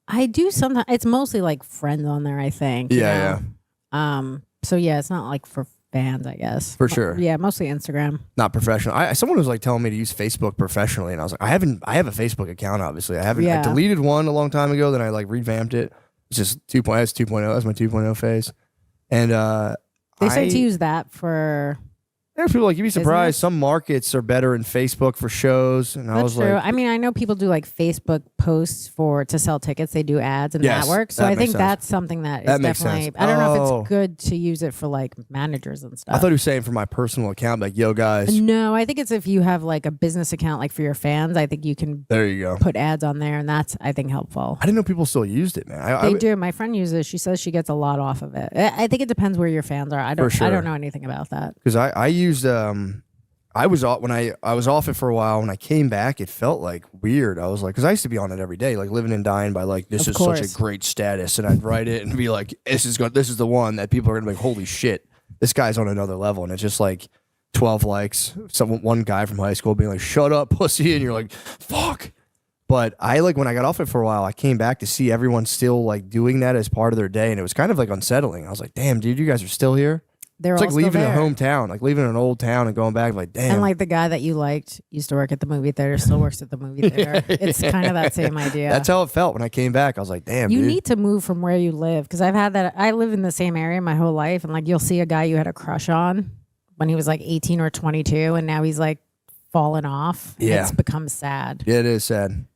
I do sometimes. It's mostly like friends on there, I think. you know? So yeah, it's not like for fans, I guess. For sure. Yeah, mostly Instagram. Not professional. Someone was like telling me to use Facebook professionally, and I was like, I have a Facebook account. Obviously, I haven't. Yeah. I deleted one a long time ago. Then I like revamped it. It's just 2.0. That's 2.0. That's my 2.0 phase. And They say to use that for. there's people like you'd be surprised. Business? Some markets are better in Facebook for shows, and I That's was true. like, I mean, I know people do like Facebook posts to sell tickets. They do ads and Yes, that works. So that I makes think sense. that's something that is That makes definitely. sense. I don't know if Oh. it's good to use it for like managers and stuff. I thought he was saying for my personal account, like, yo guys, No, I think it's if you have like a business account, like for your fans. I think you can there you go. put ads on there, and that's I think helpful. I didn't know people still used it, man. They do. My friend uses it. She says she gets a lot off of it. I think it depends where your fans are. I don't. For sure. I don't know anything about that. because I used I was off when I was off it for a while. When I came back, it felt like weird. I was like, because I used to be on it every day, like living and dying by like this Of is such course. a great status, and I'd write it and be like, this is the one that people are gonna be like, holy shit, this guy's on another level, and it's just like 12 likes. One guy from high school being like, shut up, pussy, and you're like, fuck. But I like when I got off it for a while, I came back to see everyone still like doing that as part of their day, and it was kind of like unsettling. I was like, damn, dude, you guys are still here. They're It's all like still leaving there. a hometown, like leaving an old town and going back. Like, damn. And like the guy that you liked used to work at the movie theater, still works at the movie theater. It's kind of that same idea. That's how it felt when I came back. I was like, damn, you dude. need to move from where you live, because I've had that. I live in the same area my whole life, and like you'll see a guy you had a crush on when he was like 18 or 22, and now he's like fallen off. Yeah. It's become sad. Yeah, it is sad.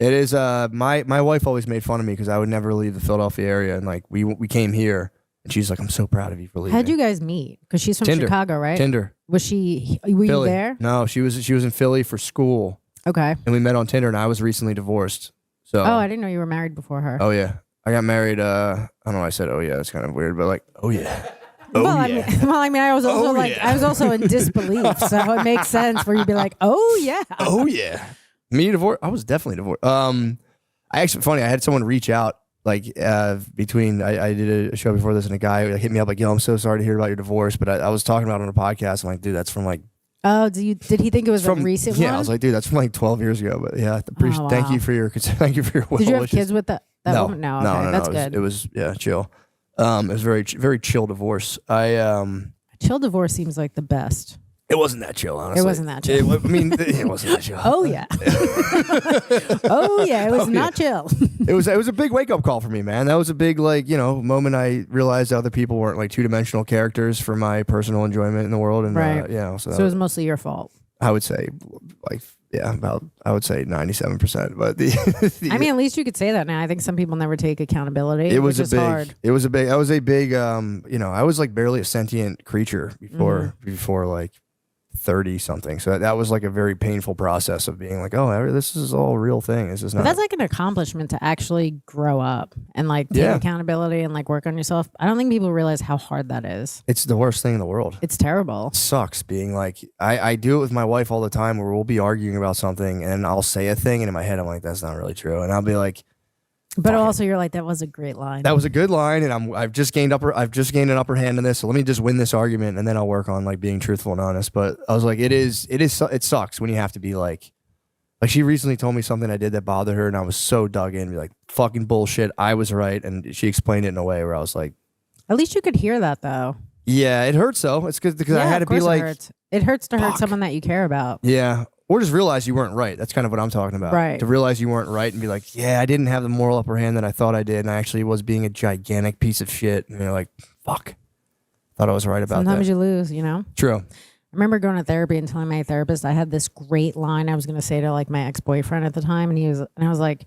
It is. My wife always made fun of me because I would never leave the Philadelphia area, and like we came here, and she's like, I'm so proud of you for leaving. How'd you guys meet? Because she's from Tinder. Chicago, right? Tinder. Was she? Were you Philly. there? No, she was in Philly for school, Okay. and we met on Tinder, and I was recently divorced. So. Oh, I didn't know you were married before her. Oh yeah, I got married. I don't know why I said oh yeah. It's kind of weird, but like oh yeah. Oh well, yeah. I mean, I was also Oh, like, yeah. I was also in disbelief, so it makes sense where you'd be like, oh yeah. Oh yeah. Me divorced. I was definitely divorced. I actually funny. I had someone reach out like between I did a show before this, and a guy hit me up like, yo, I'm so sorry to hear about your divorce, but I was talking about it on a podcast. I'm like, dude, that's from like Oh, did he think it was a recent yeah. one? I was like, dude, that's from like 12 years ago. But yeah, appreciate. Oh, Thank wow. you for your well Did you have wishes. kids with that no, woman? No, no, okay, no, that's no. good. It was yeah, chill. It was very chill divorce. Chill divorce seems like the best. It wasn't that chill, honestly. It wasn't that chill. I mean, it wasn't that chill. Oh yeah. Oh yeah, it was not chill. It was a big wake up call for me, man. That was a big moment. I realized other people weren't like 2-dimensional characters for my personal enjoyment in the world, and Right. so, So it was mostly your fault. I would say I would say 97%. But the I mean, at least you could say that now. I think some people never take accountability. it was which is a big. hard. It was a big. I was a big. I was like barely a sentient creature before like 30 something. So that was like a very painful process of being like, oh, this is all a real thing. This is But not. that's like an accomplishment to actually grow up and like take Yeah. accountability and like work on yourself. I don't think people realize how hard that is. It's the worst thing in the world. It's terrible. It sucks being like I do it with my wife all the time where we'll be arguing about something and I'll say a thing and in my head I'm like, that's not really true, and I'll be like, But Fuck it. also, you're like, that was a great line. that was a good line, and I've just gained an upper hand in this, so let me just win this argument and then I'll work on like being truthful and honest. But I was like, it sucks when you have to be like she recently told me something I did that bothered her, and I was so dug in, be like, fucking bullshit, I was right, and she explained it in a way where I was like, At least you could hear that, though. yeah, it hurts though. It's because I Yeah, had to of be course like, it hurts to hurt fuck. someone that you care about. yeah. Or just realize you weren't right. That's kind of what I'm talking about. Right. To realize you weren't right and be like, yeah, I didn't have the moral upper hand that I thought I did, and I actually was being a gigantic piece of shit. And you're like, fuck. Thought I was right about Sometimes that. you lose, you know? True. I remember going to therapy and telling my therapist I had this great line I was going to say to like my ex-boyfriend at the time, and I was like,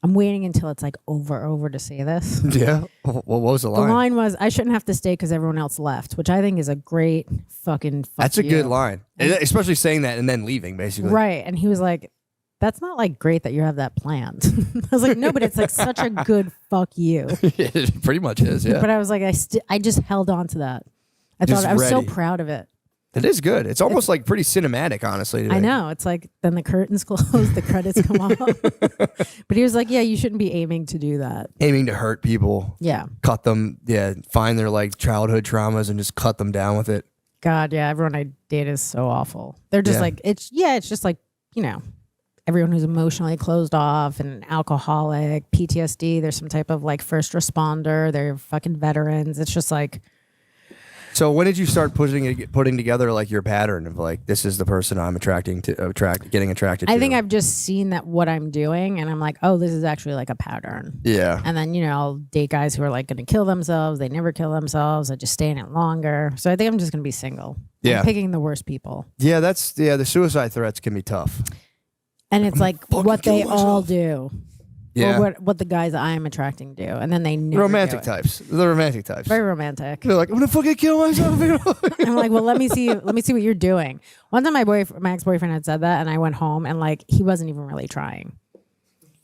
I'm waiting until it's like over to say this. Yeah. What was the The line? line was, I shouldn't have to stay because everyone else left, which I think is a great fucking fuck That's a you. good line. And especially saying that and then leaving, basically. Right. And he was like, that's not like great that you have that planned. I was like, no, but it's like such a good fuck you. It pretty much is, yeah. But I was like, I just held on to that. I Just thought I was so ready. proud of it. It is good. It's almost like pretty cinematic, honestly. I know. It's like then the curtains close, the credits come on. But he was like, yeah, you shouldn't be aiming to do that. Aiming to hurt people, Yeah. cut them, find their like childhood traumas and just cut them down with it. God, yeah. Everyone I date is so awful. They're just Yeah. like, it's just like, everyone who's emotionally closed off and alcoholic, PTSD, there's some type of like first responder, they're fucking veterans. It's just like, So when did you start putting together like your pattern of like, this is the person I'm getting attracted to? I think I've just seen that what I'm doing and I'm like, oh, this is actually like a pattern. Yeah. And then, I'll date guys who are like going to kill themselves. They never kill themselves. I just stay in it longer. So I think I'm just going to be single. Yeah. I'm picking the worst people. Yeah, the suicide threats can be tough. And it's like fucking what they kill all myself. do. Yeah. Or what the guys I'm attracting do. And then they never Romantic do it. types. The romantic types. Very romantic. They're like, I'm gonna fucking kill myself. I'm like, well, let me see what you're doing. One time my ex-boyfriend had said that and I went home and like he wasn't even really trying.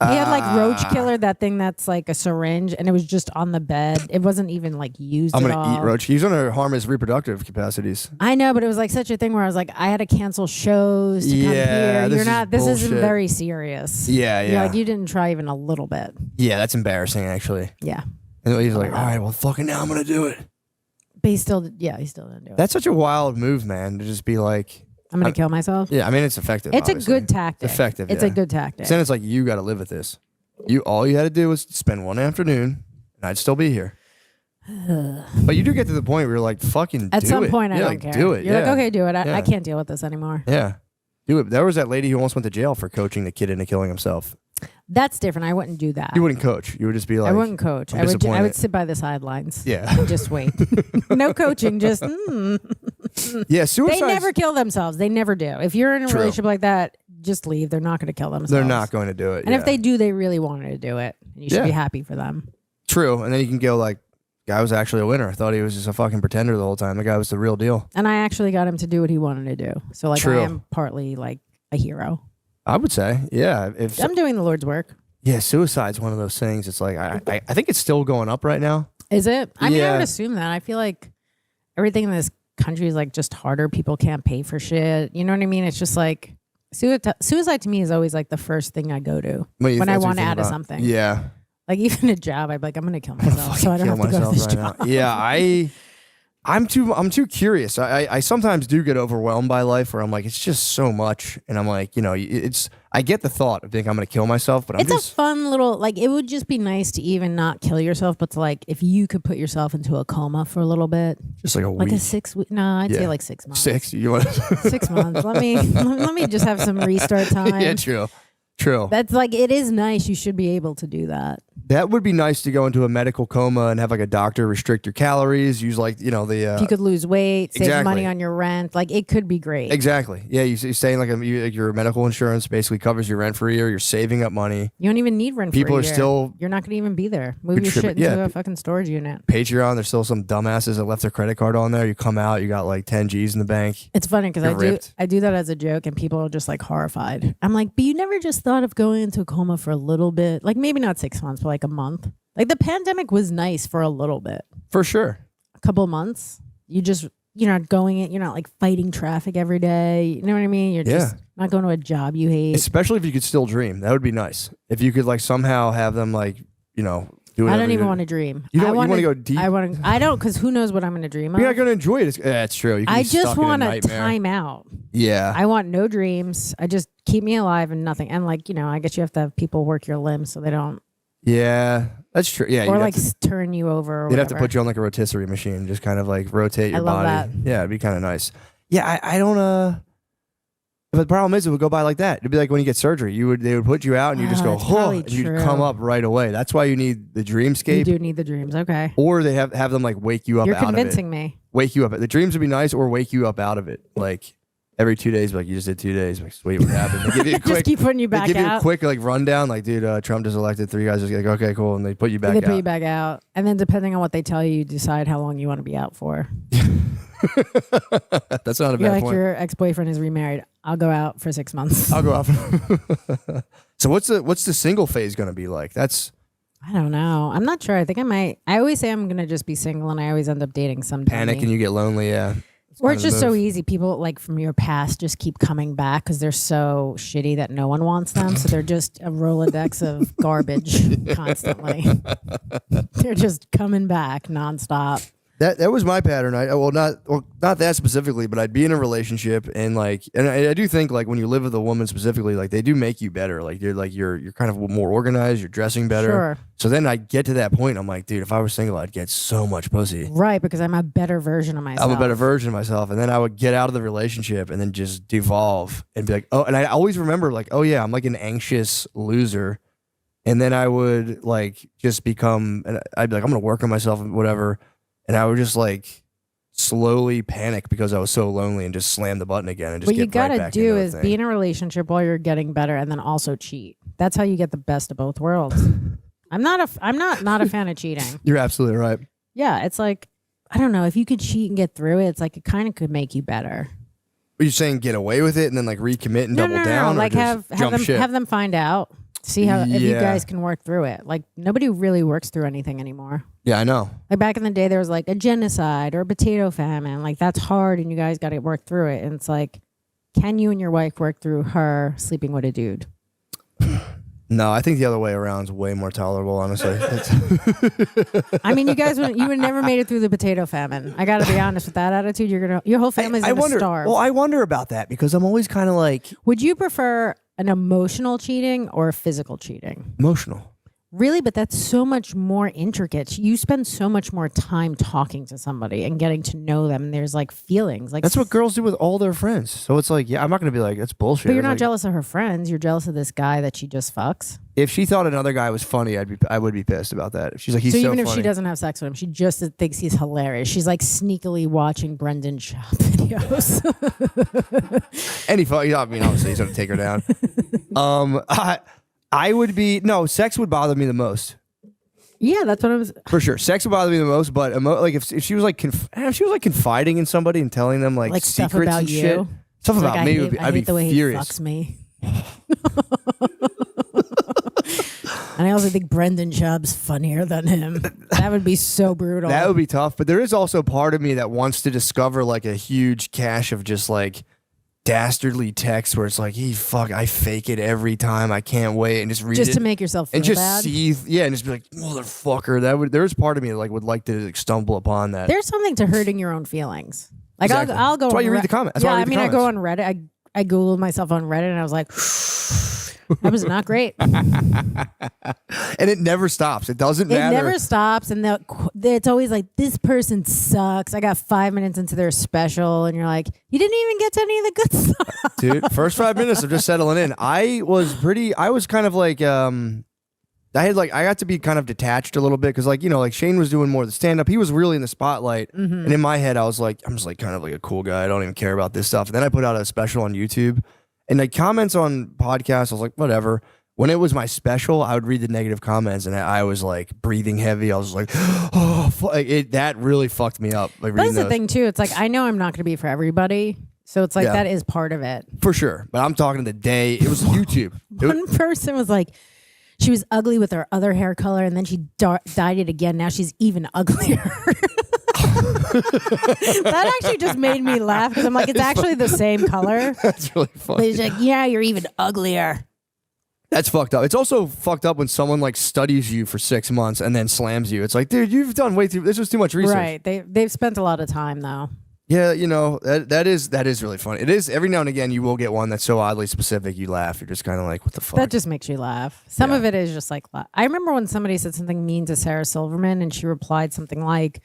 He had like roach killer, that thing that's like a syringe, and it was just on the bed. It wasn't even like used I'm at gonna eat all. roach. He's gonna harm his reproductive capacities. I know, but it was like such a thing where I was like, I had to cancel shows to come Yeah, here. this You're is not. This isn't bullshit. very serious. Yeah, You're yeah. like, you didn't try even a little bit. Yeah, that's embarrassing actually. Yeah, And he's like, all right, well, fucking now I'm gonna do it. but he still didn't do it. That's such a wild move, man, to just be like, I'm going to kill myself. Yeah, I mean, it's effective. It's obviously. a good tactic. It's effective. It's yeah. a good tactic. Then it's like, you got to live with this. All you had to do was spend one afternoon, and I'd still be here. But you do get to the point where you're like, fucking At do some it. point, I Yeah, don't like, care. do it. You're yeah. like, okay, do it. Yeah. I can't deal with this anymore. Yeah. Do it. There was that lady who almost went to jail for coaching the kid into killing himself. That's different. I wouldn't do that. You wouldn't coach. You would just be like, I wouldn't coach. I'm I would disappointed. sit by the sidelines. Yeah. And just wait. No coaching. Just Yeah, suicide. they never kill themselves. They never do. If you're in a True. relationship like that, just leave. They're not going to kill themselves. They're not going to do it. And yeah. if they do, they really wanted to do it. And you should Yeah. be happy for them. True. And then you can go like, guy was actually a winner. I thought he was just a fucking pretender the whole time. The guy was the real deal. And I actually got him to do what he wanted to do. So like True. I am partly like a hero. I would say, yeah. If I'm doing the Lord's work. yeah, suicide's one of those things. It's like I think it's still going up right now. Is it? I mean, I Yeah. would assume that. I feel like everything in this country is like just harder. People can't pay for shit. You know what I mean? It's just like suicide to me is always like the first thing I go to when I That's what you want to think add to about. something. Yeah. Like even a job, I'd be like, I'm gonna kill myself, so I don't Kill have to go to myself this right job. now. Yeah, I'm too curious. I sometimes do get overwhelmed by life where I'm like, it's just so much, and I'm like, I get the thought of thinking I'm gonna kill myself, but It's a fun little like. It would just be nice to even not kill yourself, but to like if you could put yourself into a coma for a little bit, just like a like week. a 6 week. No, I'd say Yeah. like 6 months. 6. You want? 6 months. Let me just have some restart time. Yeah, true. That's like it is nice. You should be able to do that. That would be nice to go into a medical coma and have like a doctor restrict your calories. Use like the If you could lose weight, save exactly. money on your rent, like it could be great. exactly. Yeah, you're saying like your medical insurance basically covers your rent for a year. You're saving up money. You don't even need rent. People for a are year. still You're not going to even be there. Move your shit contribute- into yeah. a fucking storage unit. Patreon. There's still some dumbasses that left their credit card on there. You come out, you got like 10 G's in the bank. It's funny because You're ripped. I do that as a joke, and people are just like horrified. I'm like, but you never just thought of going into a coma for a little bit, like maybe not 6 months, but like a month. Like the pandemic was nice for a little bit, For sure. a couple of months. You're not going in, you're not like fighting traffic every day. You know what I mean? You're just not going to a job you hate. Especially if you could still dream. That would be nice. If you could like somehow have them like, do I whatever don't even you- want to dream. You don't- I you wanna wanna go deep? I don't, because who knows what I'm going to dream of. You're not going to enjoy it. That's true. You can I be just stuck in want a nightmare. time out. Yeah. I want no dreams. I just keep me alive and nothing. And like, I guess you have to have people work your limbs so they don't, Yeah. That's true. Yeah. or you'd like have turn you over. Or They'd have to whatever. put you on like a rotisserie machine, just kind of like rotate your I love body. that. Yeah, it'd be kind of nice. Yeah, I don't. But the problem is, it would go by like that. It'd be like when you get surgery, they would put you out and you just go, that's probably and you'd true. come up right away. That's why you need the You dreamscape, do need the dreams. Okay. or they have them like wake you up You're out convincing of it. me. Wake you up. The dreams would be nice, or wake you up out of it. Like every 2 days, like you just did 2 days. Like sweet, what happened? They give you a Just quick. keep putting you They back give you a out. quick like rundown, like dude, Trump just elected 3 guys. Just like okay, cool, and they put you back They put out. you back out. And then depending on what they tell you, you decide how long you want to be out for. That's not a You're bad like, point. your ex-boyfriend is remarried. I'll go out for 6 months. I'll go off. So what's the single phase going to be like? That's I don't know. I'm not sure. I think I might. I always say I'm going to just be single, and I always end up dating some panic dummy. and you get lonely. Yeah. Or kind it's of the just so move. easy. People like from your past just keep coming back because they're so shitty that no one wants them. So they're just a Rolodex of garbage constantly. They're just coming back nonstop. That was my pattern. Not that specifically, but I'd be in a relationship and I do think like when you live with a woman specifically, like they do make you better. Like you're kind of more organized. You're dressing better. Sure. So then I get to that point. I'm like, dude, if I was single, I'd get so much pussy. Right, because I'm a better version of myself. I'm a better version of myself. And then I would get out of the relationship and then just devolve and be like, oh, and I always remember like, oh yeah, I'm like an anxious loser. And then I would like just become, and I'd be like, I'm going to work on myself and whatever. And I would just like slowly panic because I was so lonely and just slam the button again and just What you get gotta right back do into the is thing. be in a relationship while you're getting better, and then also cheat. That's how you get the best of both worlds. I'm not a fan of cheating. You're absolutely right. Yeah, it's like I don't know if you could cheat and get through it. It's like it kind of could make you better. Are you saying get away with it and then like recommit and double down? Like or just jump ship? have them find out. See how if you Yeah. guys can work through it. Like nobody really works through anything anymore. Yeah, I know. Like back in the day, there was like a genocide or a potato famine. Like that's hard, and you guys got to work through it. And it's like, can you and your wife work through her sleeping with a dude? No, I think the other way around is way more tolerable, honestly. I mean, you guys would never made it through the potato famine. I got to be honest with that attitude. Your whole family's I gonna wonder. starve. Well, I wonder about that because I'm always kind of like Would you prefer an emotional cheating or physical cheating? emotional. Really, but that's so much more intricate. You spend so much more time talking to somebody and getting to know them. And there's like feelings. Like That's what girls do with all their friends. So it's like, yeah, I'm not gonna be like, that's bullshit. But you're It's not like, jealous of her friends. You're jealous of this guy that she just fucks. If she thought another guy was funny, I would be pissed about that. If she's like, he's so even if funny. she doesn't have sex with him, she just thinks he's hilarious. She's like sneakily watching Brendan Schaub videos. Any fuck, I mean, obviously he's gonna take her down. I would be sex would bother me the most. Yeah, that's what I was. For sure, sex would bother me the most. But like if she was like if she was like confiding in somebody and telling them like Stuff secrets about and you. shit, stuff It's about like, me, I I'd be hate the way furious. he fucks me. And I also think Brendan Schaub's funnier than him. That would be so brutal. That would be tough. But there is also part of me that wants to discover like a huge cache of just like dastardly text where it's like, I fake it every time. I can't wait and just read just it. to make yourself feel and just bad. see, and just be like, motherfucker. There's part of me that like would like to like, stumble upon that. There's something to hurting your own feelings. Like Exactly. I'll go. That's why on you read Re- the comment. That's yeah, why I read the I go on comments. Reddit. I googled myself on Reddit, and I was like, that was not great. And it never stops. It doesn't It matter. never stops, and it's always like, this person sucks. I got 5 minutes into their special, and you're like, you didn't even get to any of the good stuff. Dude, first 5 minutes of just settling in. I was kind of like, I got to be kind of detached a little bit because like, like Shane was doing more of the stand up. He was really in the spotlight. Mm-hmm. And in my head, I was like, I'm just like kind of like a cool guy. I don't even care about this stuff. And then I put out a special on YouTube and like comments on podcasts. I was like, whatever. When it was my special, I would read the negative comments and I was like breathing heavy. I was like, oh, that really fucked me up. Like, That's the those. thing too. It's like, I know I'm not going to be for everybody. So it's like, Yeah. that is part of it. For sure. But I'm talking the day. It was YouTube. One person was like, she was ugly with her other hair color, and then she dyed it again. Now she's even uglier. That actually just made me laugh because I'm like, it's actually the same color. That's really But funny. he's like, yeah, you're even uglier. That's fucked up. It's also fucked up when someone like studies you for 6 months and then slams you. It's like, dude, you've done way too. This was too much research. Right. They've spent a lot of time though. Yeah, that is really funny. It is every now and again you will get one that's so oddly specific you laugh. You're just kind of like, what the fuck? That just makes you laugh. Some Yeah. of it is just like, I remember when somebody said something mean to Sarah Silverman and she replied something like,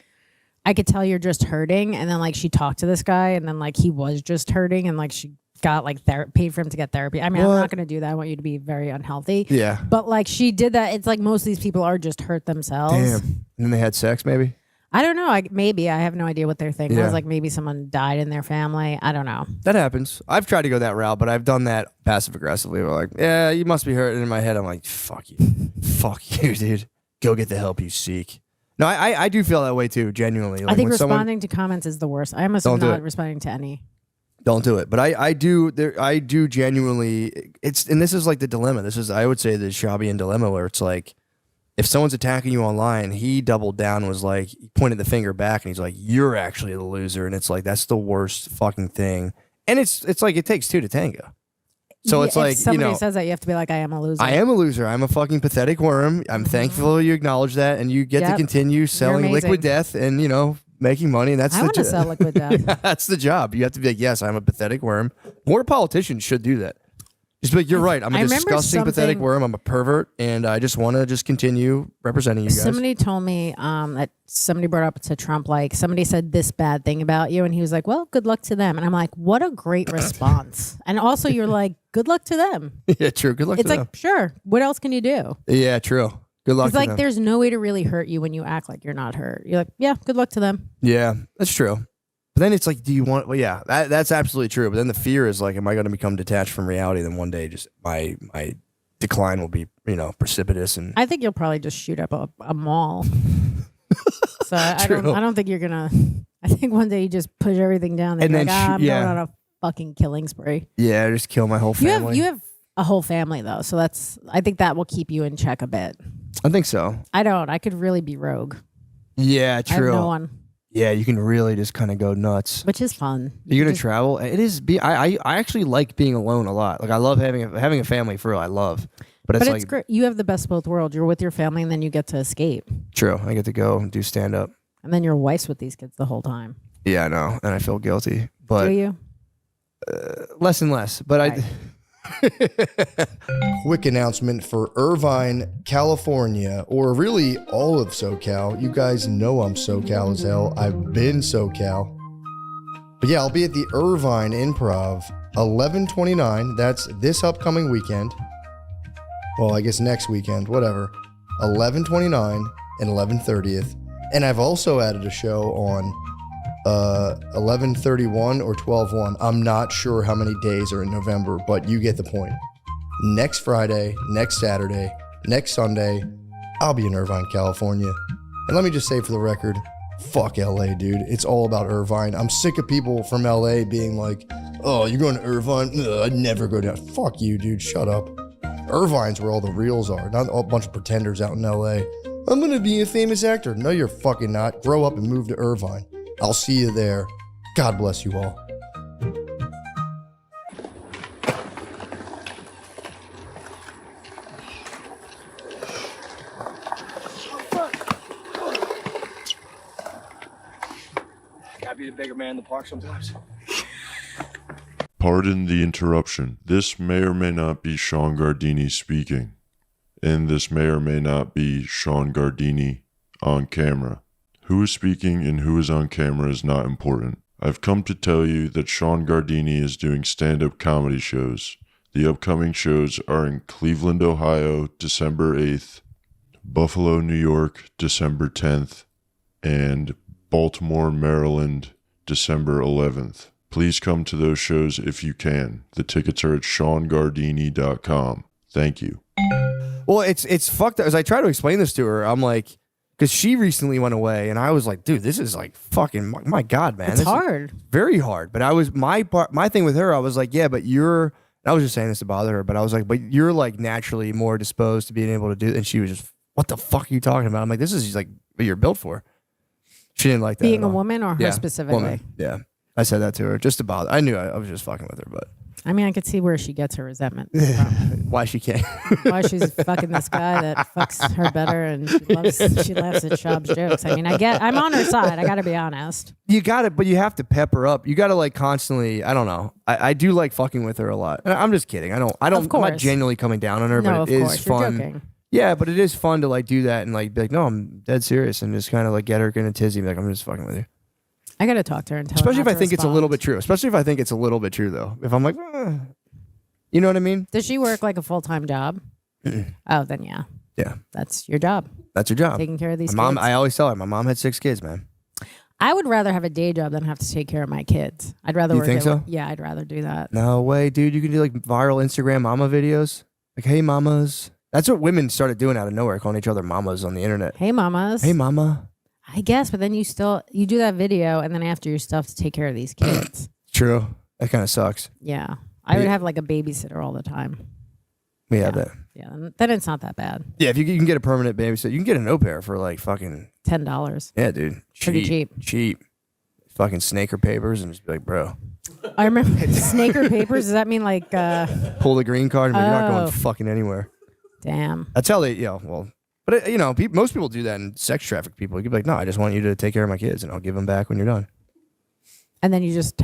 I could tell you're just hurting. And then like she talked to this guy and then like he was just hurting and like she got like paid for him to get therapy. I mean, I'm What? not going to do that. I want you to be very unhealthy. Yeah. But like she did that. It's like most of these people are just hurt themselves. Damn. And then they had sex, maybe. I don't know. Maybe I have no idea what their thing Yeah. was. Like maybe someone died in their family. I don't know. That happens. I've tried to go that route, but I've done that passive aggressively. We're like, yeah, you must be hurt. And in my head, I'm like, fuck you, fuck you, dude. Go get the help you seek. No, I do feel that way too. Genuinely, like I think when someone- responding to comments is the worst. I am Don't do not it. responding to any. Don't do it. But I do genuinely. And this is like the dilemma. This is, I would say, the Shabian dilemma where it's like, if someone's attacking you online, he doubled down and was like, he pointed the finger back and he's like, you're actually the loser. And it's like, that's the worst fucking thing. And it's like, it takes two to tango. So Yeah, it's if like, somebody says that, you have to be like, I am a loser. I am a loser. I'm a fucking pathetic worm. I'm thankful you acknowledge that. And you get to Yep. continue selling amazing. liquid death and, making money. And that's I the want to sell liquid death. Yeah, that's the job. You have to be like, yes, I'm a pathetic worm. More politicians should do that. Just be like, you're right. I'm a I remember disgusting, pathetic something- worm. I'm a pervert, and I just want to just continue representing you guys. Somebody told me that somebody brought up to Trump, like somebody said this bad thing about you, and he was like, well, good luck to them. And I'm like, what a great response. And also you're like, good luck to them. Yeah, true. Good luck It's to like, sure, what else can you do? them. Yeah, true. Good luck It's to like them. there's no way to really hurt you when you act like you're not hurt. You're like, yeah, good luck to them. Yeah, that's true. But then it's like, do you want? Well, yeah, that's absolutely true. But then the fear is like, am I going to become detached from reality? Then one day, just my decline will be, precipitous. And I think you'll probably just shoot up a mall. So I True. don't think you're gonna. I think one day you just push everything down there. And And then like, I'm yeah. going on a fucking killing spree. yeah, just kill my whole You family. have a whole family though, so I think that will keep you in check a bit. I think so. I don't. I could really be rogue. Yeah, I have true. no one, Yeah, you can really just kind of go nuts. which is fun. You're gonna Just- travel. It is. I actually like being alone a lot. Like I love having a family for real. I love. But it's But like it's great. You have the best of both worlds. You're with your family, and then you get to escape. true. I get to go and do stand up. And then your wife's with these kids the whole time. Yeah, I know, and I feel guilty, Do but you? less and less. But Right. Quick announcement for Irvine, California, or really all of SoCal. You guys know I'm SoCal as hell. I've been SoCal. But yeah, I'll be at the Irvine Improv 11/29. That's this upcoming weekend. Well, I guess next weekend, whatever. 11/29 and 11/30th. And I've also added a show on 11/31 or 12/1. I'm not sure how many days are in November, but you get the point. Next Friday, next Saturday, next Sunday, I'll be in Irvine, California. And let me just say for the record, fuck LA, dude. It's all about Irvine. I'm sick of people from LA being like, oh, you're going to Irvine? Ugh, I'd never go down. Fuck you, dude. Shut up. Irvine's where all the reals are, not a bunch of pretenders out in LA. I'm going to be a famous actor. No, you're fucking not. Grow up and move to Irvine. I'll see you there. God bless you all. Gotta be the bigger man in the park sometimes. Pardon the interruption. This may or may not be Sean Gardini speaking. And this may or may not be Sean Gardini on camera. Who is speaking and who is on camera is not important. I've come to tell you that Sean Gardini is doing stand-up comedy shows. The upcoming shows are in Cleveland, Ohio, December 8th, Buffalo, New York, December 10th, and Baltimore, Maryland, December 11th. Please come to those shows if you can. The tickets are at SeanGardini.com. Thank you. well, it's fucked up. As I try to explain this to her, I'm like, because she recently went away, and I was like, dude, this is like fucking my God, man. It's This is hard. very hard. But I was my thing with her. I was like, yeah, but you're. I was just saying this to bother her, but I was like, but you're like naturally more disposed to being able to do. And she was just, what the fuck are you talking about? I'm like, this is like what you're built for. She didn't like that. Being at a all. woman or her Yeah, specifically? woman. Yeah, I said that to her just to bother. I knew I was just fucking with her, but I mean, I could see where she gets her resentment from. why she can't? Why she's fucking this guy that fucks her better and she laughs at Shab's jokes. I mean, I'm on her side. I got to be honest. You got it, but you have to pep her up. You got to like constantly. I don't know. I do like fucking with her a lot. And I'm just kidding. I don't. I'm not course. genuinely coming down on her, No, but of it is course. You're fun. joking. Yeah, but it is fun to like do that and like be like, no, I'm dead serious, and just kind of like get her in a tizzy. Be like, I'm just fucking with you. I got to talk to her and tell Especially her if not I to think it's a little bit respond. true. Especially if I think it's a little bit true, though. If I'm like, you know what I mean? Does she work like a full-time job? Oh, then yeah. Yeah, That's your job. that's her job. Taking care of these My mom, kids. I always tell her, my mom had 6 kids, man. I would rather have a day job than have to take care of my kids. I'd rather You work think at so? Yeah, I'd rather do that. No way, dude. You can do like viral Instagram mama videos. Like, hey, mamas. That's what women started doing out of nowhere, calling each other mamas on the internet. Hey, mamas. Hey, mama. I guess, but then you do that video, and then after your stuff to take care of these kids. True. That kind of sucks. Yeah, I would Yeah. have like a babysitter all the time. We Yeah. have that. Yeah, then it's not that bad. Yeah, if you can get a permanent babysitter, you can get an au pair for like fucking, $10. yeah, dude. Pretty cheap. Cheap. Fucking snaker papers and just be like, bro, I remember snaker papers. Does that mean like? pull the green card and be like, you're not Oh. going fucking anywhere. Damn. That's how they, well, but you know, most people do that in sex traffic people. You can be like, no, I just want you to take care of my kids and I'll give them back when you're done. And then you just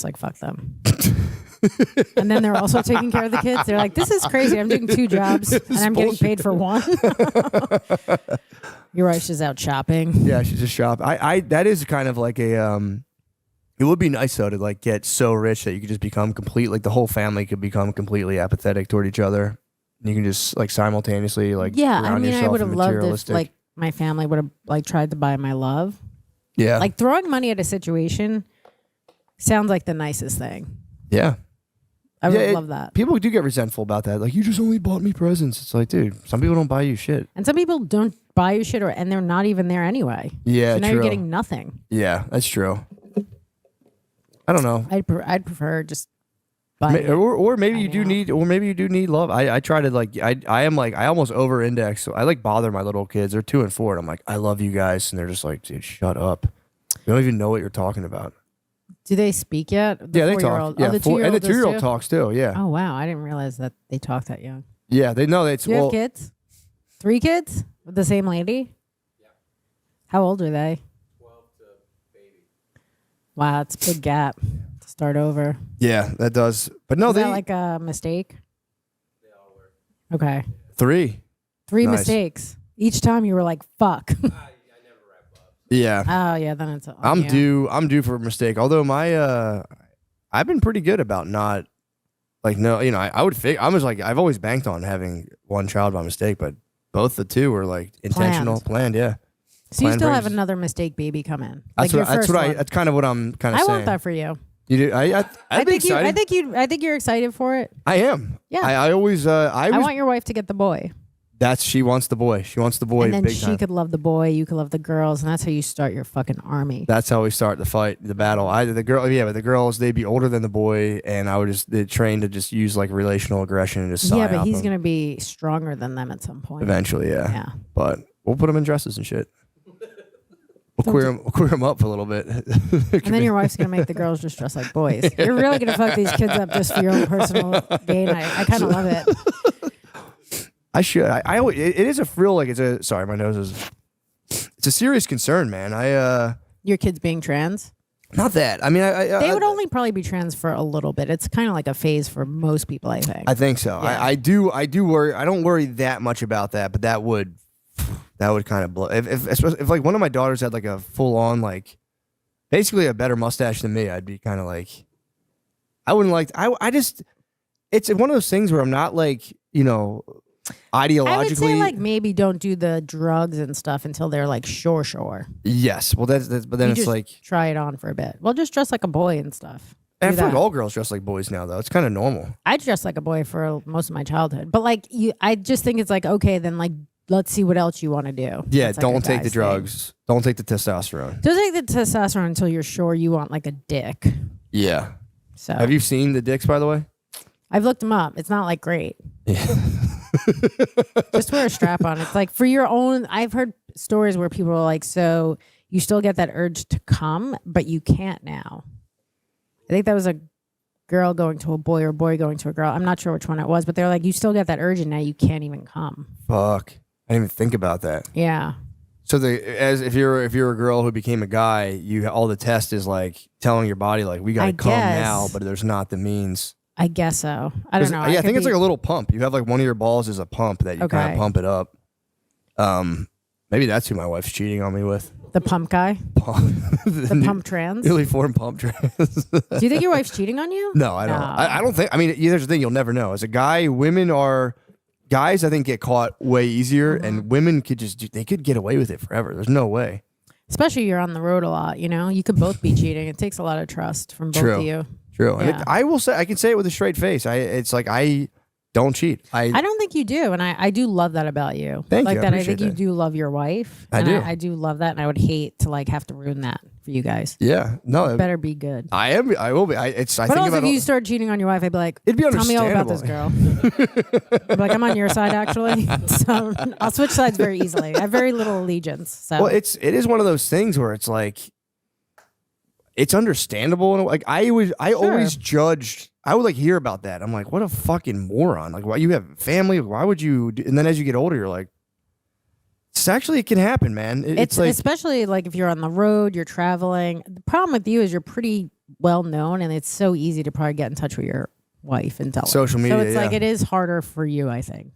like fuck them. And then they're also taking care of the kids. They're like, this is crazy. I'm doing 2 jobs and I'm getting paid for one. Your wife's just out shopping. Yeah, she's just shop. That is kind of like a, it would be nice though to like get so rich that you could just become like the whole family could become completely apathetic toward each other. You can just like simultaneously like Yeah, I surround mean, I yourself would have in loved if materialistic- like my family would have like tried to buy my love. yeah, Like throwing money at a situation sounds like the nicest thing. yeah. I would Yeah, love that. People do get resentful about that. Like, you just only bought me presents. It's like, dude, some people don't buy you shit. And some people don't buy you shit, and they're not even there anyway. Yeah, So now true. you're getting nothing. Yeah, that's true. I don't know. I'd prefer just buying. Or maybe you finding do out. need love. I try to like I am like I almost over index. So I like bother my little kids. They're 2 and 4, and I'm like, I love you guys, and they're just like, dude, shut up. You don't even know what you're talking about. Do they speak yet? Yeah, they 4-year-old. talk. Yeah, Oh, the 4 and the 2-year-old does 2-year-old too? talks too. Yeah. Oh wow, I didn't realize that they talk that young. Yeah, they know it's Do you have kids? 3 kids with the same lady? Yeah. How old are they? 12 to baby. Wow, it's a big gap to start over. Yeah, that does. But no, Is they that like a mistake? They all were. Okay. 3. 3 Nice. mistakes. Each time you were like, fuck. Yeah. Oh, yeah, then it's I'm due for a mistake. Although I've been pretty good about not like I would I was like I've always banked on having one child by mistake, but both the 2 were like intentional, planned. Yeah. So you Planned still have pregnancies. another mistake baby coming. That's Like that's kind of what I'm kind of I saying. want that for you. You do? I'd be excited. I think you're excited for it. I am. Yeah. I always I want your wife to get the boy. she wants the boy. She wants the boy And then big she time. could love the boy, you could love the girls, and that's how you start your fucking army. That's how we start the fight, the battle. But the girls, they'd be older than the boy, and I would they'd train to just use like relational aggression and just Yeah, psyop but he's them. going to be stronger than them at some point. Eventually, yeah. Yeah. But we'll put them in dresses and shit. We'll queer them up for a little bit. And then your wife's going to make the girls just dress like boys. You're really going to fuck these kids up just for your own personal gain. I kind of love it. I should. It is a real like it's a. Sorry, my nose is. It's a serious concern, man. Your kids being trans? Not that. I mean, They would only probably be trans for a little bit. It's kind of like a phase for most people, I think. I think so. Yeah. I do worry. I don't worry that much about that, but that would kind of blow. If like one of my daughters had like a full on like, basically a better mustache than me, I'd be kind of like, I wouldn't like. I just, it's one of those things where I'm not like ideologically. I would say like maybe don't do the drugs and stuff until they're like sure. Yes. Well, that's but then You it's just like. try it on for a bit. Well, just dress like a boy and stuff. I Do feel like that. all girls dress like boys now, though. It's kind of normal. I dressed like a boy for most of my childhood, but like I just think it's like okay, then like let's see what else you want to do. Yeah, That's like a don't take the guy's drugs. thing. Don't take the testosterone. Don't take the testosterone until you're sure you want like a dick. Yeah. So Have you seen the dicks, by the way? I've looked them up. It's not like great. Yeah. Just wear a strap on. It's like for your own. I've heard stories where people are like, so you still get that urge to come, but you can't now. I think that was a girl going to a boy or a boy going to a girl. I'm not sure which one it was, but they're like, you still get that urge and now you can't even come. Fuck. I didn't even think about that. Yeah. So if you're a girl who became a guy, all the test is like telling your body like we gotta I come guess. now, but there's not the means. I guess so. I don't know. Yeah, I think could it's like be- a little pump. You have like one of your balls is a pump that you kind Okay. of pump it up. Maybe that's who my wife's cheating on me with. the pump guy, the pump trans. Newly formed pump trans. Do you think your wife's cheating on you? No, I don't. I don't think. I mean, here's the thing: you'll never know. As a guy, guys. I think get caught way easier, and women could they could get away with it forever. There's no way. Especially you're on the road a lot. You know, you could both be cheating. It takes a lot of trust from both True. of you. True. And Yeah. I will say, I can say it with a straight face. It's like I don't cheat. I don't think you do, and I do love that about you. Thank like you, I that. I appreciate think you that. do love your wife. I and do. I do love that, and I would hate to like have to ruin that for you guys. Yeah. No. Better be good. I am. I will be. I But think also, about if you start cheating on your wife, I'd be like, It'd be tell me all about this understandable. girl. I'd be like, I'm on your side, actually. So I'll switch sides very easily. I have very little allegiance. So Well, it is one of those things where it's like, it's understandable. And like I always judged. I would like hear about that. I'm like, what a fucking moron. Like, why you have family? Why would you? And then as you get older, you're like, it can happen, man. It's like, especially like if you're on the road, you're traveling. The problem with you is you're pretty well known, and it's so easy to probably get in touch with your wife and tell her. Social media, So it's like yeah. it is harder for you, I think.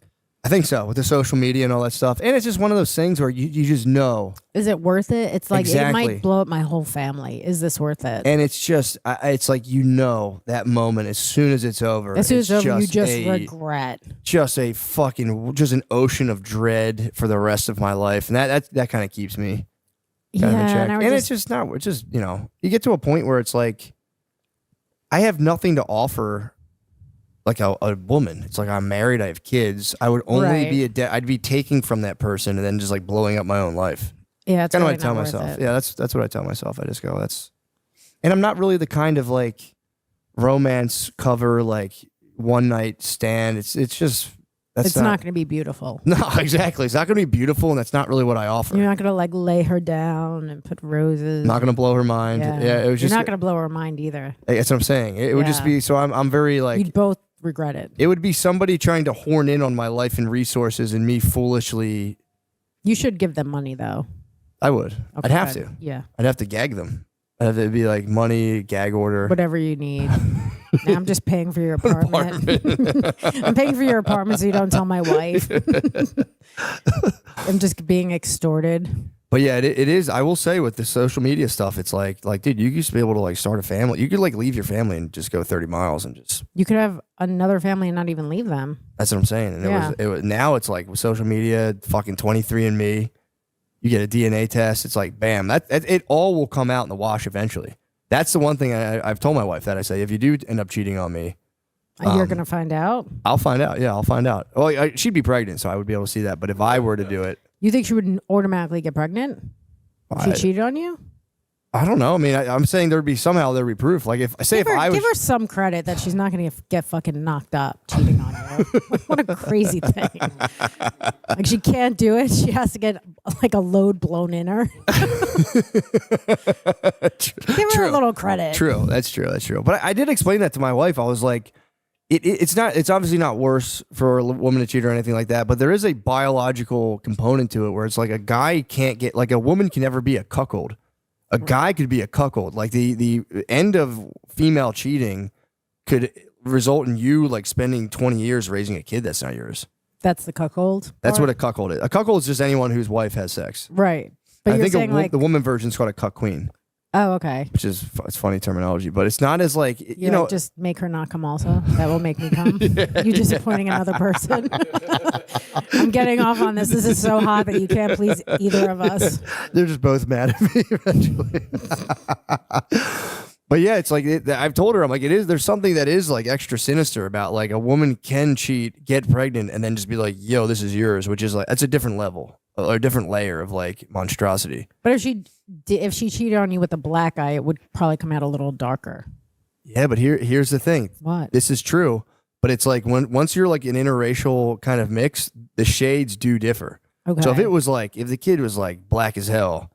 I think so, with the social media and all that stuff. And it's just one of those things where you just know. Is it worth it? It's like it Exactly. might blow up my whole family. Is this worth it? And it's just, it's like that moment as soon as it's over. As soon as it's over, you just a- regret. Just an ocean of dread for the rest of my life. And that kind of keeps me kind of in check. and I would And it's just not, it's just, you get to a point where it's like, I have nothing to offer like a woman. It's like I'm married, I have kids. I would only Right. be I'd be taking from that person and then just like blowing up my own life. yeah, it's Kind of really what I tell not worth myself. it. Yeah, that's what I tell myself. I just go, and I'm not really the kind of like romance cover like one night stand. It's just It's not going to be beautiful. No, exactly. It's not going to be beautiful, and that's not really what I offer. You're not going to like lay her down and put roses. Not going to blow her mind. Yeah, it was You're just. not going to blow her mind either. That's what I'm saying. It would just Yeah. be. So I'm very like. You'd both regret it. It would be somebody trying to horn in on my life and resources, and me foolishly. You should give them money though. I would. Okay, I'd have good. to. Yeah. I'd have to gag them. I'd have to be like money, gag order. Whatever you need. Now I'm just paying for your apartment. I'm paying for your apartment so you don't tell my wife. I'm just being extorted. But yeah, it is. I will say with the social media stuff, it's like, dude, you used to be able to like start a family. You could like leave your family and just go 30 miles and just. You could have another family and not even leave them. That's what I'm saying. And Yeah. it was now it's like with social media, fucking 23andMe. You get a DNA test. It's like, bam, it all will come out in the wash eventually. That's the one thing I've told my wife that I say, if you do end up cheating on me, You're going to find out? I'll find out. Yeah, I'll find out. Well, she'd be pregnant, so I would be able to see that. But if I were to do it, You think she would automatically get pregnant? If she cheated on you? I don't know. I mean, I'm saying there'd be proof. Like if Give her some credit that she's not going to get fucking knocked up cheating on you. What a crazy thing. Like she can't do it. She has to get like a load blown in her. Give her a little credit. True. That's true. But I did explain that to my wife. I was like, it's obviously not worse for a woman to cheat or anything like that, but there is a biological component to it where it's like a guy can't get, like a woman can never be a cuckold. A guy could be a cuckold. Like the end of female cheating could result in you like spending 20 years raising a kid that's not yours. That's the cuckold? That's what a cuckold is. A cuckold is just anyone whose wife has sex. Right. But I you're think saying like, the woman version is called a cuck queen, oh, okay. which is it's funny terminology, but it's not as like, You know, just make her not come also. That will make me come. You disappointing another person. I'm getting off on this. This is so hot that you can't please either of us. They're just both mad at me eventually. But yeah, it's like I've told her, I'm like, there's something that is like extra sinister about like a woman can cheat, get pregnant, and then just be like, yo, this is yours, which is like, that's a different level or a different layer of like monstrosity. But if she cheated on you with a black eye, it would probably come out a little darker. Yeah, but here's the thing. What? This is true, but it's like once you're like an interracial kind of mix, the shades do differ. Okay. So if if the kid was like black as hell,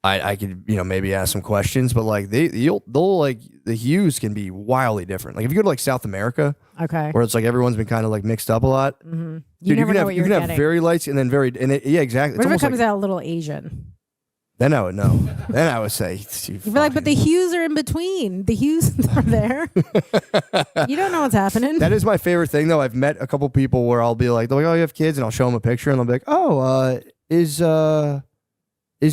I could maybe ask some questions, but like they'll like the hues can be wildly different. Like if you go to like South America, okay, where it's like everyone's been kind of like mixed up a lot. Mm-hmm. Dude, never know what you you're can getting. have very lights and then yeah, exactly. What if it almost comes like, out a little Asian? Then I would know. Then I would say, You'd be like, but the hues are in between. The hues are there. You don't know what's happening. That is my favorite thing, though. I've met a couple people where I'll be like, they're like, oh, you have kids, and I'll show them a picture, and they'll be like, oh, is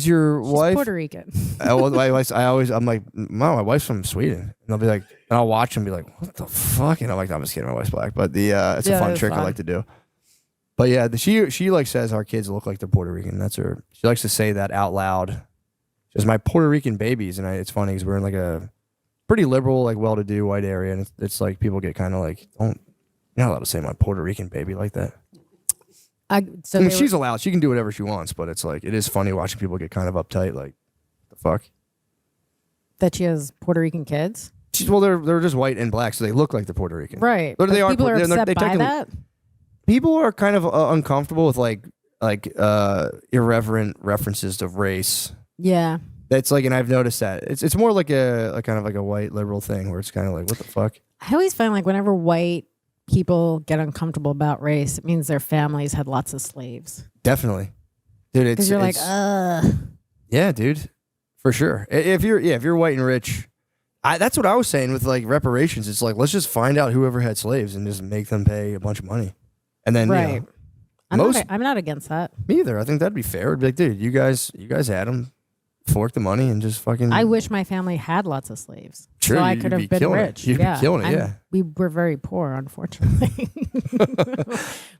your She's wife Puerto Rican? I'm like, my wife's from Sweden, and they'll be like, and I'll watch them be like, what the fuck? And I'm like, I'm just kidding, my wife's black, but it's a fun trick I like to do. But yeah, she like says our kids look like they're Puerto Rican. That's her. She likes to say that out loud. Just my Puerto Rican babies, and it's funny because we're in like a pretty liberal, like well-to-do white area, and it's like people get kind of like, you're not allowed to say my Puerto Rican baby like that. I mean, she's allowed. She can do whatever she wants, but it's like it is funny watching people get kind of uptight. Like, the fuck? That she has Puerto Rican kids? They're just white and black, so they look like they're Puerto Rican, right? But people are upset by that. People are kind of uncomfortable with like irreverent references to race. Yeah, that's like, and I've noticed that it's more like a kind of like a white liberal thing where it's kind of like, what the fuck? I always find like whenever white people get uncomfortable about race, it means their families had lots of slaves. Definitely, dude. Because you're like, yeah, dude, for sure. If you're white and rich, that's what I was saying with like reparations. It's like, let's just find out whoever had slaves and just make them pay a bunch of money, and then right. I'm not against that. Me either. I think that'd be fair. It'd be like, dude, you guys had them. Fork the money and just fucking. I wish my family had lots of slaves, sure, so I could have been rich. You'd be killing it, yeah. We were very poor, unfortunately.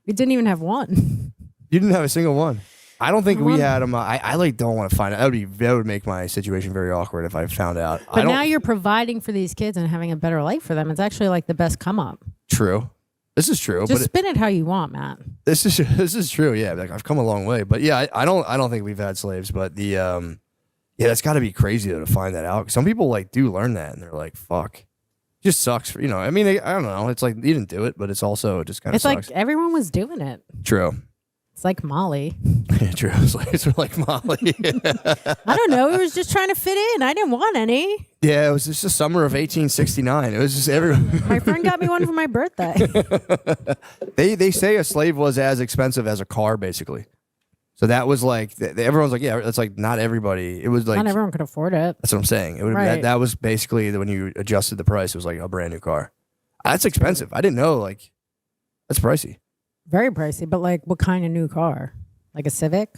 We didn't even have one. You didn't have a single one. I don't think we had them. I like don't want to find out. That would make my situation very awkward if I found out. But now you're providing for these kids and having a better life for them. It's actually like the best come up. True. This is true. Just spin it how you want, Matt. This is true. Yeah, like I've come a long way. But yeah, I don't think we've had slaves. But the yeah, that's got to be crazy though to find that out. Some people like do learn that, and they're like, "Fuck, it just sucks." For I mean, I don't know. It's like you didn't do it, but it's also just kind of. It's sucks. like everyone was doing it. True. It's like Molly. Yeah, true. It's like Molly. I don't know. It was just trying to fit in. I didn't want any. Yeah, it was just the summer of 1869. It was just everyone. My friend got me one for my birthday. They say a slave was as expensive as a car, basically. So that was like everyone's like, yeah, that's like not everybody. It was like Not everyone could afford it. that's what I'm saying. It would Right. that was basically when you adjusted the price. It was like a brand new car. That's expensive. I didn't know. Like that's pricey. Very pricey, but like what kind of new car? Like a Civic?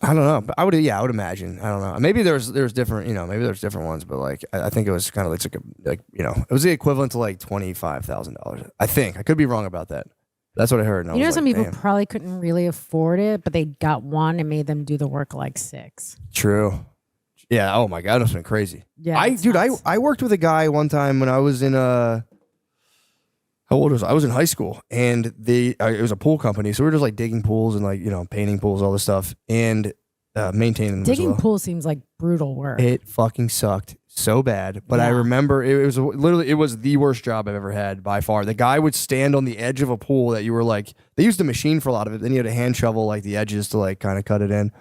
I don't know, but I would imagine. I don't know. Maybe there's different, maybe there's different ones, but like I think it was kind of it was the equivalent to like $25,000. I think I could be wrong about that. That's what I heard. And I You know, was some like, people damn. probably couldn't really afford it, but they got one and made them do the work like 6. True. Yeah. Oh my God, that's been crazy. Yeah, it's nuts. I worked with a guy one time when I was in how old was I? I was in high school, and it was a pool company, so we were just like digging pools and like painting pools, all this stuff, and maintaining them. Digging as well. pool seems like brutal work. It fucking sucked so bad, but I Yeah. remember it was the worst job I've ever had by far. The guy would stand on the edge of a pool that you were like, they used a machine for a lot of it. Then you had a hand shovel like the edges to like kind of cut it in,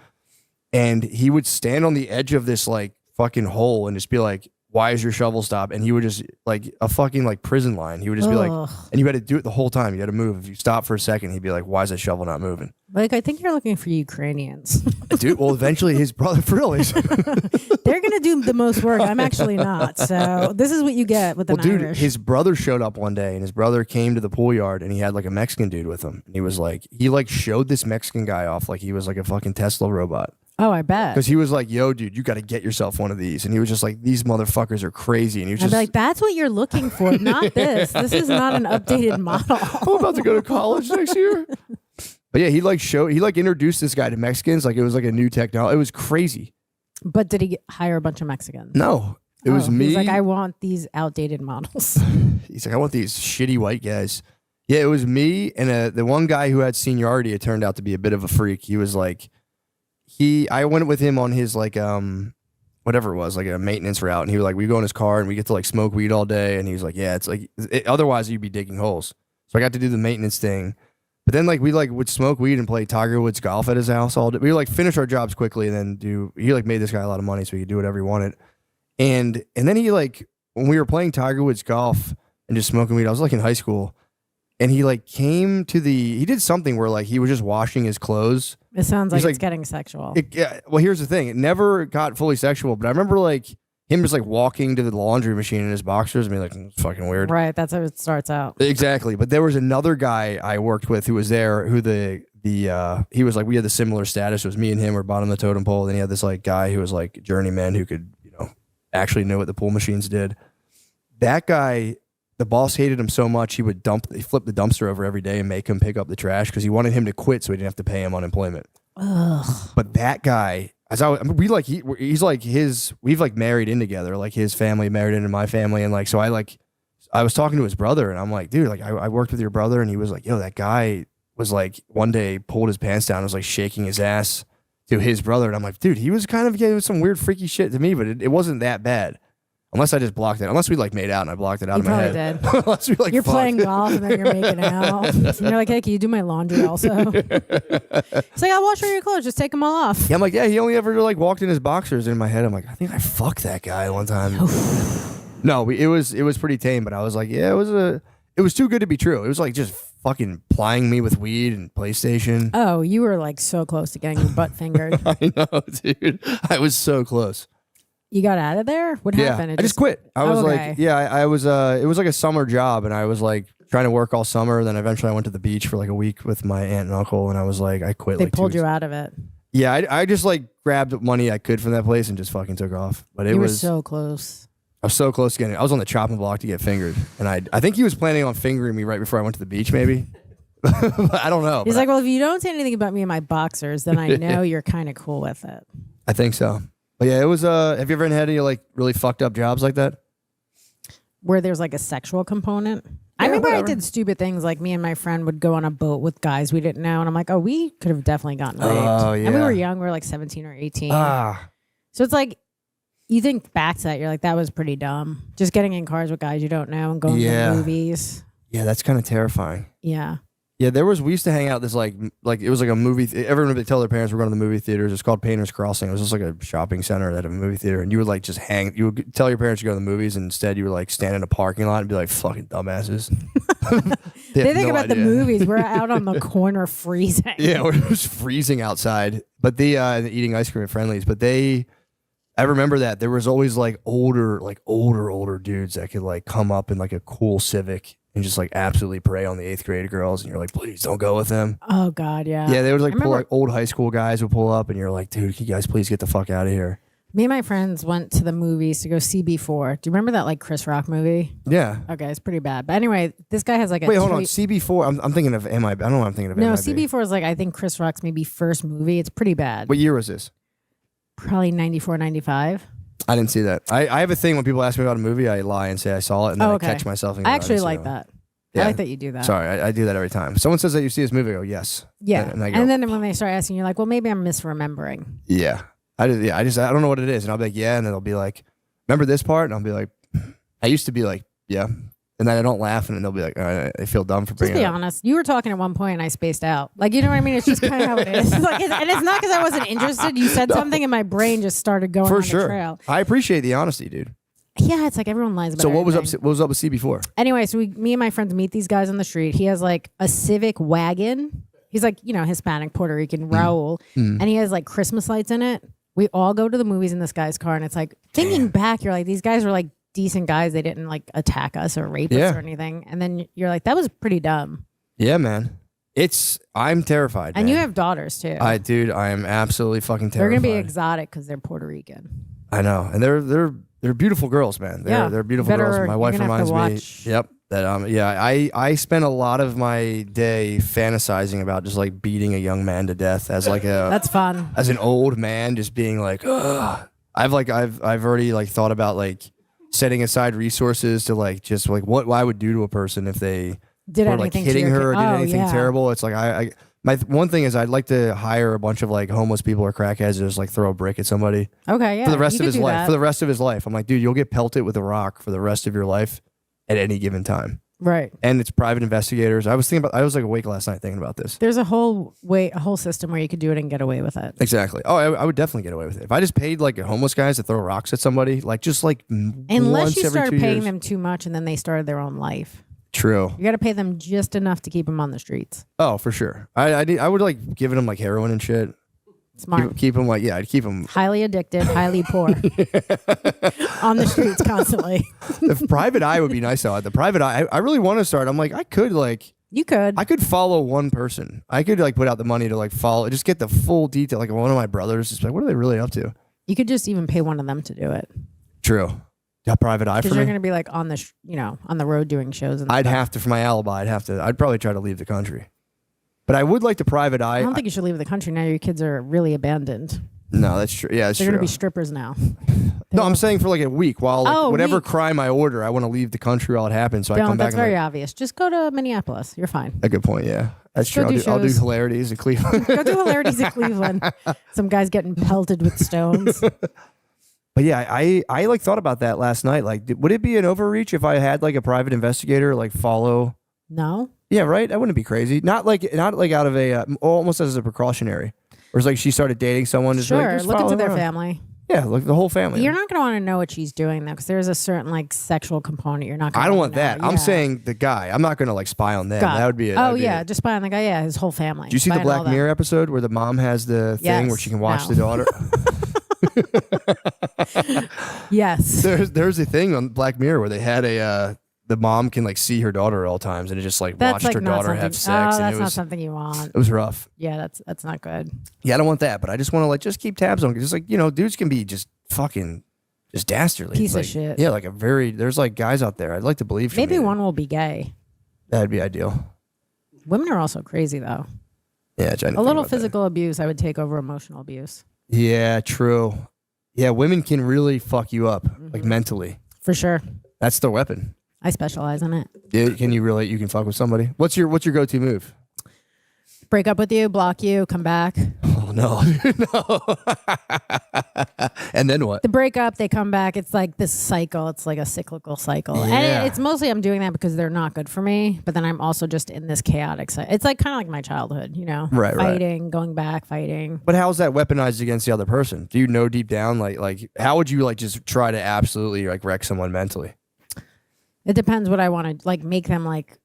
and he would stand on the edge of this like fucking hole and just be like, why is your shovel stop? And he would just like a fucking like prison line. He would just be like, Ugh. and you had to do it the whole time. You had to move. If you stop for a second, he'd be like, why is that shovel not moving? Like, I think you're looking for Ukrainians. Dude, well, eventually his brother, for real, he's- They're going to do the most work. I'm actually not. So this is what you get with an well, dude, Irish. his brother showed up one day, and his brother came to the pool yard, and he had like a Mexican dude with him. And he was like, he like showed this Mexican guy off like he was like a fucking Tesla robot. Oh, I bet. Because he was like, yo, dude, you got to get yourself one of these. And he was just like, these motherfuckers are crazy. And he was I'd just be like, that's what you're looking for, not this. This is not an updated model. I'm about to go to college next year. But yeah, he introduced this guy to Mexicans. Like it was like a new technology. It was crazy. But did he hire a bunch of Mexicans? No, it was me. He's like, I want these outdated models. He's like, I want these shitty white guys. Yeah, it was me and the one guy who had seniority. It turned out to be a bit of a freak. He was like, I went with him on his like whatever it was, like a maintenance route, and he was like, we go in his car and we get to like smoke weed all day, and he was like, yeah, it's like otherwise you'd be digging holes. So I got to do the maintenance thing, but then like we like would smoke weed and play Tiger Woods golf at his house all day. We would like finish our jobs quickly and then he like made this guy a lot of money so he could do whatever he wanted, and then he like when we were playing Tiger Woods golf and just smoking weed, I was like in high school. And he like he did something where like he was just washing his clothes. It sounds like He's it's like- getting sexual. Yeah, well, here's the thing. It never got fully sexual, but I remember like him just like walking to the laundry machine in his boxers and being like, it's fucking weird. Right. That's how it starts out. Exactly. But there was another guy I worked with who was there who he was like, we had the similar status. It was me and him were bottom of the totem pole. Then he had this like guy who was like journeyman who could, actually know what the pool machines did. That guy, the boss hated him so much he would flip the dumpster over every day and make him pick up the trash because he wanted him to quit so he didn't have to pay him unemployment. Ugh. But that guy, we've like married in together, like his family married into my family, and like so I was talking to his brother and I'm like, dude, like I worked with your brother, and he was like, yo, that guy was like one day pulled his pants down and was like shaking his ass to his brother, and I'm like, dude, he was kind of getting some weird freaky shit to me, but it wasn't that bad. Unless I just blocked it. Unless we like made out and I blocked it out You of my probably head. did. Unless we like You're fucked. playing golf and then you're making out. And you're like, hey, can you do my laundry also? It's like, I'll wash all your clothes. Just take them all off. Yeah, I'm like, yeah, he only ever like walked in his boxers. In my head, I'm like, I think I fucked that guy one time. No, it was pretty tame, but I was like, yeah, it was too good to be true. It was like just fucking plying me with weed and PlayStation. Oh, you were like so close to getting your butt fingered. I know, dude. I was so close. You got out of there? What Yeah, happened? I just quit. I was Okay. like, yeah, I was. It was like a summer job, and I was like trying to work all summer. Then eventually, I went to the beach for like a week with my aunt and uncle, and I was like, I quit. They like pulled 2 you weeks. out of it. Yeah, I just like grabbed money I could from that place and just fucking took off. But it You were was so close. I was so close to getting. I was on the chopping block to get fingered, and I think he was planning on fingering me right before I went to the beach, maybe. I don't know. He's but like, well, if you don't say anything about me and my boxers, then I know you're kind of cool with it. I think so. But yeah, it was. Have you ever had any like really fucked up jobs like that? Where there's like a sexual component. I Yeah, remember I whatever. did stupid things like me and my friend would go on a boat with guys we didn't know. And I'm like, oh, we could have definitely gotten raped. Oh, And we yeah. were young. We were like 17 or 18. Ah, So it's like, you think back to that, you're like, that was pretty dumb. Just getting in cars with guys you don't know and going Yeah. to movies. yeah, that's kind of terrifying. Yeah. Yeah, we used to hang out this like it was like a movie. Everyone would tell their parents we're going to the movie theaters. It's called Painter's Crossing. It was just like a shopping center that had a movie theater, and you would like just hang. You would tell your parents to go to the movies, and instead you would like stand in a parking lot and be like fucking dumbasses. They think about the movies. We're out on the corner freezing. Yeah, it was freezing outside, but eating ice cream at Friendly's. But I remember that there was always like older dudes that could like come up in like a cool Civic and just like absolutely prey on the 8th grade girls, and you're like, please don't go with them. Oh God, yeah. Yeah, they would like pull like old high school guys would pull up, and you're like, dude, can you guys please get the fuck out of here? Me and my friends went to the movies to go see CB4. Do you remember that like Chris Rock movie? Yeah. Okay, it's pretty bad. But anyway, this guy has like a wait, hold on, CB4. I'm thinking of MIB. I don't know. What I'm thinking of. No, MIB. CB4 is like I think Chris Rock's maybe first movie. It's pretty bad. What year was this? Probably 94, 95. I didn't see that. I have a thing when people ask me about a movie, I lie and say I saw it, and then I catch myself. And I actually like that. Yeah. I like that you do that. Sorry, I do that every time. Someone says that you see this movie, I go, yes. Yeah. And I go, and then when they start asking, you're like, well, maybe I'm misremembering. yeah. I don't know what it is. And I'll be like, yeah. And then they'll be like, remember this part? And I'll be like, I used to be like, yeah. And then I don't laugh, and then they'll be like, all right, I feel dumb for bringing it up. Just be honest. You were talking at one point, and I spaced out. Like, you know what I mean? It's just kind of how it is. Like, and it's not because I wasn't interested. You said something, and my brain just started going on the trail. I appreciate the honesty, dude. Yeah, it's like everyone lies about So what everything. was up with CB4? Anyway, so me and my friends meet these guys on the street. He has like a Civic wagon. He's like, Hispanic, Puerto Rican, Raul. And he has like Christmas lights in it. We all go to the movies in this guy's car. And it's like, thinking back, you're like, these guys were like decent guys. They didn't like attack us or rape us or anything. And then you're like, that was pretty dumb. Yeah, man. I'm terrified. And man. you have daughters too. I am absolutely fucking terrified. They're going to be exotic because they're Puerto Rican. I know. And they're beautiful girls, man. They're beautiful girls. My wife reminds me. Yep. That I spent a lot of my day fantasizing about just like beating a young man to death as like a that's fun. As an old man, just being like, ugh. I've already like thought about like setting aside resources to like just like what I would do to a person if they did were anything like hitting to her or did oh, anything yeah. terrible. It's like my one thing is I'd like to hire a bunch of like homeless people or crackheads to just like throw a brick at somebody. Okay, yeah. For the rest you of his could do life. that. For the rest of his life. I'm like, dude, you'll get pelted with a rock for the rest of your life at any given time. Right. And it's private investigators. I was like awake last night thinking about this. There's a whole system where you could do it and get away with it. Exactly. Oh, I would definitely get away with it. If I just paid like homeless guys to throw rocks at somebody, like just like unless once you every start 2 paying years. them too much and then they started their own life. True. You got to pay them just enough to keep them on the streets. Oh, for sure. I would like giving them like heroin and shit. Smart. Keep them like, yeah, I'd keep them highly addicted, highly poor on the streets constantly. The private eye would be nice though. The private eye, I really want to start. I'm like, I could follow one person. I could like put out the money to like follow, just get the full detail. Like one of my brothers, just like, what are they really up to? You could just even pay one of them to do it. True. Got private eye for Because me? you're going to be like on the, on the road doing shows. And I'd stuff. have to, for my alibi, I'd probably try to leave the country. But I would like the private eye. I don't think you should leave the country now. Your kids are really abandoned. No, that's true. Yeah, that's They're true. going to be strippers now. No, I'm saying for like a week while like whatever week. crime I order, I want to leave the country while it happens. So I come back. That's very obvious. Just go to Minneapolis. You're fine. A good point. Yeah, that's Go true. do I'll do shows. hilarities in Cleveland. Go do hilarities in Cleveland. Some guys getting pelted with stones. But yeah, I like thought about that last night. Like, would it be an overreach if I had like a private investigator like follow? No. Yeah, right. That wouldn't be crazy. Not like out of a almost as a precautionary. Or it's like she started dating someone. Just Sure. like, just Look follow into their her. family. Yeah, look the whole family. You're not going to want to know what she's doing though, because there's a certain like sexual component. You're not. Gonna I don't want want that. I'm saying the guy. I'm not going to like spy on them. That would be. Just spy on the guy. Yeah, his whole family. Do you see the Black Mirror episode where the mom has the thing where she can watch the daughter? Yes. There's a thing on Black Mirror where they had the mom can like see her daughter at all times, and it just like That's watched like her not daughter have something- sex. Oh, and that's it not was something you want. it was rough. Yeah, that's not good. Yeah, I don't want that, but I just want to like just keep tabs on it. Just like dudes can be just fucking just dastardly. Piece of Like, shit. Yeah, like there's like guys out there. I'd like to believe. for Maybe me one will be gay. that'd be ideal. Women are also crazy though. Yeah, a A little physical abuse, I would take over emotional abuse. Yeah, true. Yeah, women can really fuck you up like mentally. For sure. That's the weapon. I specialize in it. Yeah, you can fuck with somebody? What's your go-to move? Break up with you, block you, come back. Oh no, no. And then what? The breakup, they come back. It's like this cycle. It's like a cyclical cycle. Yeah. And it's mostly I'm doing that because they're not good for me. But then I'm also just in this chaotic cycle. It's like kind of like my childhood, you know? Right, right. Fighting, going back, fighting. But how's that weaponized against the other person? Do you know deep down, like how would you like just try to absolutely like wreck someone mentally? It depends what I want to like make them like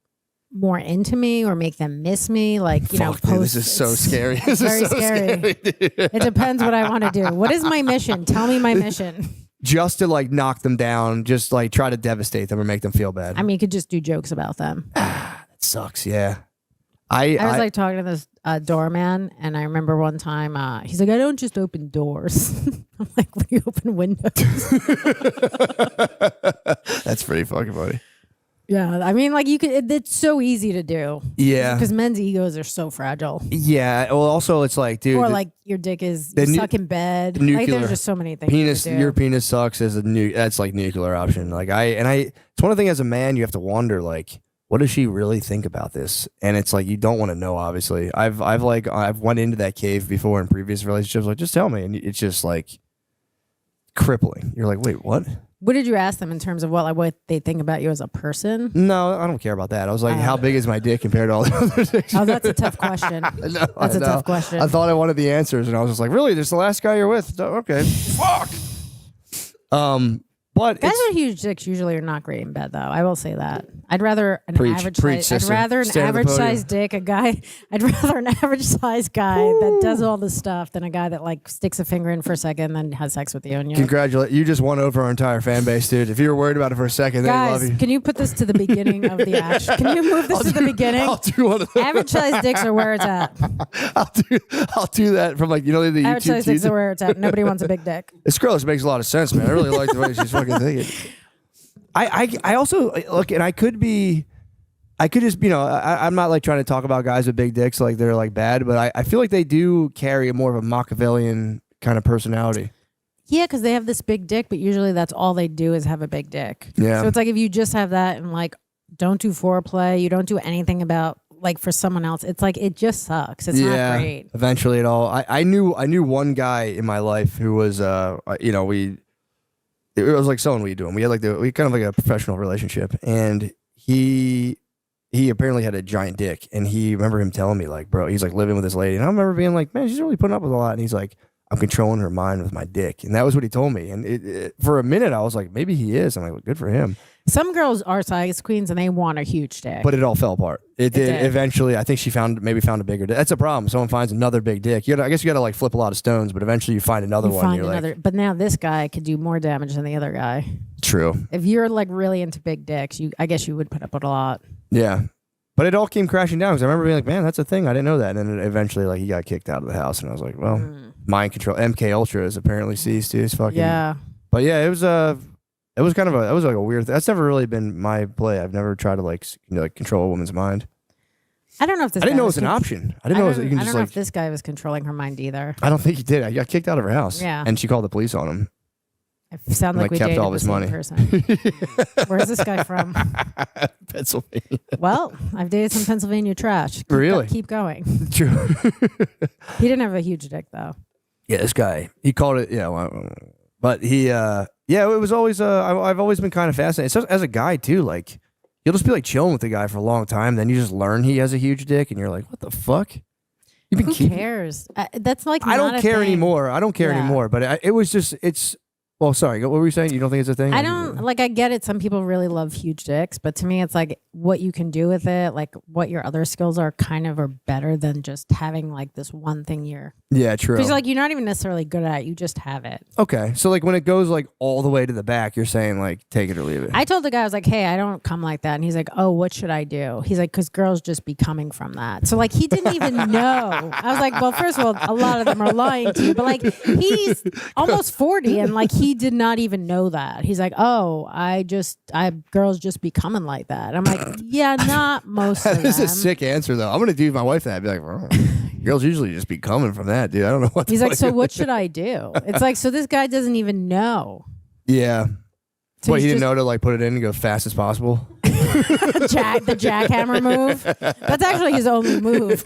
more into me or make them miss me. Like, you know, Fuck, dude, this is so scary. This is very so scary. dude. It depends what I want to do. What is my mission? Tell me my mission. Just to like knock them down, just like try to devastate them or make them feel bad. I mean, you could just do jokes about them. That sucks. Yeah. I was like talking to this doorman, and I remember one time he's like, "I don't just open doors." I'm like, "What do you open windows?" That's pretty fucking funny. Yeah, I mean, like you could. It's so easy to do. Yeah. because men's egos are so fragile. Yeah. Well, also it's like, dude, Or like your dick is the you nu- suck in bed. the Like nuclear there's just so many things. penis. you could do. Your penis sucks as that's like nuclear option. Like it's one thing as a man you have to wonder like, what does she really think about this? And it's like you don't want to know. Obviously, I've went into that cave before in previous relationships. Like, just tell me, and it's just like crippling. You're like, wait, what? What did you ask them in terms of what they think about you as a person? No, I don't care about that. I was like, how big is my dick compared to all the other dicks? Oh, that's a tough question. No, That's a know. tough question. I thought I wanted the answers, and I was just like, really? This is the last guy you're with? Okay, fuck. But Guys it's, with huge dicks usually are not great in bed, though. I will say that. I'd rather an Preach, average preach, size. I'd sister. rather an Stand on the average podium. sized dick. I'd rather an average sized guy that does all the stuff than a guy that like sticks a finger in for a second and then has sex with you. And you're like, congratulate you, just won over our entire fan base, dude. If you were worried about it for a second, they love guys, you. can you put this to the beginning of the action? Can you move this to the beginning? I'll do one of those. Average sized dicks are where it's at. I'll do that from like the Average YouTube. sized dicks are where it's at. Nobody wants a big dick. This girl just makes a lot of sense, man. I really like the way she's fucking thinking. I also look, and I could just, I'm not like trying to talk about guys with big dicks like they're like bad, but I feel like they do carry more of a Machiavellian kind of personality. Yeah, because they have this big dick, but usually that's all they do is have a big dick. Yeah. So it's like if you just have that and like don't do foreplay, you don't do anything about like for someone else, it's like it just sucks. It's not great. Eventually it all. I knew one guy in my life who was it was like someone we doing. We had we kind of like a professional relationship, and he apparently had a giant dick, and he remember him telling me like, bro, he's like living with this lady, and I remember being like, man, she's really putting up with a lot, and he's like, I'm controlling her mind with my dick, and that was what he told me, and for a minute I was like, maybe he is. I'm like, well, good for him. Some girls are size queens and they want a huge dick. But it all fell apart. It did. did. Eventually. I think she found a bigger dick. That's a problem. Someone finds another big dick. I guess you got to like flip a lot of stones, but eventually you find another you one. find You're another, like, but now this guy could do more damage than the other guy. true. If you're like really into big dicks, I guess you would put up with a lot. Yeah. But it all came crashing down because I remember being like, man, that's a thing. I didn't know that. And then eventually, like, he got kicked out of the house, and I was like, well, mind control. MK Ultra is apparently seized too. It's fucking. Yeah. But yeah, it was kind of that was like a weird. That's never really been my play. I've never tried to like control a woman's mind. I don't know if this. I didn't guy know it was was an option. I didn't know you can I just don't know like. if this guy was controlling her mind either. I don't think he did. I got kicked out of her house. Yeah. And she called the police on him. It sounds like Like, we kept dated all the his same money. person. Where's this guy from? Pennsylvania. Well, I've dated some Pennsylvania trash. Really? Keep going. True. He didn't have a huge dick though. Yeah, this guy. He called it. Yeah, but he. Yeah, it was always. I've always been kind of fascinated. So as a guy too, like you'll just be like chilling with the guy for a long time, then you just learn he has a huge dick, and you're like, what the fuck? You've been Who keeping. cares? That's like I not don't a care thing. anymore. I don't care Yeah. anymore. But it was just. It's. Well, sorry. What were you saying? You don't think it's a thing? I don't like. I get it. Some people really love huge dicks, but to me, it's like what you can do with it, like what your other skills are, kind of are better than just having like this one thing you're. Yeah, true. Because like you're not even necessarily good at it. You just have it. Okay, so like when it goes like all the way to the back, you're saying like take it or leave it. I told the guy, I was like, hey, I don't come like that. And he's like, oh, what should I do? He's like, because girls just be coming from that. So like he didn't even know. I was like, well, first of all, a lot of them are lying to you. But like he's almost 40 and like he did not even know that. He's like, oh, girls just be coming like that. I'm like, yeah, not most of them. This is a sick answer though. I'm gonna do my wife that. I'd be like, oh, girls usually just be coming from that, dude. I don't know what. He's the like, fuck so you're what doing." should I do? It's like, so this guy doesn't even know. Yeah. So What, he he's didn't know to like put it in and go fast as possible? the jackhammer move. That's actually his only move.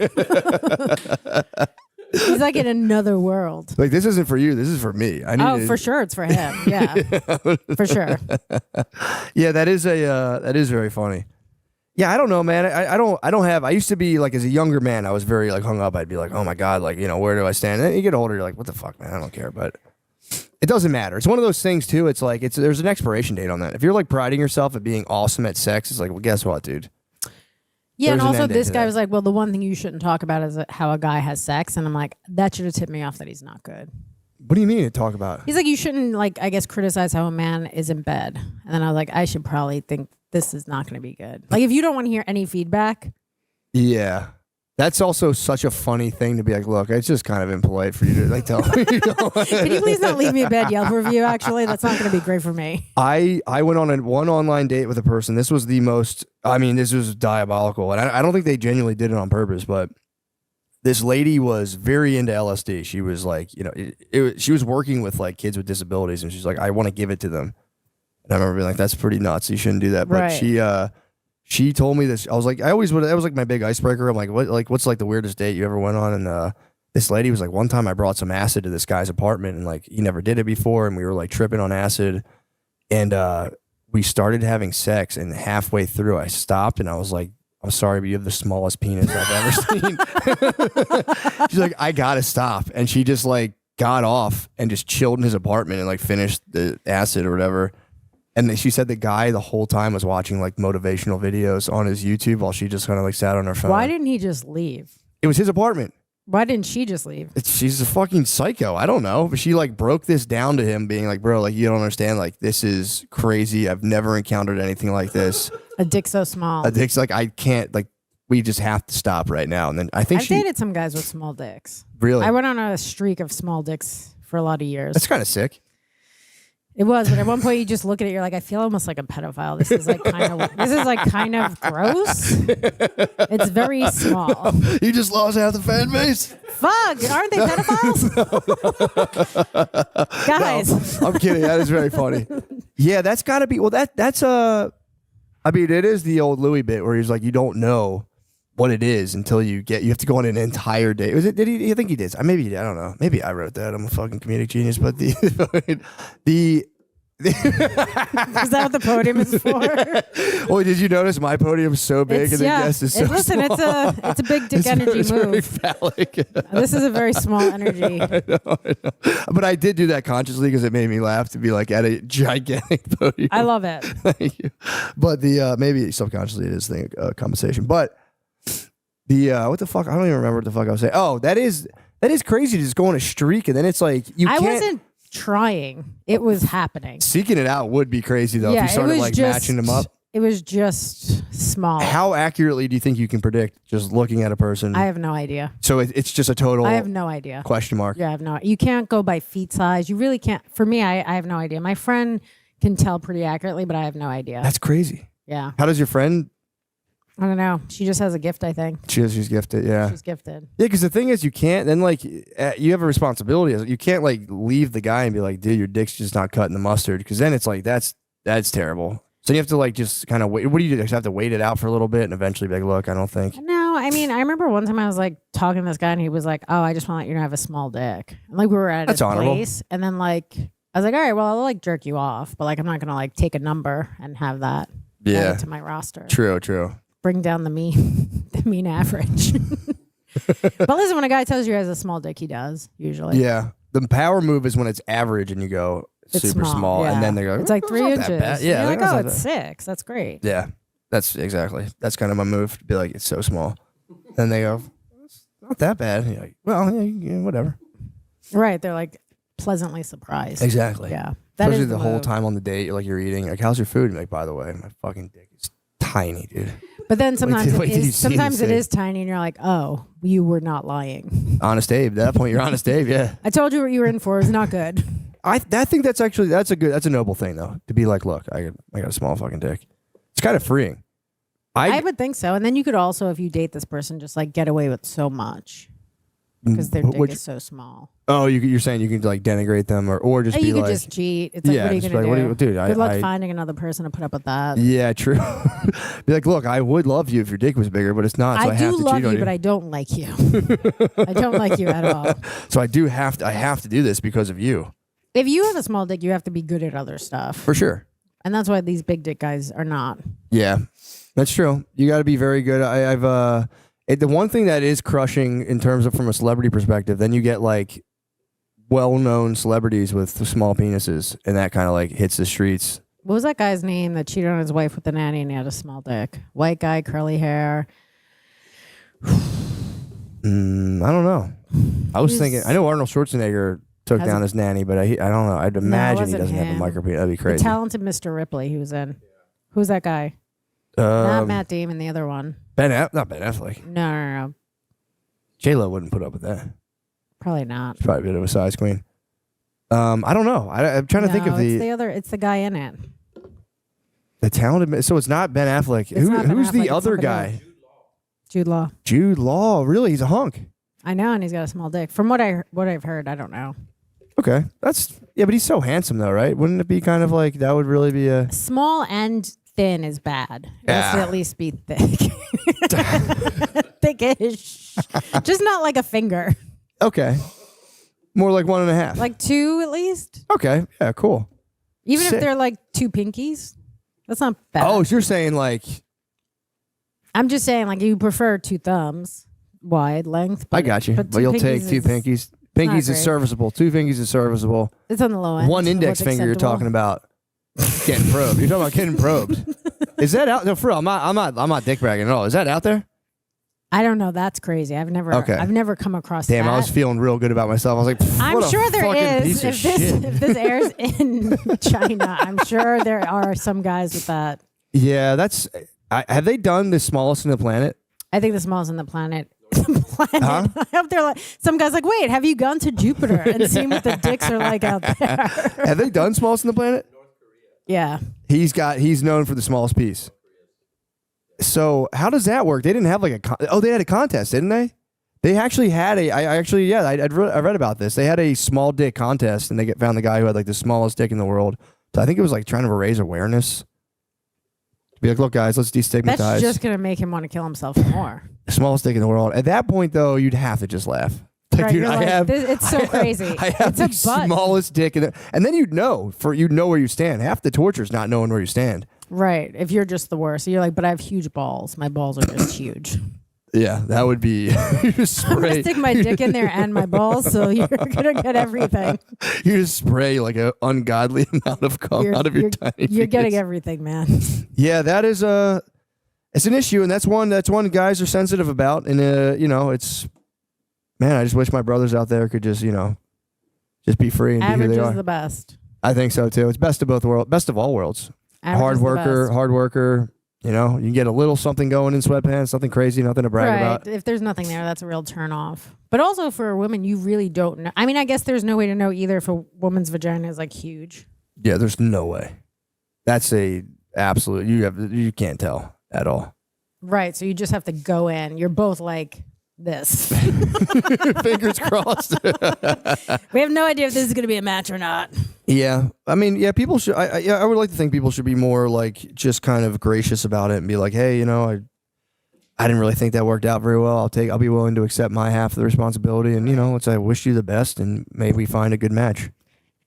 He's like in another world. Like, this isn't for you. This is for me. I need For sure, it's for him. Yeah, for sure. Yeah, that is very funny. Yeah, I don't know, man. I don't have. I used to be like, as a younger man, I was very like hung up. I'd be like, oh my god, like, where do I stand? And then you get older, you're like, what the fuck, man? I don't care. But it doesn't matter. It's one of those things too. It's like there's an expiration date on that. If you're like priding yourself at being awesome at sex, it's like, well, guess what, dude? Yeah, There's and an also end date this to guy that. was like, well, the one thing you shouldn't talk about is how a guy has sex. And I'm like, that should have tipped me off that he's not good. What do you mean to talk about? He's like, you shouldn't, like, I guess, criticize how a man is in bed. And then I was like, I should probably think this is not going to be good. Like, if you don't want to hear any feedback. Yeah. That's also such a funny thing to be like, look, it's just kind of impolite for you to like tell me. Can you please not leave me a bad Yelp review, actually? That's not going to be great for me. I went on one online date with a person. This was the most, this was diabolical. And I don't think they genuinely did it on purpose, but this lady was very into LSD. She was like, she was working with like kids with disabilities, and she's like, I want to give it to them. And I remember being like, that's pretty nuts. You shouldn't do that. But Right. she told me this. I was like, I always would. That was like my big icebreaker. I'm like, what's like the weirdest date you ever went on? And this lady was like, one time I brought some acid to this guy's apartment, and like he never did it before, and we were like tripping on acid, and we started having sex, and halfway through I stopped, and I was like, I'm sorry, but you have the smallest penis I've ever seen. She's like, I gotta stop, and she just like got off and just chilled in his apartment and like finished the acid or whatever. And then she said the guy the whole time was watching like motivational videos on his YouTube while she just kind of like sat on her phone. Why didn't he just leave? It was his apartment. Why didn't she just leave? She's a fucking psycho. I don't know. But she like broke this down to him being like, bro, like you don't understand. Like this is crazy. I've never encountered anything like this. A dick so small. A dick's like, I can't, like, we just have to stop right now. And then I think I've dated some guys with small dicks. Really? I went on a streak of small dicks for a lot of years. That's kind of sick. It was, but at one point you just look at it, you're like, I feel almost like a pedophile. This is like kind of gross. It's very small. You just lost half the fan base. Fuck, aren't they pedophiles? Guys. No, I'm kidding. That is very funny. Yeah, that's got to be. Well, that's I mean, it is the old Louis bit where he's like, you don't know what it is until you have to go on an entire day. Was it? Did he? I think he did. Maybe he did. I don't know. Maybe I wrote that. I'm a fucking comedic genius. But the Is that what the podium is for? Well, did you notice my podium's so big and the guest is so listen, small? it's a big dick energy it's move. Very phallic. This is a very small energy. I know. But I did do that consciously because it made me laugh to be like at a gigantic podium. I love it. Thank you. But the maybe subconsciously it is thing compensation. But the what the fuck? I don't even remember what the fuck I was saying. Oh, that is crazy to just go on a streak and then it's like I wasn't trying. It was happening. Seeking it out would be crazy though if you started like matching them up. It was just small. How accurately do you think you can predict just looking at a person? I have no idea. So it's just a total. I have no idea. Question mark. Yeah, I have no. You can't go by feet size. You really can't. For me, I have no idea. My friend can tell pretty accurately, but I have no idea. That's crazy. Yeah. How does your friend? I don't know. She just has a gift, I think. She's gifted. Yeah. She's gifted. Yeah, because the thing is, you can't. Then like you have a responsibility. You can't like leave the guy and be like, dude, your dick's just not cutting the mustard. Because then it's like that's terrible. So you have to like just kind of wait. What do you do? You have to wait it out for a little bit and eventually be like, look, I don't think. No, I mean, I remember one time I was like talking to this guy and he was like, oh, I just want to let you know I have a small dick. And like we were at his place and then like I was like, all right, well, I'll like jerk you off, but like I'm not gonna like take a number and have that added to my roster. True. Bring down the mean average. But listen, when a guy tells you he has a small dick, he does usually. Yeah, the power move is when it's average and you go It's super small, yeah. and then they go, it's like 3 inches. Yeah, you're like, that's oh, not it's that- 6. That's great. Yeah, that's kind of my move to be like, it's so small. Then they go, it's not that bad. And you're like, well, yeah, whatever. Right? They're like pleasantly surprised. Exactly. Yeah. That Especially is the whole move. time on the date, you're eating. Like, how's your food? You're like, by the way, my fucking dick is tiny, dude. But then sometimes wait till you see sometimes this it thing. is tiny, and you're like, oh, you were not lying. Honest Abe. At that point, you're Honest Abe. Yeah. I told you what you were in for. It's not good. I think that's a noble thing though, to be like, look, I got a small fucking dick. It's kind of freeing. I would think so. And then you could also, if you date this person, just like get away with so much. because their dick Which- is so small. Oh, you're saying you can like denigrate them or just Oh, be you could like, just cheat. It's like, yeah, what are you just gonna be like, do? what do you- dude, Good luck I- finding another person to put up with that. yeah, true. Be like, look, I would love you if your dick was bigger, but it's not. So I I have do to love cheat on you, you. but I don't like you. I don't like you at all. So I have to do this because of you, If you have a small dick, you have to be good at other stuff, for sure. and that's why these big dick guys are not. Yeah, that's true. You got to be very good. The one thing that is crushing in terms of from a celebrity perspective, then you get like well-known celebrities with small penises, and that kind of like hits the streets. What was that guy's name that cheated on his wife with a nanny and he had a small dick? White guy, curly hair. I don't know. I was He's- thinking. I know Arnold Schwarzenegger took Has down a- his nanny, but I don't know. I'd imagine he wasn't doesn't have a him. micro penis. That'd be The crazy. talented Mr. Ripley he was in. Who's that guy? Not Matt Damon, the other one. Not Ben Affleck. No. J-Lo wouldn't put up with that. Probably not. She's probably a bit of a size queen. I don't know. I'm trying to think of It's the guy in it. the talented. So it's not Ben Affleck. It's not Ben Who's Affleck, the it's other somebody guy? else. Jude Law. Jude Law. Really? He's a hunk. I know, and he's got a small dick. From what I've heard, I don't know. Okay. But he's so handsome though, right? Wouldn't it be kind of like that would really be a Small and thin is bad. It has to Yeah. at least be thick. Thickish. Just not like a finger. okay. More like 1.5. Like 2 at least. Okay. Yeah. Cool. Even Sick. if they're like 2 pinkies. That's not bad. Oh, so you're saying like I'm just saying, like, you prefer 2 thumbs, wide length. I got you, but you'll take 2 pinkies. Pinkies is great. serviceable. 2 pinkies is serviceable. It's on the low end. One of index what's finger you're acceptable. talking about getting probed. You're talking about getting probed. Is that out? No, for real. I'm not dick bragging at all. Is that out there? I don't know. That's crazy. I've never come across Damn, that. I was feeling real good about myself. I was like, I'm what a sure there fucking is. piece of shit. If this airs in China, I'm sure there are some guys with that. Yeah, have they done the smallest in the planet? I think the smallest on the planet. Planet. Huh? I hope they're like some guys like, wait, have you gone to Jupiter and seen what the dicks are like out there? Have they done smallest in the planet? Yeah. He's known for the smallest piece. So how does that work? They didn't have like they had a contest, didn't they? They actually had I read about this. They had a small dick contest, and they found the guy who had like the smallest dick in the world. So I think it was like trying to raise awareness. Be like, look, guys, let's destigmatize. That's just gonna make him want to kill himself more. Smallest dick in the world. At that point, though, you'd have to just laugh. Like, Right, dude, you're like, it's so crazy. I have It's the a butt. smallest dick, and then you'd know where you stand. Half the torture is not knowing where you stand. Right. If you're just the worst. You're like, but I have huge balls. My balls are just huge. Yeah, that would be. You just I'm gonna spray. stick my dick in there and my balls, so you're gonna get everything. You just spray like an ungodly amount of cum out of your tiny. You're getting penis. everything, man. Yeah, that is it's an issue, and that's one guys are sensitive about, and it's. Man, I just wish my brothers out there could just just be free and be Average who they is are. the best. I think so too. It's best of both worlds, best of all worlds. Average Hard is the worker, best. hard worker. You can get a little something going in sweatpants, nothing crazy, nothing to brag Right. about. If there's nothing there, that's a real turn off. But also for a woman, you really don't know. I mean, I guess there's no way to know either if a woman's vagina is like huge. Yeah, there's no way. That's a absolute. You can't tell at all. Right. So you just have to go in. You're both like this. Fingers crossed. We have no idea if this is going to be a match or not. Yeah, I mean, yeah, people should. I would like to think people should be more like just kind of gracious about it and be like, hey, I didn't really think that worked out very well. I'll be willing to accept my half of the responsibility, and let's say I wish you the best, and maybe we find a good match.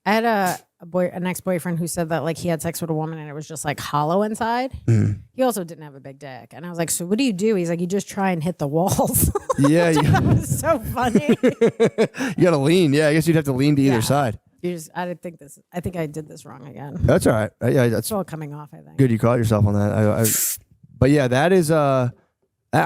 I had an ex-boyfriend who said that like he had sex with a woman and it was just like hollow inside. Mm. He also didn't have a big dick. And I was like, so what do you do? He's like, you just try and hit the walls. Yeah, That was so funny. you gotta lean. Yeah, I guess you'd have to lean to either Yeah. side. I think I did this wrong again. That's all right. Yeah, that's It's all coming off, I think. good. You caught yourself on that. But yeah, that is. I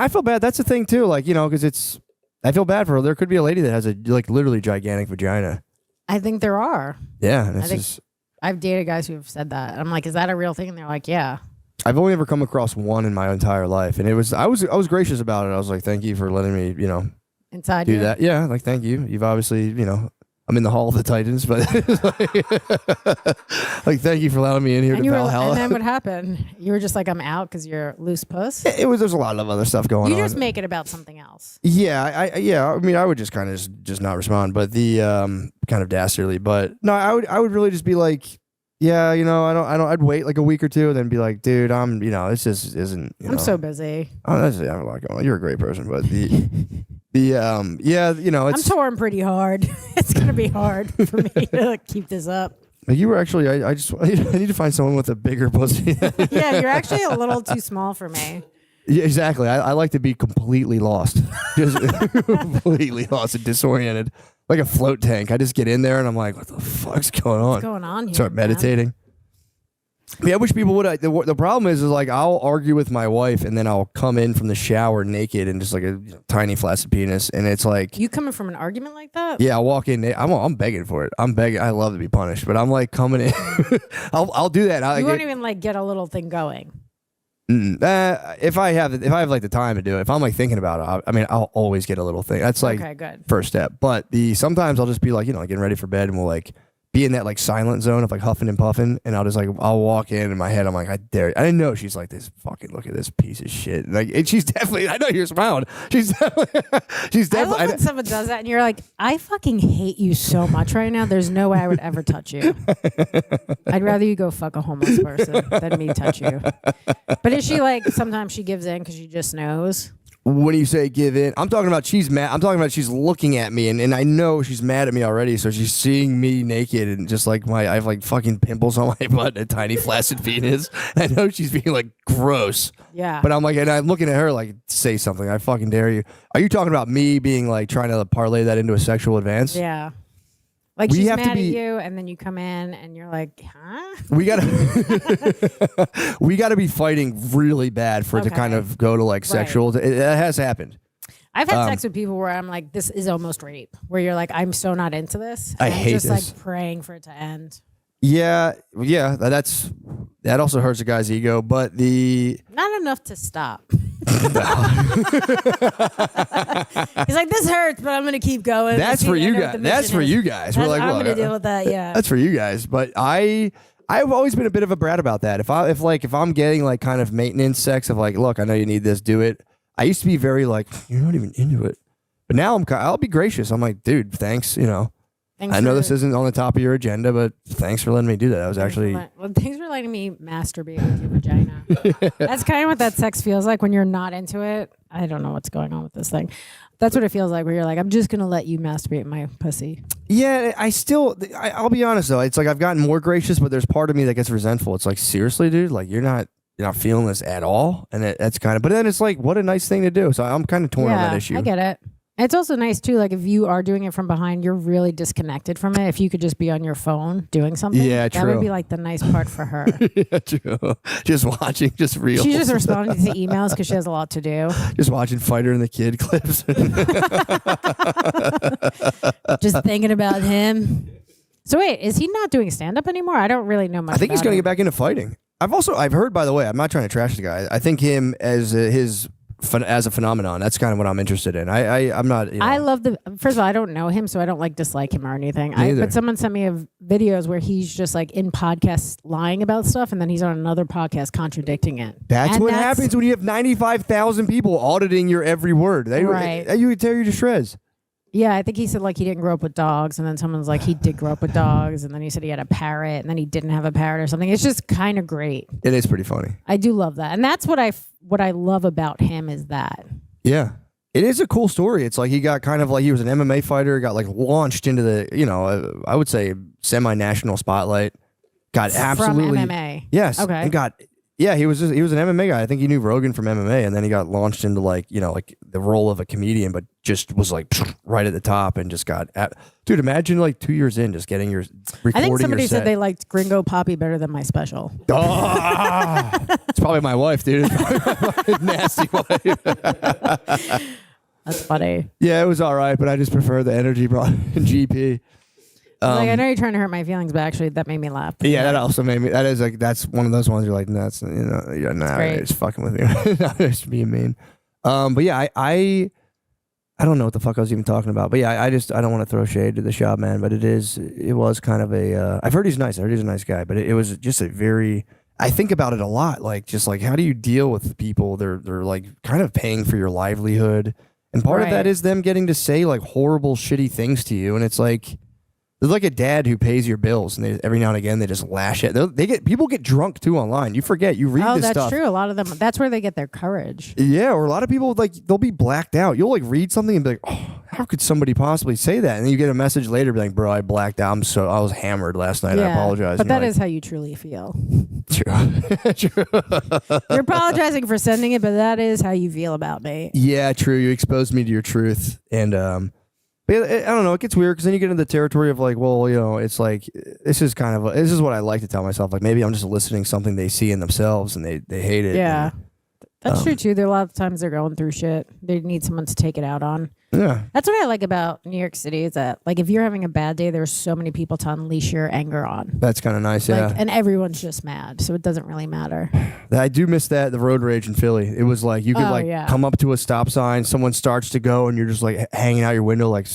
feel bad. That's the thing too. Like because I feel bad for her. There could be a lady that has a like literally gigantic vagina. I think there are. Yeah, and I it's think- just. I've dated guys who have said that. And I'm like, is that a real thing? And they're like, yeah. I've only ever come across one in my entire life, and I was gracious about it. I was like, thank you for letting me Inside do you. that. Yeah, like thank you. You've obviously I'm in the Hall of the Titans, but like, thank you for allowing me in here And to Valhalla. and then what happened? You were just like, I'm out because you're loose puss. There's a lot of other stuff going on. You just make it about something else. Yeah, I mean, I would just kind of just not respond, but the kind of dastardly. But no, I would really just be like, yeah, you know, I'd wait like a week or two, and then be like, dude, this just isn't. I'm so busy. I have a lot going on. You're a great person, but yeah, you know, I'm it's. torn pretty hard. It's gonna be hard for me to keep this up. You were actually, I need to find someone with a bigger pussy. Yeah, you're actually a little too small for me. Yeah, exactly. I like to be completely lost, just completely lost and disoriented, like a float tank. I just get in there and I'm like, what the fuck's going on? What's going on here? Start meditating. Yeah, I wish people would. The problem is like I'll argue with my wife and then I'll come in from the shower naked and just like a tiny flaccid penis, and it's like You coming from an argument like that? yeah, I'll walk in. I'm begging for it. I'm begging. I love to be punished, but I'm like coming in. I'll do that. You won't even like get a little thing going. If I have like the time to do it, if I'm like thinking about it, I'll always get a little thing. That's like Okay, good. first step. But sometimes I'll just be like, getting ready for bed, and we'll like be in that like silent zone of like huffing and puffing, and I'll walk in my head, I'm like, I dare you. I didn't know she's like this fucking look at this piece of shit. Like, and she's definitely. I know you're smiling. She's definitely. I love when someone does that, and you're like, I fucking hate you so much right now. There's no way I would ever touch you. I'd rather you go fuck a homeless person than me touch you. But is she like? Sometimes she gives in because she just knows. When you say give in, I'm talking about she's mad. I'm talking about she's looking at me, and I know she's mad at me already. So she's seeing me naked, and just like I have like fucking pimples on my butt, and a tiny flaccid penis. I know she's being like gross. Yeah. But I'm like, and I'm looking at her like, say something. I fucking dare you. Are you talking about me being like trying to parlay that into a sexual advance? Yeah. Like We she's have to mad at be- you, and then you come in, and you're like, huh? We gotta be fighting really bad for it to Okay. kind of go to like sexual. It has happened. I've had sex with people where I'm like, this is almost rape. Where you're like, I'm so not into this. I And I'm hate just this. like praying for it to end. Yeah. That also hurts a guy's ego, but Not enough to stop. He's like, this hurts, but I'm gonna keep going. that's for you guys. That's for you guys. We're like, I'm look, gonna deal with that. Yeah. that's for you guys. But I've always been a bit of a brat about that. If I'm getting like kind of maintenance sex of like, look, I know you need this, do it. I used to be very like, you're not even into it. But now I'll be gracious. I'm like, dude, thanks. I know this isn't on the top of your agenda, but thanks for letting me do that. I was actually. Thanks for letting me masturbate with your vagina. That's kind of what that sex feels like when you're not into it. I don't know what's going on with this thing. That's what it feels like where you're like, I'm just going to let you masturbate my pussy. Yeah, I'll be honest though. It's like I've gotten more gracious, but there's part of me that gets resentful. It's like, seriously, dude, like you're not feeling this at all. And that's kind of, but then it's like, what a nice thing to do. So I'm kind of torn on that issue. I get it. It's also nice too, like if you are doing it from behind, you're really disconnected from it. If you could just be on your phone doing something, Yeah, that true. would be like the nice part for her. Yeah, true. Just watching, just real. She's just responding to emails because she has a lot to do. Just watching Fighter and the Kid clips. Just thinking about him. So wait, is he not doing stand up anymore? I don't really know much. I think he's about going to him. get back into fighting. I've heard, by the way, I'm not trying to trash the guy. I think him as as a phenomenon. That's kind of what I'm interested in. I'm not. I love first of all, I don't know him, so I don't like dislike him or anything. But someone sent me videos where he's just like in podcasts lying about stuff, and then he's on another podcast contradicting it. That's what happens when you have 95,000 people auditing your every word. You would tear you to shreds. Yeah, I think he said like he didn't grow up with dogs, and then someone's like he did grow up with dogs, and then he said he had a parrot, and then he didn't have a parrot or something. It's just kind of great. It is pretty funny. I do love that, and that's what I love about him is that. Yeah. It is a cool story. It's like he got kind of like he was an MMA fighter, got like launched into the, I would say semi-national spotlight. Got absolutely from MMA. Yes. Okay. And he was an MMA guy. I think he knew Rogan from MMA, and then he got launched into like the role of a comedian, but just was like right at the top and just got dude, imagine like 2 years in just getting your recording. I think somebody your set. said they liked Gringo Poppy better than my special. Oh, it's probably my wife, dude. Nasty wife. That's funny. Yeah, it was all right, but I just prefer the energy brought in GP. Like I know you're trying to hurt my feelings, but actually that made me laugh. Yeah, that also made me. That is like that's one of those ones you're like, no, that's you're not great. just fucking with me, not just being mean. But yeah, I I don't know what the fuck I was even talking about, but yeah, I don't want to throw shade to the shop, man, but it was kind of a. I've heard he's nice. I heard he's a nice guy, but it was just a very. I think about it a lot, like just like how do you deal with people? They're like kind of paying for your livelihood, and part of that is them getting to say like horrible, shitty things to you, and it's like. They're like a dad who pays your bills, and every now and again they just lash it. People get drunk too online. You forget. You read this stuff. Oh, that's true. A lot of them. That's where they get their courage. Yeah, or a lot of people like they'll be blacked out. You'll like read something and be like, "Oh, how could somebody possibly say that?" And then you get a message later, be like, "Bro, I blacked out. I was hammered last night. I apologize." But that is how you truly feel. True. True. You're apologizing for sending it, but that is how you feel about me. Yeah, true. You exposed me to your truth, and But I don't know. It gets weird because then you get into the territory of like, well, it's like this is what I like to tell myself. Like maybe I'm just eliciting something they see in themselves and they hate it. Yeah, and, that's true too. There are a lot of times they're going through shit. They need someone to take it out on. Yeah, that's what I like about New York City. Is that like if you're having a bad day, there's so many people to unleash your anger on. That's kind of nice. Yeah, and everyone's just mad, so it doesn't really matter. I do miss that the road rage in Philly. It was like you could come up to a stop sign, someone starts to go, and you're just like hanging out your window, like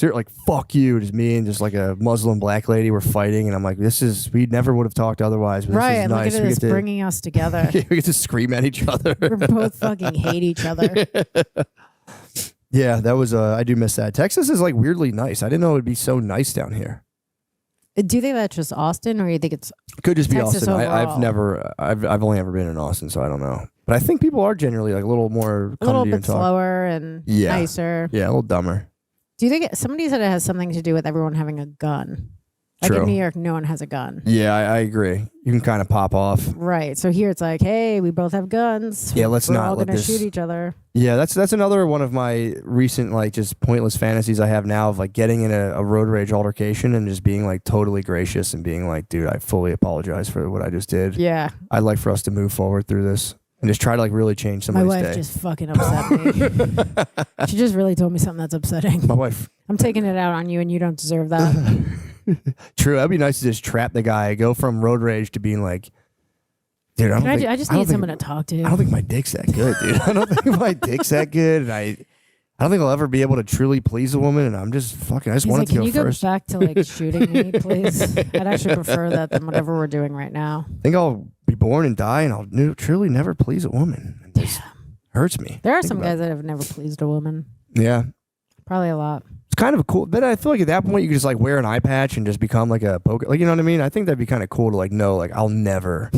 fuck you. Just me and just like a Muslim black lady were fighting, and I'm like, we never would have talked otherwise. But right, this is and nice. Look at this bringing us together. We get to scream at each other. We both fucking hate each other. Yeah, that was I do miss that. Texas is like weirdly nice. I didn't know it would be so nice down here. Do you think that's just Austin, or you think it's could just Texas be Austin? Overall? I've only ever been in Austin, so I don't know. But I think people are generally like a little more a little bit slower and nicer. Yeah, a little dumber. Do you think somebody said it has something to do with everyone having a gun? Like True. in New York, no one has a gun. Yeah, I agree. You can kind of pop off. Right. So here it's like, hey, we both have guns. Yeah, we're all gonna shoot each other. Yeah, that's another one of my recent like just pointless fantasies I have now of like getting in a road rage altercation and just being like totally gracious and being like, dude, I fully apologize for what I just did. Yeah. I'd like for us to move forward through this and just try to like really change somebody's day. My wife just fucking upset me. She just really told me something that's upsetting. My wife. I'm taking it out on you, and you don't deserve that. True. That'd be nice to just trap the guy, go from road rage to being like, dude, I just need someone to talk to. I don't think my dick's that good, dude. I don't think my dick's that good, and I don't think I'll ever be able to truly please a woman. And I'm just fucking. I just wanted to go first. Can you first. go back to like shooting me, please? I'd actually prefer that than whatever we're doing right now. I think I'll be born and die, and I'll truly never please a woman. It just hurts me. There are some guys that have never pleased a woman. Yeah, probably a lot. It's kind of a cool, but I feel like at that point you could just like wear an eye patch and just become like a poker, like you know what I mean. I think that'd be kind of cool to like know, like I'll never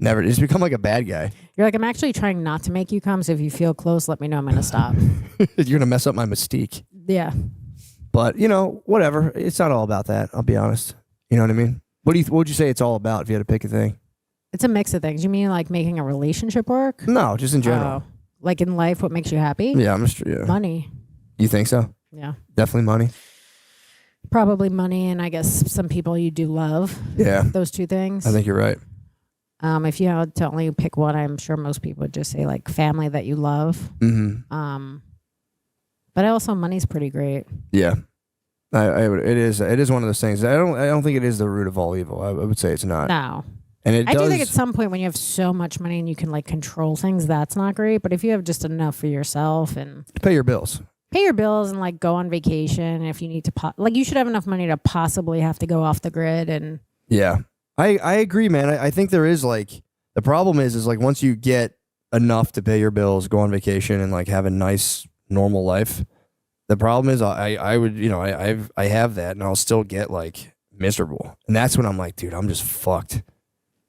just become like a bad guy. You're like, I'm actually trying not to make you come. So if you feel close, let me know. I'm gonna stop. You're gonna mess up my mystique. Yeah, but whatever. It's not all about that. I'll be honest. You know what I mean? What would you say it's all about if you had to pick a thing? It's a mix of things. You mean like making a relationship work? No, just in general. Like in life, what makes you happy? Yeah, yeah. Money. You think so? Yeah. Definitely money. Probably money, and I guess some people you do love. Yeah. Those two things. I think you're right. If you had to only pick one, I'm sure most people would just say like family that you love. Mm-hmm. But also money's pretty great. Yeah. It is one of those things. I don't think it is the root of all evil. I would say it's not. No. And I do think at some point when you have so much money and you can like control things, that's not great. But if you have just enough for yourself and pay your bills. Pay your bills and like go on vacation if you need to. Like you should have enough money to possibly have to go off the grid and. Yeah, I agree, man. I think there is like the problem is like once you get enough to pay your bills, go on vacation and like have a nice normal life. The problem is I would I have that and I'll still get like miserable, and that's when I'm like, dude, I'm just fucked.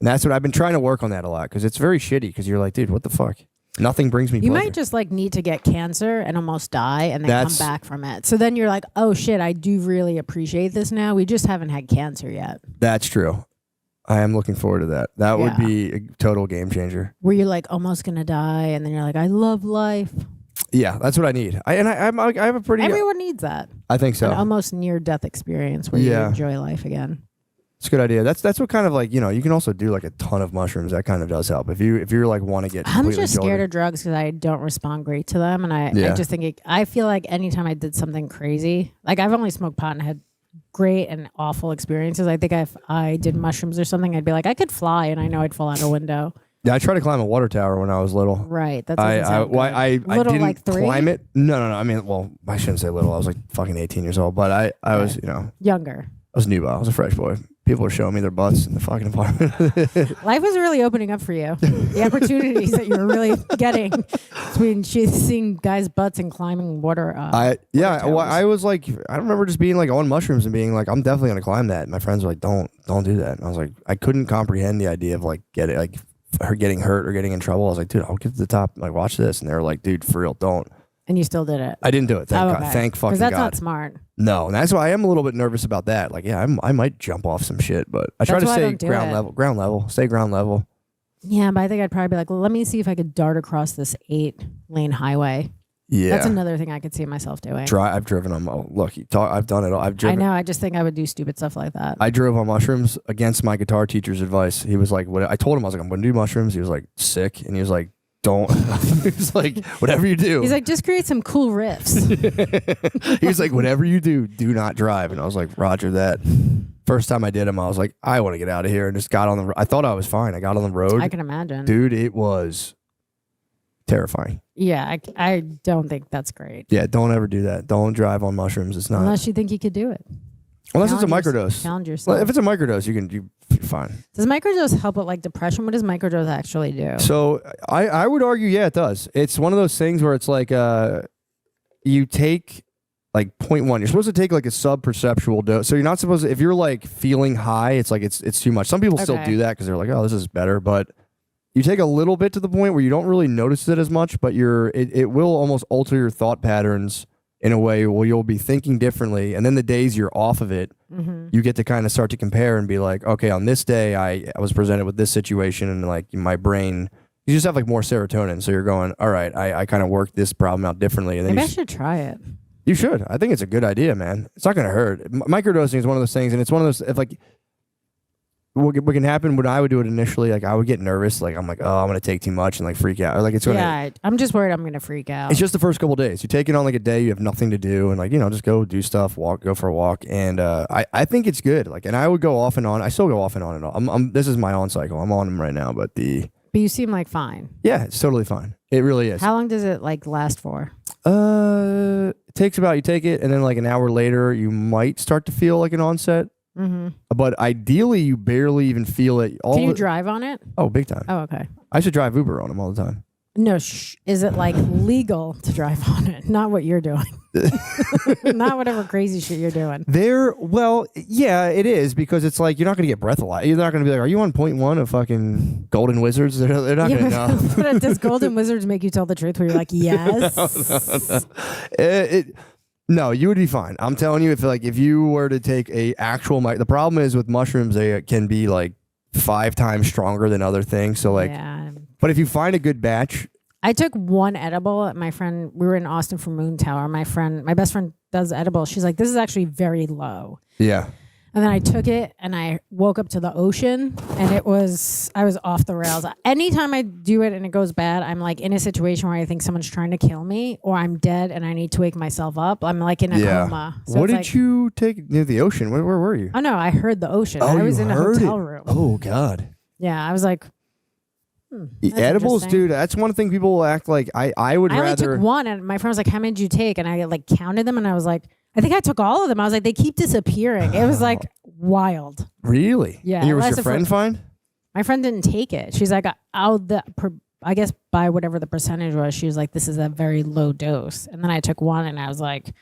And that's what I've been trying to work on that a lot because it's very shitty because you're like, dude, what the fuck? Nothing brings me pleasure. You might just like need to get cancer and almost die and then come back from it. So then you're like, oh shit, I do really appreciate this now. We just haven't had cancer yet. That's true. I am looking forward to that. That would be a total game changer. Where you're like almost going to die and then you're like, I love life. Yeah, that's what I need. I have a pretty... Everyone needs that. I think so. An almost near-death experience where you enjoy life again. It's a good idea. That's what kind of like, you can also do like a ton of mushrooms. That kind of does help. If you're like want to get I'm just scared of drugs because I don't respond great to them. And I just think I feel like anytime I did something crazy, like I've only smoked pot and had great and awful experiences. I think if I did mushrooms or something, I'd be like, I could fly and I know I'd fall out a window. Yeah, I tried to climb a water tower when I was little. Right. That I doesn't sound good. I Little, didn't like 3? climb it. No. I mean, well, I shouldn't say little. I was like fucking 18 years old, but I was, Younger. I was newbie. I was a fresh boy. People were showing me their butts in the fucking apartment. Life was really opening up for you. The opportunities that you were really getting between seeing guys' butts and climbing water. I was like, I remember just being like on mushrooms and being like, I'm definitely gonna climb that. And my friends were like, don't do that. And I was like, I couldn't comprehend the idea of like her getting hurt or getting in trouble. I was like, dude, I'll get to the top. Like, watch this. And they were like, dude, for real, don't. And you still did it. I didn't do it. Thank God. Thank fucking God. Because that's not smart. No, and that's why I am a little bit nervous about that. Like, yeah, I might jump off some shit, but I try to stay ground level, stay ground level. Yeah, but I think I'd probably be like, well, let me see if I could dart across this 8-lane highway. Yeah, that's another thing I could see myself doing. I've driven on. Oh, look, I've done it all. I know. I just think I would do stupid stuff like that. I drove on mushrooms against my guitar teacher's advice. He was like, "What?" I told him I was like, "I'm going to do mushrooms." He was like, "Sick," and he was like, "Don't." He was like, "Whatever you do." He's like, "Just create some cool riffs." He was like, "Whatever you do, do not drive." And I was like, "Roger that." First time I did them, I was like, "I want to get out of here," and just got on the. I thought I was fine. I got on the road. I can imagine, dude. It was terrifying. Yeah, I don't think that's great. Yeah, don't ever do that. Don't drive on mushrooms. It's not unless you think you could do it. Unless it's a microdose. Challenge yourself. Well, if it's a microdose, you're fine. Does microdose help with like depression? What does microdose actually do? So I would argue, yeah, it does. It's one of those things where it's like you take like 0.1. You're supposed to take like a sub-perceptual dose. So you're not supposed to, if you're like feeling high, it's like it's too much. Some people still do that because they're like, oh, this is better. But you take a little bit to the point where you don't really notice it as much, but it will almost alter your thought patterns in a way where you'll be thinking differently. And then the days you're off of it, you get to kind of start to compare and be like, okay, on this day I was presented with this situation and like my brain, you just have like more serotonin. So you're going, all right, I kind of worked this problem out differently. And then maybe I should try it. You should. I think it's a good idea, man. It's not going to hurt. Microdosing is one of those things. And it's one of those, if like, what can happen when I would do it initially, like I would get nervous, like I'm like, oh, I'm gonna take too much and like freak out, or like it's gonna. Yeah, I'm just worried I'm gonna freak out. It's just the first couple of days. You take it on like a day, you have nothing to do, and like just go do stuff, go for a walk, and I think it's good. Like, and I would go off and on. I still go off and on and on. This is my on cycle. I'm on them right now, but you seem like fine. Yeah, it's totally fine. It really is. How long does it like last for? It takes about, you take it, and then like an hour later, you might start to feel like an onset. Mm-hmm. But ideally, you barely even feel it. Can you drive on it? Oh, big time. Oh, okay. I should drive Uber on them all the time. No, is it like legal to drive on it? Not what you're doing. Not whatever crazy shit you're doing. Well, yeah, it is, because it's like you're not going to get breathalyzed. You're not going to be like, are you on 0.1 of fucking Golden Wizards? They're not going to know. But does Golden Wizards make you tell the truth where you're like, yes? No. No, you would be fine. I'm telling you, if you were to take a actual the problem is with mushrooms, they can be like 5 times stronger than other things. So like, yeah. But if you find a good batch. I took one edible. My friend, we were in Austin for Moon Tower. My best friend does edible. She's like, this is actually very low. Yeah. And then I took it and I woke up to the ocean and I was off the rails. Anytime I do it and it goes bad, I'm like in a situation where I think someone's trying to kill me or I'm dead and I need to wake myself up. I'm like in a coma. So what did you take near the ocean? Where were you? Oh no, I heard the ocean. Oh, I was in a hotel room. Oh God. Yeah, I was like, edibles, dude. That's one thing people will act like. I would rather. I only took one and my friend was like, how many did you take? And I like counted them and I was like, I think I took all of them. I was like, they keep disappearing. It was like wild. Really? Yeah. And was your friend fine? My friend didn't take it. She's like, I guess by whatever the percentage was, she was like, this is a very low dose. And then I took one and I was like,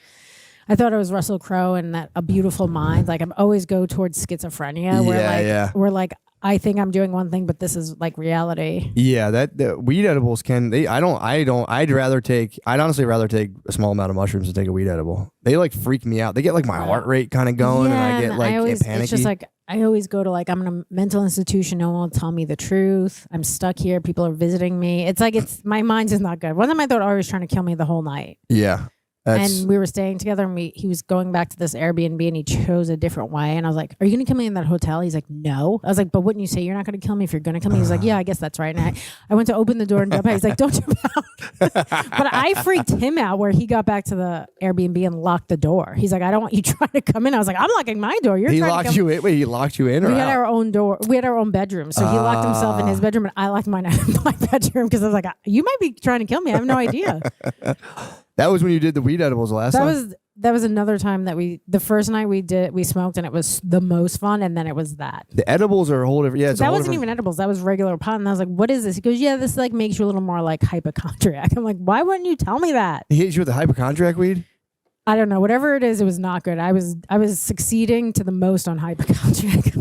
I thought it was Russell Crowe and that A Beautiful Mind. Like I'm always go towards schizophrenia where like I think I'm doing one thing, but this is like reality. Yeah, the weed edibles I'd honestly rather take a small amount of mushrooms than take a weed edible. They like freak me out. They get like my heart rate kind of going, and I get like panicky. It's just like I always go to like I'm in a mental institution. No one will tell me the truth. I'm stuck here. People are visiting me. It's like my mind's just not good. One time I thought Ari was trying to kill me the whole night. Yeah. And we were staying together, and he was going back to this Airbnb, and he chose a different way. And I was like, "Are you going to kill me in that hotel?" He's like, "No." I was like, "But wouldn't you say you're not going to kill me if you're going to kill me?" He's like, "Yeah, I guess that's right." And I went to open the door and jump out. He's like, "Don't jump out." But I freaked him out where he got back to the Airbnb and locked the door. He's like, "I don't want you trying to come in." I was like, "I'm locking my door. You're He trying locked to come you in. Wait, he locked you in? Or We had out? our own door. We had our own bedroom. So he locked himself in his bedroom, and I locked mine in my bedroom because I was like, "You might be trying to kill me. I have no idea." That was when you did the weed edibles last time? That was another time that the first night we smoked, and it was the most fun, and then it was that. The edibles are a whole different. Yeah, That wasn't even edibles. That was regular pot. And I was like, "What is this?" He goes, "Yeah, this like makes you a little more like hypochondriac." I'm like, "Why wouldn't you tell me that?" He hit you with the hypochondriac weed? I don't know. Whatever it is, it was not good. I was succeeding to the most on hypochondriac.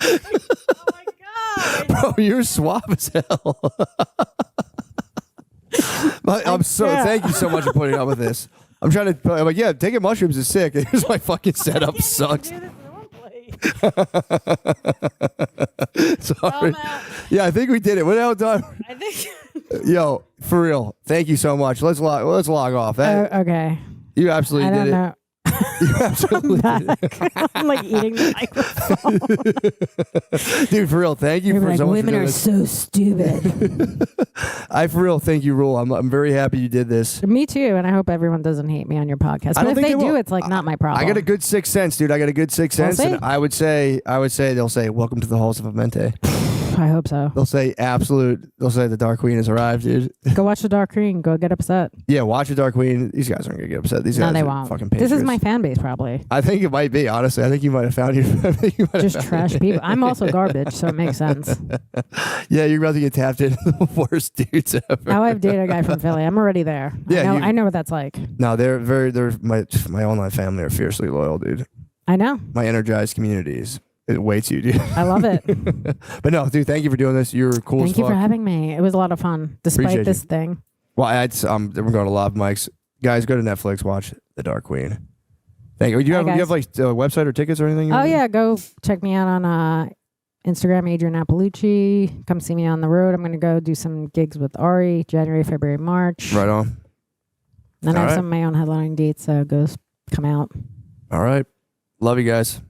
Oh my god, Bro, you're suave as hell. Thank you so much for putting up with this. I'm trying to. I'm like, yeah, taking mushrooms is sick. Here's my fucking setup sucks. Sorry. Yeah, I think we did it. We're now done. I think. Yo, for real. Thank you so much. Let's log off. Okay. You absolutely I did don't it. know. You absolutely did it. I'm like eating the microphone. Dude, for real, thank you You're for like, so much. women for doing are this. so stupid. I for real thank you, Rule. I'm very happy you did this. Me too, and I hope everyone doesn't hate me on your podcast. I But don't if think they they do, will. it's like not my problem. I got a good sixth sense, dude. I got a good sixth We'll sense, and see. I would say they'll say, "Welcome to the halls of Amente." I hope so. They'll say They'll say the Dark Queen has arrived, dude. Go watch the Dark Queen. Go get upset. Yeah, watch the Dark Queen. These guys aren't gonna get upset. These No, guys they are won't. fucking This is patriots. my fan base, probably. I think it might be, honestly. I think you might have found you. Just trash people. I'm also garbage, so it makes sense. Yeah, you're about to get tapped into the worst dudes ever. Now I've dated a guy from Philly. I'm already there. Yeah, I know what that's like. No, they're my online family are fiercely loyal, dude. I know. My energized communities. It awaits you, dude. I love it. But no, dude, thank you for doing this. You're cool as Thank you fuck. for having me. It was a lot of fun, despite Appreciate this you. thing. Well, we're going to live mics. Guys, go to Netflix, watch The Dark Queen. Thank you. Do you have like a website or tickets or anything? Oh yeah, go check me out on Instagram, Adrian Appalucci. Come see me on the road. I'm going to go do some gigs with Ari, January, February, March. Right on. Then I have All right. some of my own headlining dates, so come out. All right. Love you guys.